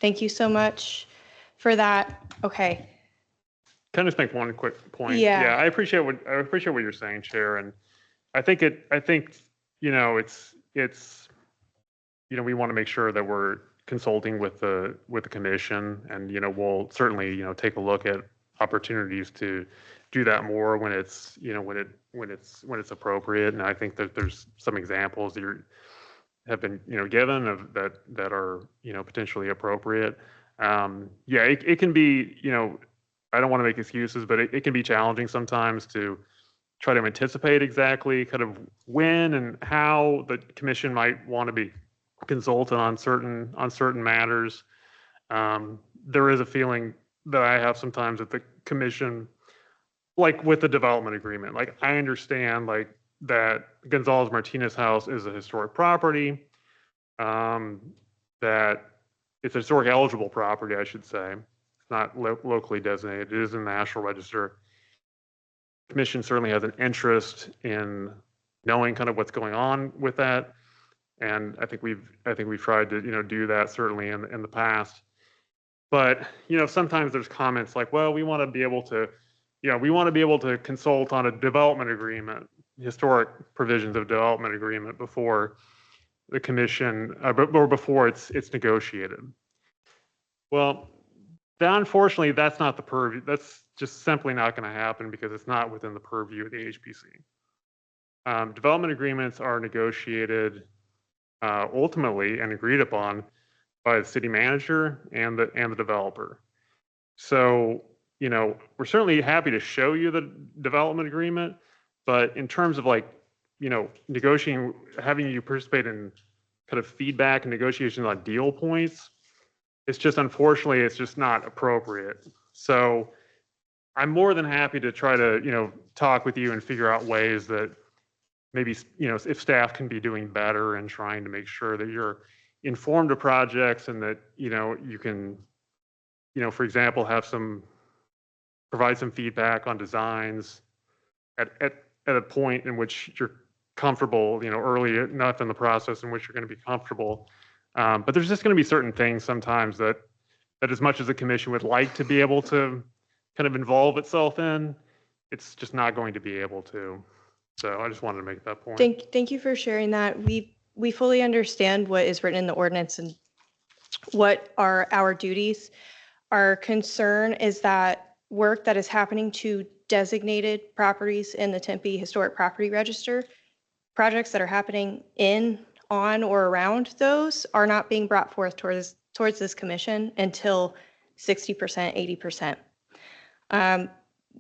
Thank you so much for that. Okay. Can I just make one quick point? Yeah. I appreciate what you're saying, Chair, and I think you know, it's you know, we want to make sure that we're consulting with the commission, and you know, we'll certainly, you know, take a look at opportunities to do that more when it's, you know, when it's appropriate. And I think that there's some examples that have been, you know, given of that are, you know, potentially appropriate. Yeah, it can be, you know, I don't want to make excuses, but it can be challenging sometimes to try to anticipate exactly kind of when and how the commission might want to be consulted on certain matters. There is a feeling that I have sometimes that the commission, like with the development agreement, like I understand like that Gonzalez Martinez House is a historic property, that it's a historic eligible property, I should say. It's not locally designated. It is in the National Register. Commission certainly has an interest in knowing kind of what's going on with that, and I think we've tried to, you know, do that certainly in the past. But you know, sometimes there's comments like, well, we want to be able to consult on a development agreement, historic provisions of development agreement before the commission or before it's negotiated. Well, unfortunately, that's not the purview. That's just simply not going to happen because it's not within the purview of the HPC. Development agreements are negotiated ultimately and agreed upon by the city manager and the developer. So, you know, we're certainly happy to show you the development agreement, but in terms of like, you know, negotiating, having you participate in kind of feedback and negotiations on deal points, it's just, unfortunately, it's just not appropriate. So I'm more than happy to try to, you know, talk with you and figure out ways that maybe, if staff can be doing better and trying to make sure that you're informed of projects and that, you can, for example, provide some feedback on designs at a point in which you're comfortable, early enough in the process in which you're going to be comfortable. But there's just going to be certain things sometimes that as much as the commission would like to be able to kind of involve itself in, it's just not going to be able to. So I just wanted to make that point. Thank you for sharing that. We fully understand what is written in the ordinance and what are our duties. Our concern is that work that is happening to designated properties in the Tempe Historic Property Register, projects that are happening on, or around those are not being brought forth towards this commission until 60%, 80%.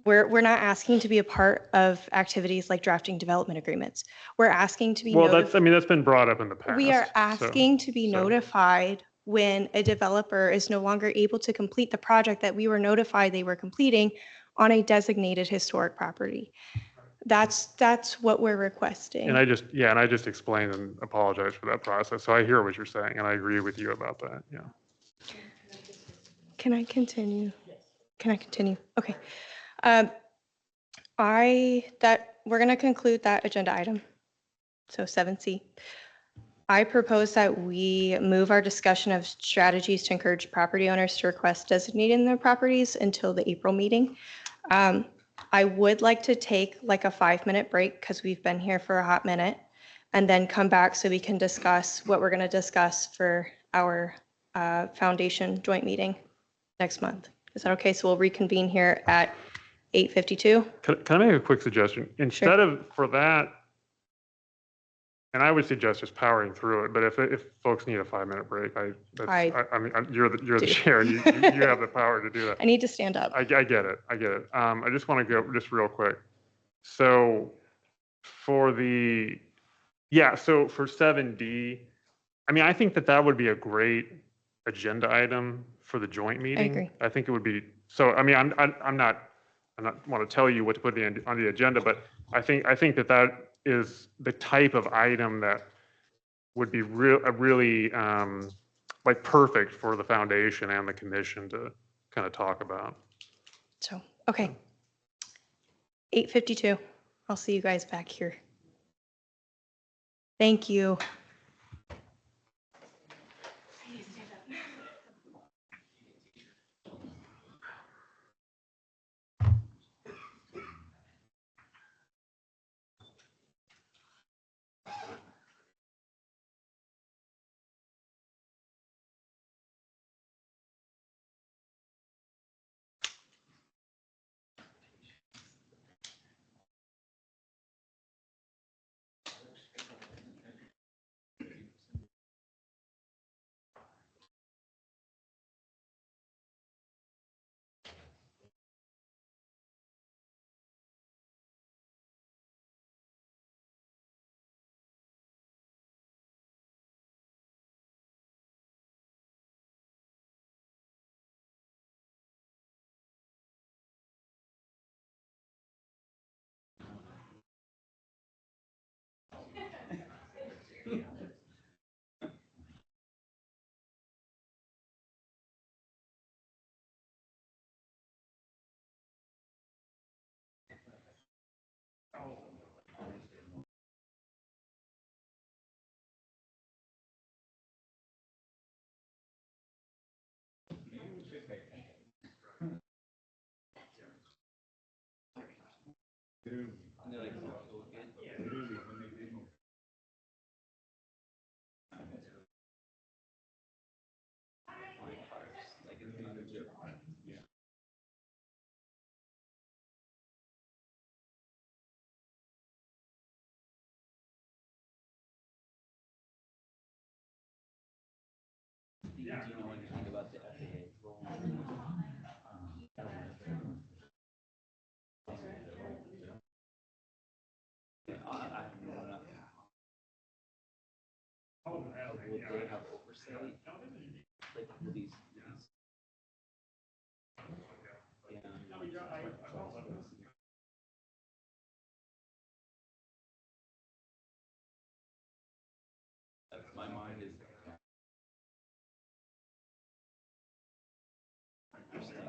We're not asking to be a part of activities like drafting development agreements. We're asking to be Well, that's been brought up in the past. We are so- asking to be notified when a developer is no longer able to complete the project that we were notified they were completing on a designated historic property. That's what we're requesting. And I just explained and apologized for that process. So I hear what you're saying, and I agree with you about that. Yeah. Can I continue? Can I continue? Okay. We're going to conclude that agenda item. So 7C. I propose that we move our discussion of strategies to encourage property owners to request designating their properties until the April meeting. I would like to take like a 5-minute break because we've been here for a hot minute, and then come back so we can discuss what we're going to discuss for our foundation joint meeting next month. Is that okay? So we'll reconvene here at 8:52. Can I make a quick suggestion? Instead of for that, and I would suggest just powering through it, but if folks need a 5-minute break, I mean, you're the chair, you have the power to do that. I need to stand up. I get it. I just want to go just real quick. So for for 7D, I mean, I think that would be a great agenda item for the joint meeting. agree. I think it would be, so, I mean, I'm not want to tell you what to put on the agenda, but I think that is the type of item that would be really like perfect for the foundation and the commission to kind of talk about. So, okay. 8:52. I'll see you guys back here. Thank you.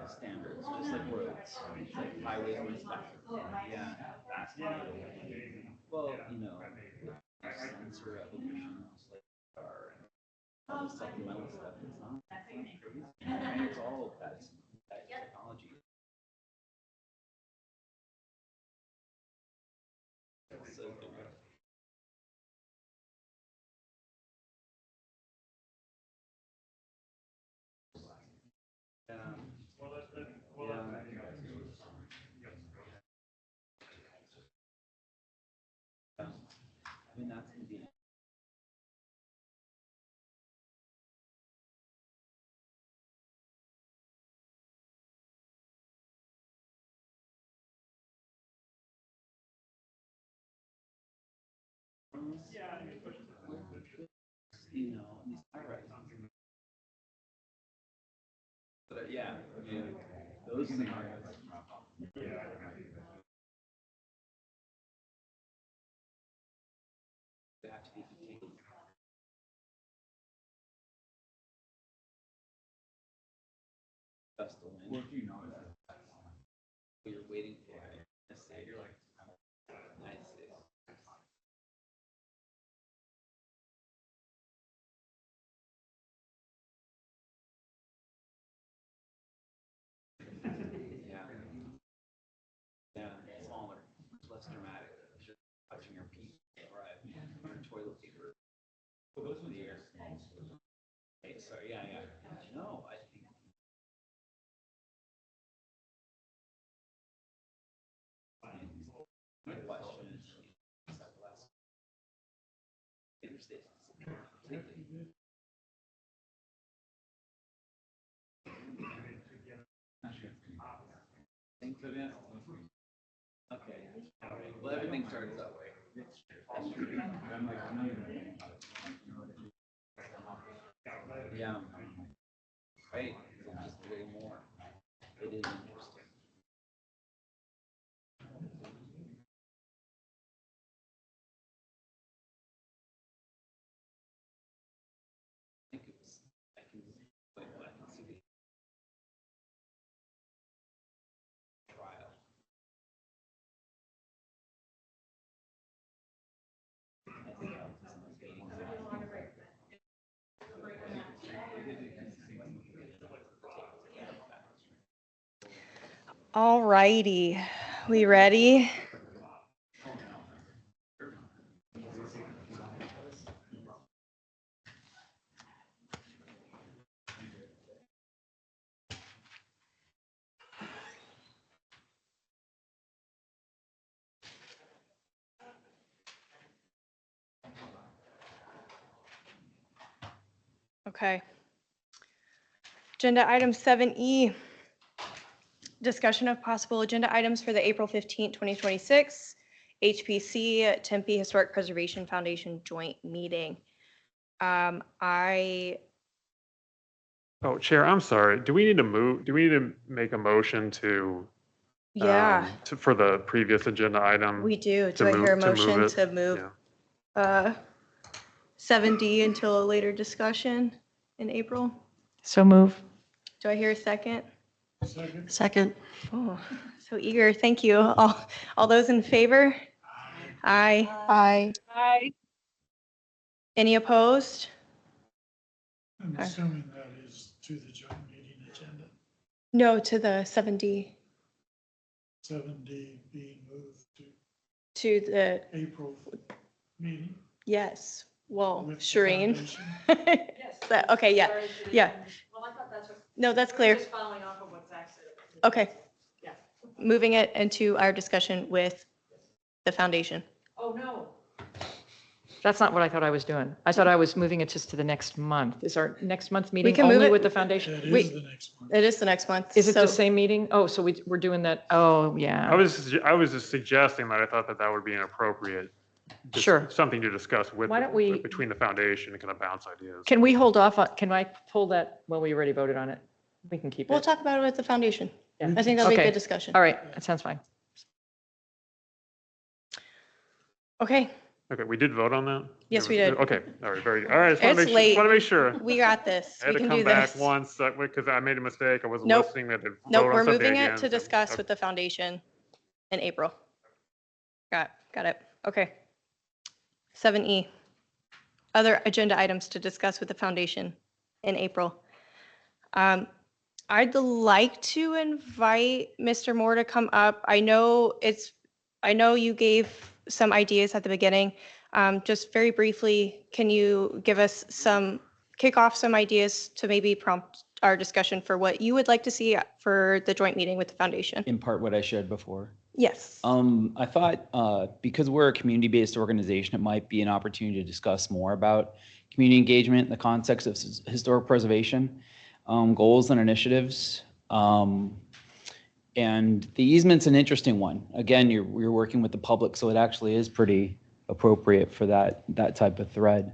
standards, just like roads, like highways and stuff. Yeah. Well, sensor evolution, like all the supplemental stuff. It's not crazy. It's all that technology. So I mean, that's going to be. These high rises. But yeah, I mean, those scenarios. They have to be taken. That's the win. Well, if you know that, you're waiting for it. Let's say you're like, United States. Yeah. Yeah, smaller, less dramatic. Just touching your feet, right? Your toilet paper. Those are the air. Okay, so yeah. No, I think. My question is, interstate. Think so, yeah. Okay. Well, everything starts that way. Yeah. Right. Just a little more. It is interesting. I can see the trial. I think All righty, we ready? Okay. Agenda item 7E, discussion of possible agenda items for the April 15th, 2026 HPC Tempe Historic Preservation Foundation joint meeting. Oh, Chair, I'm sorry. Do we need to make a motion to, Yeah, for the previous agenda item? we do. to Do I hear a move- to move motion it? to move Yeah. 7D until a later discussion in April? So move. Do I hear a second? Second. Oh, so eager. Thank you. All those in favor? Aye. Aye. Any opposed? I'm assuming that is to the joint meeting agenda, No, to the 7D, 7D being moved to to the, April meeting. yes, well, with the Shireen. foundation. Okay, yeah, yeah. Well, I thought that's what. No, that's clear. Just following off of what Zach said. Okay. Yeah. Moving it into our discussion with the foundation. Oh, no. That's not what I thought I was doing. I thought I was moving it just to the next month. Is our next month's meeting can move only it- with the foundation? That Wait. is the next one. It is the next month. Is it so- the same meeting? Oh, so we're doing that. Oh, yeah. I was just suggesting that I thought that would be an appropriate. Sure. Something to discuss with, Why don't we- between the foundation and kind of bounce ideas. Can we hold off on, can I pull that when we already voted on it? We can keep We'll it. talk about it with the foundation. Yeah. I think that'll be a Okay. good discussion. All right, that sounds fine. Okay, Okay, we did vote on that? Yes, we did. Okay, all right, very good. All right, just want to It's make sure, late. want to make sure. We got this. I had We to can come do back this. once, because I made a mistake. I wasn't Nope. listening. I had to Nope, vote on we're something moving it again, to so- discuss with the foundation in April. Got it. Okay. 7E, other agenda items to discuss with the foundation in April. I'd like to invite Mr. Moore to come up. I know you gave some ideas at the beginning. Just very briefly, can you give us kick off some ideas to maybe prompt our discussion for what you would like to see for the joint meeting with the foundation? In part what I shared before. Yes. I thought because we're a community-based organization, it might be an opportunity to discuss more about community engagement in the context of historic preservation, goals and initiatives. And the easement's an interesting one. Again, you're working with the public, so it actually is pretty appropriate for that type of thread.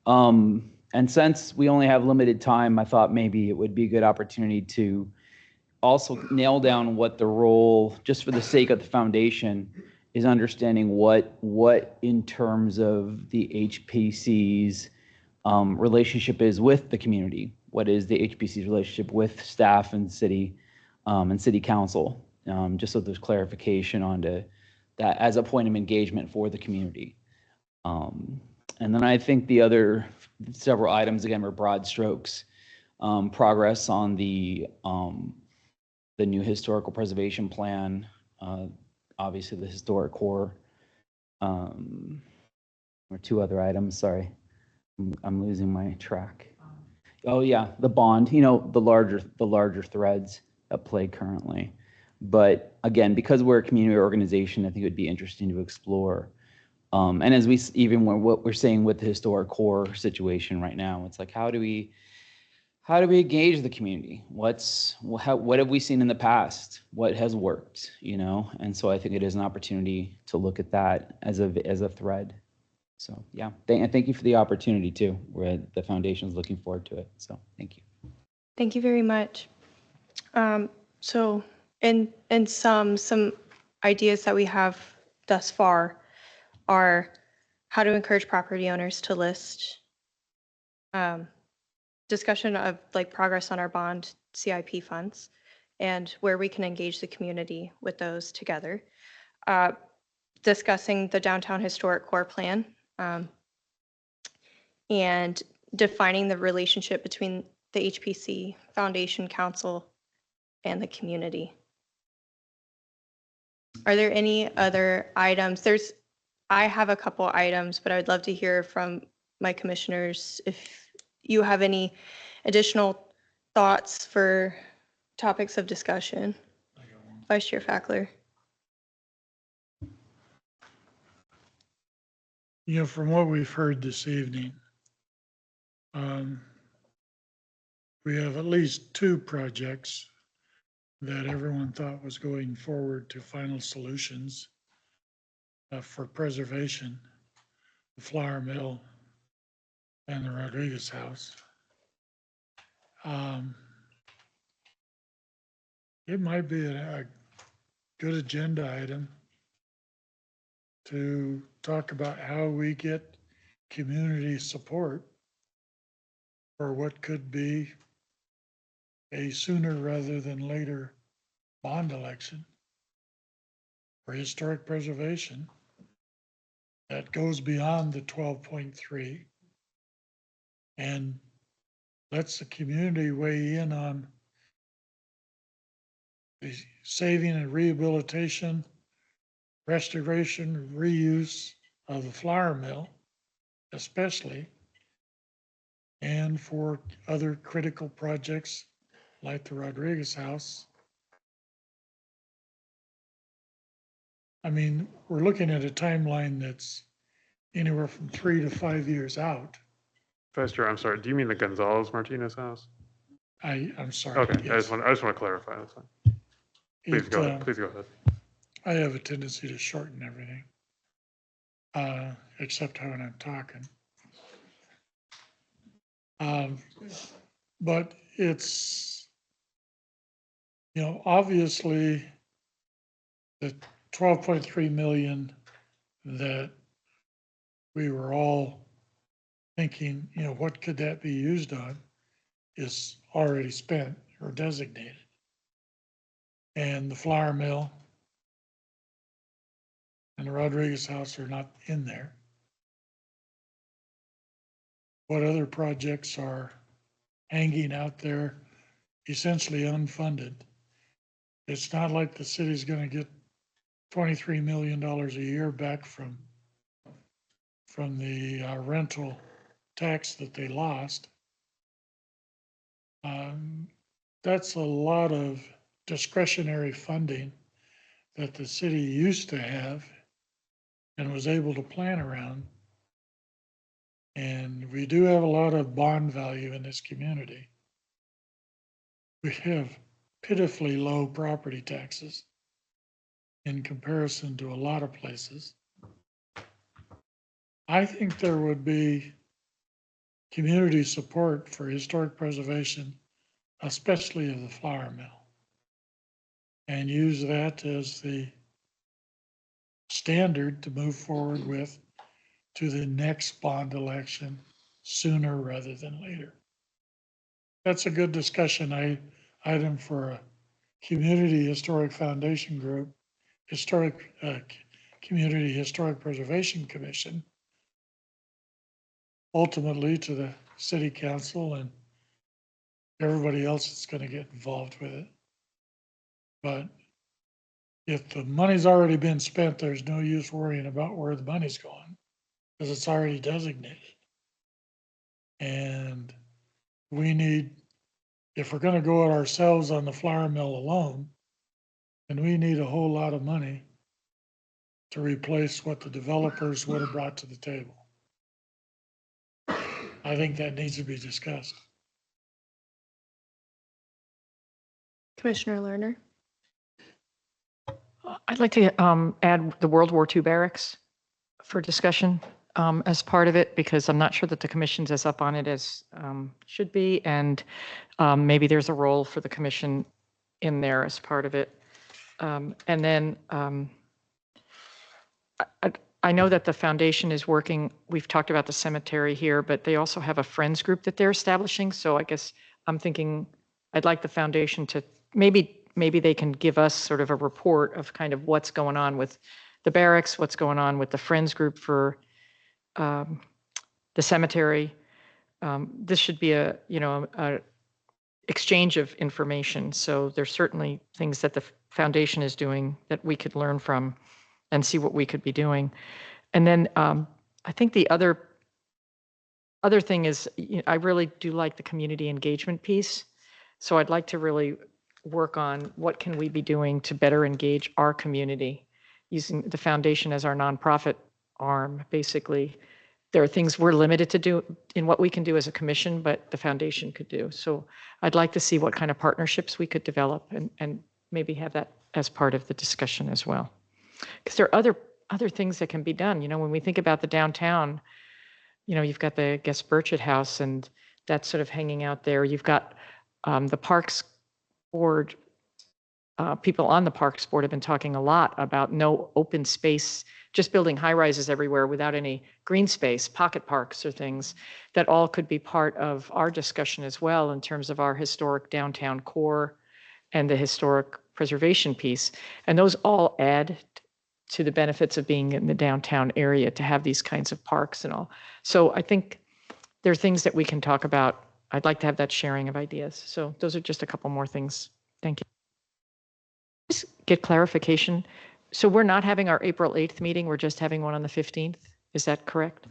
And since we only have limited time, I thought maybe it would be a good opportunity to also nail down what the role, just for the sake of the foundation, is understanding what in terms of the HPC's relationship is with the community. What is the HPC's relationship with staff and city council? Just so there's clarification onto that as a point of engagement for the community. And then I think the other several items, again, were broad strokes. Progress on the new historical preservation plan, obviously the historic core, or two other items, sorry. I'm losing my track. Oh yeah, the bond, the larger threads at play currently. But again, because we're a community organization, I think it would be interesting to explore. And as what we're saying with the historic core situation right now, it's like, how do we engage the community? What have we seen in the past? What has worked, And so I think it is an opportunity to look at that as a thread. So yeah, thank you for the opportunity too. The foundation is looking forward to it. So thank you. Thank you very much. So in some ideas that we have thus far are how to encourage property owners to list, discussion of progress on our bond CIP funds and where we can engage the community with those together, discussing the downtown historic core plan, and defining the relationship between the HPC, Foundation, Council, and the community. Are there any other items? I have a couple items, but I would love to hear from my commissioners if you have any additional thoughts for topics of discussion. Vice Chair Fackler. From what we've heard this evening, we have at least two projects that everyone thought was going forward to final solutions for preservation, the Flour Mill and the Rodriguez House. It might be a good agenda item to talk about how we get community support for what could be a sooner rather than later bond election for historic preservation that goes beyond the 12.3 and lets the community weigh in on the saving and rehabilitation, restoration, reuse of the flour mill, especially, and for other critical projects like the Rodriguez House. I mean, we're looking at a timeline that's anywhere from 3 to 5 years out. Vice Chair, I'm sorry, do you mean the Gonzalez Martinez house? I'm sorry. Okay, yes. I just want to clarify, that's fine. Please go ahead, please go ahead. I have a tendency to shorten everything, except when I'm talking. But it's, obviously the 12.3 million that we were all thinking, you know, what could that be used on, is already spent or designated. And the flour mill and the Rodriguez house are not in there. What other projects are hanging out there, essentially unfunded? It's not like the city's going to get $23 million a year back from the rental tax that they lost. That's a lot of discretionary funding that the city used to have and was able to plan around. And we do have a lot of bond value in this community. We have pitifully low property taxes in comparison to a lot of places. I think there would be community support for historic preservation, especially of the flour mill, and use that as the standard to move forward with to the next bond election sooner rather than later. That's a good discussion item for a community historic foundation group, community historic preservation commission, ultimately to the city council and everybody else that's going to get involved with it. But if the money's already been spent, there's no use worrying about where the money's going because it's already designated. And we need, if we're going to go it ourselves on the flour mill alone, then we need a whole lot of money to replace what the developers would have brought to the table. I think that needs to be discussed. Commissioner Lerner. I'd like to add the World War II barracks for discussion as part of it, because I'm not sure that the commission's as up on it as should be. And maybe there's a role for the commission in there as part of it. And then I know that the foundation is working, we've talked about the cemetery here, but they also have a friends group that they're establishing. So I guess I'm thinking I'd like the foundation to maybe they can give us sort of a report of kind of what's going on with the barracks, what's going on with the friends group for the cemetery. This should be a exchange of information. So there's certainly things that the foundation is doing that we could learn from and see what we could be doing. And then I think the other thing is, I really do like the community engagement piece. So I'd like to really work on what can we be doing to better engage our community using the foundation as our nonprofit arm. Basically, there are things we're limited to do in what we can do as a commission, but the foundation could do. So I'd like to see what kind of partnerships we could develop and maybe have that as part of the discussion as well. Because there are other things that can be done. When we think about the downtown, you've got the Guest Burchett House and that's sort of hanging out there. You've got the Parks Board, people on the Parks Board have been talking a lot about no open space, just building high rises everywhere without any green space, pocket parks or things that all could be part of our discussion as well in terms of our historic downtown core and the historic preservation piece. And those all add to the benefits of being in the downtown area to have these kinds of parks and all. So I think there are things that we can talk about. I'd like to have that sharing of ideas. So those are just a couple more things. Thank you. Just get clarification. So we're not having our April 8th meeting. We're just having one on the 15th. Is that correct?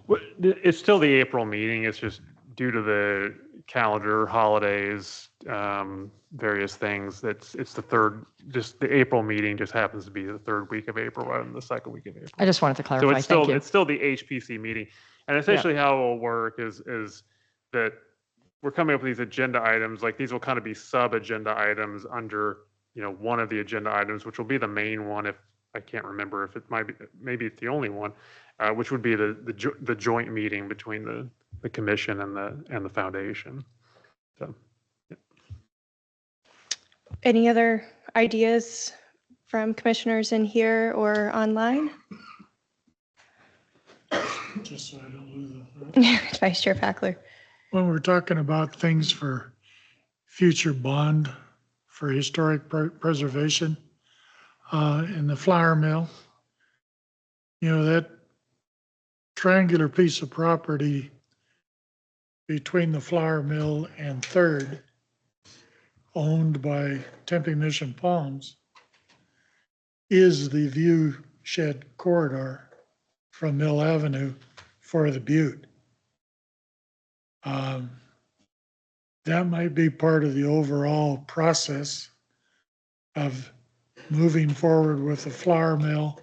Well, it's still the April meeting. It's just due to the calendar, holidays, various things. It's the third, just the April meeting just happens to be the third week of April rather than the second week of April. I just wanted to clarify. So it's still the HPC meeting. And essentially how it will work is that we're coming up with these agenda items, like these will kind of be sub-agenda items under, one of the agenda items, which will be the main one. If I can't remember if it might be, maybe it's the only one, which would be the joint meeting between the commission and the foundation. So, yeah. Any other ideas from commissioners in here or online? Just so I don't lose it. Vice Chair Packler. When we're talking about things for future bond for historic preservation, in the flour mill, you know, that triangular piece of property between the flour mill and Third, owned by Tempe Mission Palms, is the view shed corridor from Mill Avenue for the Butte. That might be part of the overall process of moving forward with the flour mill,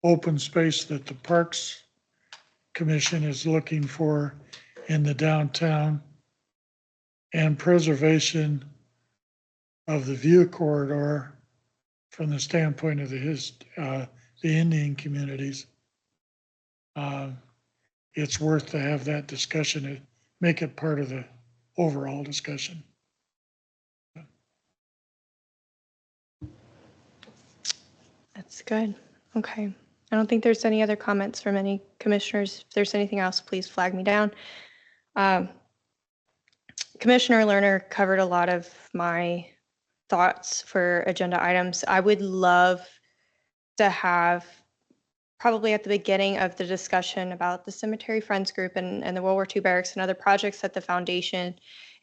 open space that the Parks Commission is looking for in the downtown, and preservation of the view corridor from the standpoint of the Indian communities. It's worth to have that discussion and make it part of the overall discussion. That's good. Okay. I don't think there's any other comments from any commissioners. If there's anything else, please flag me down. Commissioner Lerner covered a lot of my thoughts for agenda items. I would love to have probably at the beginning of the discussion about the Cemetery Friends Group and the World War II barracks and other projects that the foundation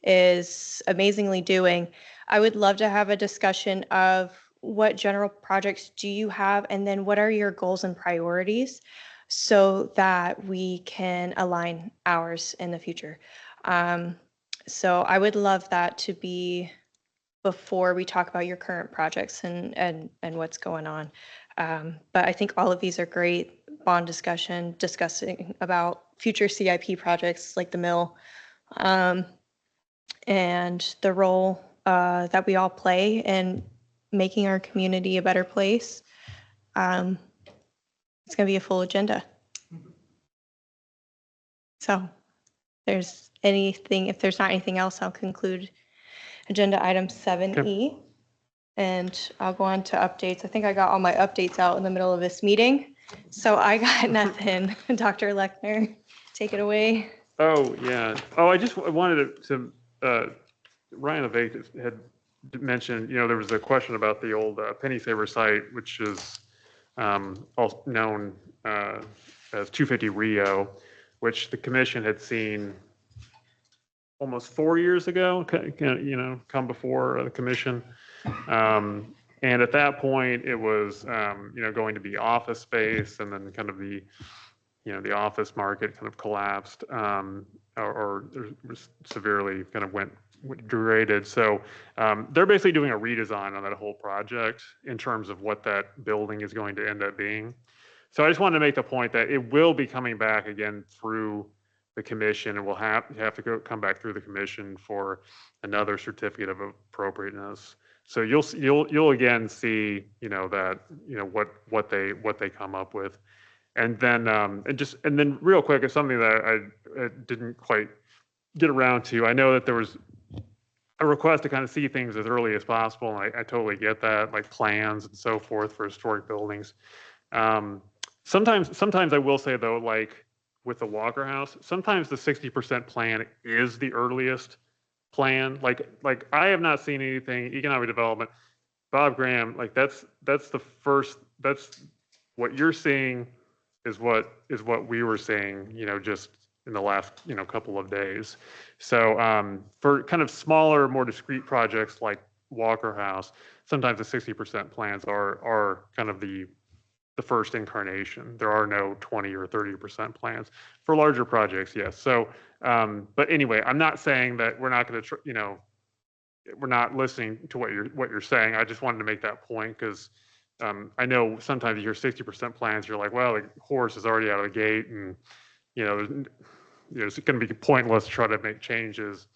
is amazingly doing. I would love to have a discussion of what general projects do you have, and then what are your goals and priorities so that we can align ours in the future. So I would love that to be before we talk about your current projects and what's going on. But I think all of these are great. Bond discussion, discussing about future CIP projects like the mill, and the role that we all play in making our community a better place. It's going to be a full agenda. So if there's not anything else, I'll conclude agenda item 7E. Okay. And I'll go on to updates. I think I got all my updates out in the middle of this meeting. So I got nothing. Dr. Lechner, take it away. Oh, yeah. Oh, I just wanted to Ryan Avake had mentioned, there was a question about the old Penny Saver site, which is also known as 250 Rio, which the commission had seen almost 4 years ago, come before the commission. And at that point, it was, going to be office space, and then kind of the office market kind of collapsed, or severely kind of went degraded. So they're basically doing a redesign on that whole project in terms of what that building is going to end up being. So I just wanted to make the point that it will be coming back again through the commission, and we'll have to come back through the commission for another certificate of appropriateness. So you'll again see, what they come up with. And then and then real quick, it's something that I didn't quite get around to. I know that there was a request to kind of see things as early as possible, and I totally get that, like plans and so forth for historic buildings. Sometimes I will say though, like with the Walker House, sometimes the 60% plan is the earliest plan. Like I have not seen anything economic development. Bob Graham, like that's the first. That's what you're seeing is what we were seeing. Just in the last couple of days. So for kind of smaller, more discrete projects like Walker House, sometimes the 60% plans are kind of the first incarnation. There are no 20 or 30% plans. For larger projects, yes. So, but anyway, I'm not saying that we're not going to, we're not listening to what you're saying. I just wanted to make that point because I know sometimes you hear 60% plans, you're like, well, the horse is already out of the gate, and it's going to be pointless to try to make changes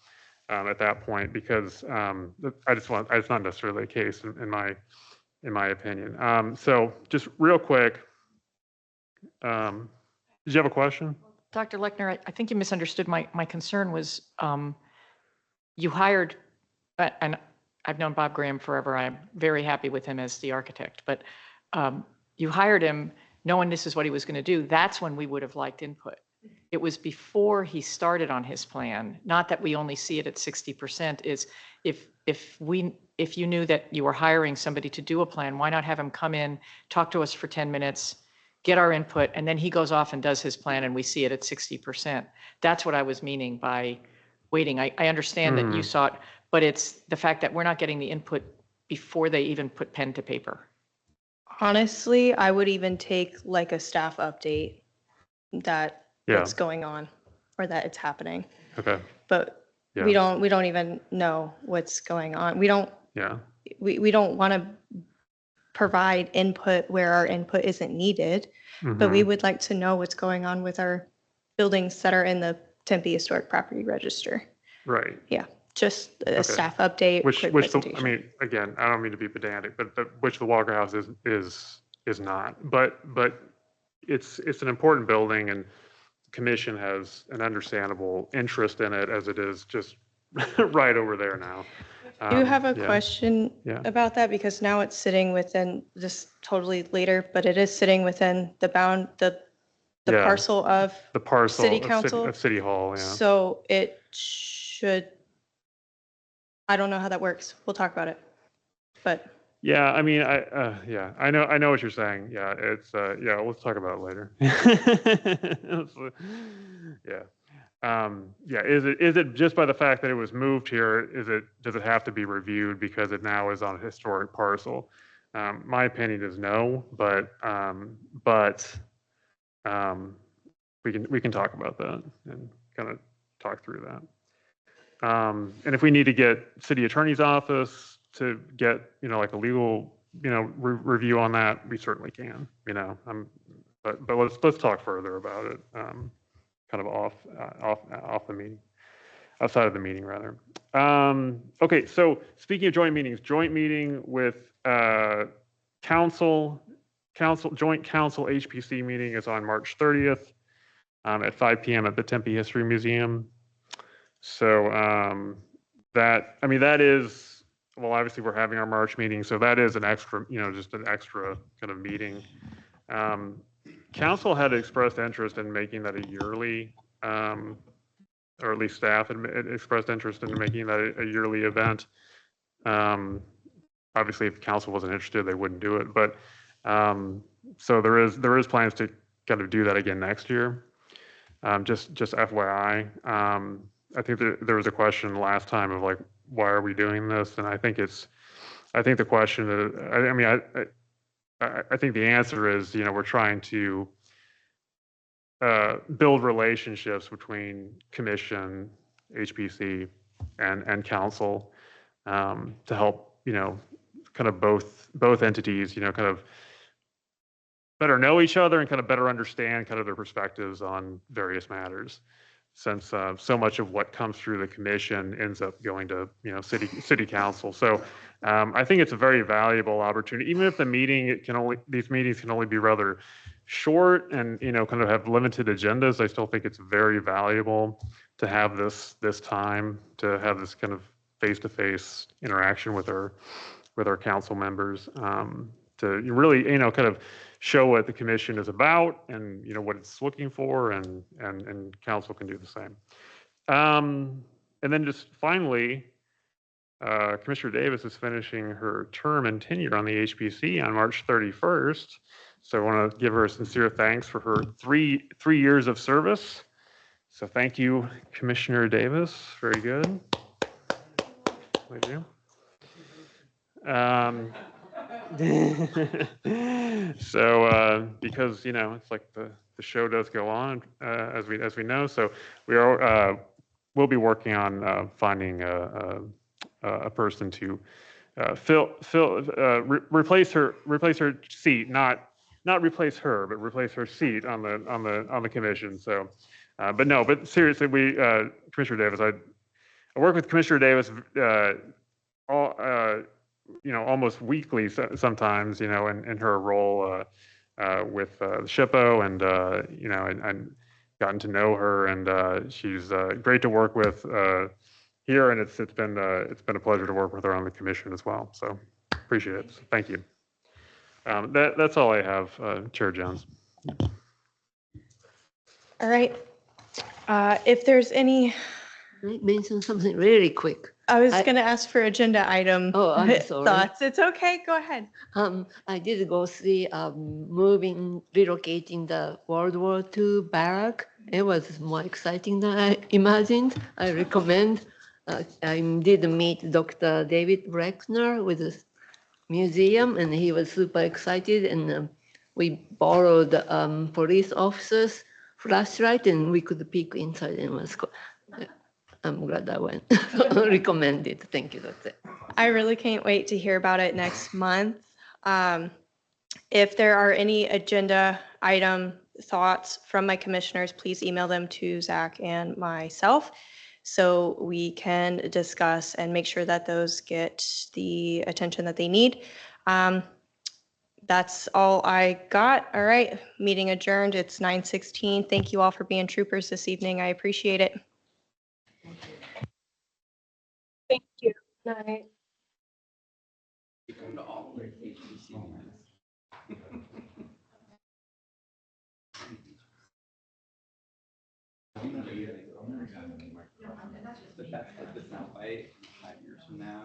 at that point because it's not necessarily the case in my opinion. So just real quick, did you have a question? Dr. Lechner, I think you misunderstood. My concern was you hired, and I've known Bob Graham forever. I'm very happy with him as the architect, but you hired him knowing this is what he was going to do, that's when we would have liked input. It was before he started on his plan, not that we only see it at 60%, is if you knew that you were hiring somebody to do a plan, why not have him come in, talk to us for 10 minutes, get our input, and then he goes off and does his plan and we see it at 60%. That's what I was meaning by waiting. I understand that you saw it, but it's the fact that we're not getting the input before they even put pen to paper. Honestly, I would even take like a staff update that what's going on or that it's happening. Okay. But we don't even know what's going on. We don't want to provide input where our input isn't needed, but we would like to know what's going on with our buildings that are in the Tempe Historic Property Register. Right. Yeah, just a staff update. Which quick I presentation. mean, again, I don't mean to be pedantic, but which the Walker House is not. But it's an important building, and the commission has an understandable interest in it, as it is just right over there now. Do you have a question Yeah. about that? Because now it's sitting within, just totally later, but it is sitting within the Yeah. parcel of The parcel City of Council. of City Hall, yeah. So it should, I don't know how that works. We'll talk about it. But Yeah, I mean, I know what you're saying. Yeah, it's let's talk about it later. Is it just by the fact that it was moved here? Does it have to be reviewed because it now is on a historic parcel? My opinion is no, but we can talk about that and kind of talk through that. And if we need to get city attorney's office to get, like a legal, review on that, we certainly can, but let's talk further about it, kind of off the meeting, outside of the meeting rather. Okay, so speaking of joint meeting with joint council HPC meeting is on March 30th at 5 p.m. at the Tempe History Museum. So that is, well, obviously we're having our March meeting, so that is an extra, just an extra kind of meeting. Council had expressed interest in making that a yearly, or at least staff had expressed interest in making that a yearly event. Obviously, if council wasn't interested, they wouldn't do it. But so there is plans to kind of do that again next year. Just FYI. I think there was a question last time of like, why are we doing this? And I think the question is, I think the answer is, we're trying to build relationships between commission, HPC, and council to help, kind of both entities, kind of better know each other and kind of better understand kind of their perspectives on various matters. Since so much of what comes through the commission ends up going to city council, so I think it's a very valuable opportunity. Even if these meetings can only be rather short and kind of have limited agendas, I still think it's very valuable to have this time to have this kind of face-to-face interaction with our council members to really kind of show what the commission is about and what it's looking for, and council can do the same. And then just finally, Commissioner Davis is finishing her term and tenure on the HPC on March 31st. So I want to give her a sincere thanks for her three years of service. So thank you, Commissioner Davis. Very good. Thank you. So because it's like the show does go on, as we know, so we'll be working on finding a person to replace her seat, not replace her, but replace her seat on the commission. So but seriously, Commissioner Davis, I work with Commissioner Davis almost weekly sometimes, in her role with the SHPO, and gotten to know her, and she's great to work with here, and it's been a pleasure to work with her on the commission as well. So appreciate it. So thank you. That's all I have, Chair Jones. All right. If there's any, I mention something really quick. I was I- going to ask for agenda item Oh, I'm sorry. thoughts. It's okay. Go ahead. I did go see relocating the World War II barrack. It was more exciting than I imagined. I recommend. I did meet Dr. David Brexner with the museum, and he was super excited. And we borrowed police officers' flashlight, and we could peek inside. And it was I'm glad I went. Recommend it. Thank you. That's it. I really can't wait to hear about it next month. If there are any agenda item thoughts from my commissioners, please email them to Zach and myself so we can discuss and make sure that those get the attention that they need. That's all I got. All right, meeting adjourned. It's 9:16. Thank you all for being troopers this evening. I appreciate it. Thank you. Night. You come to all the vacations. But that's like the sound bite 5 years from now.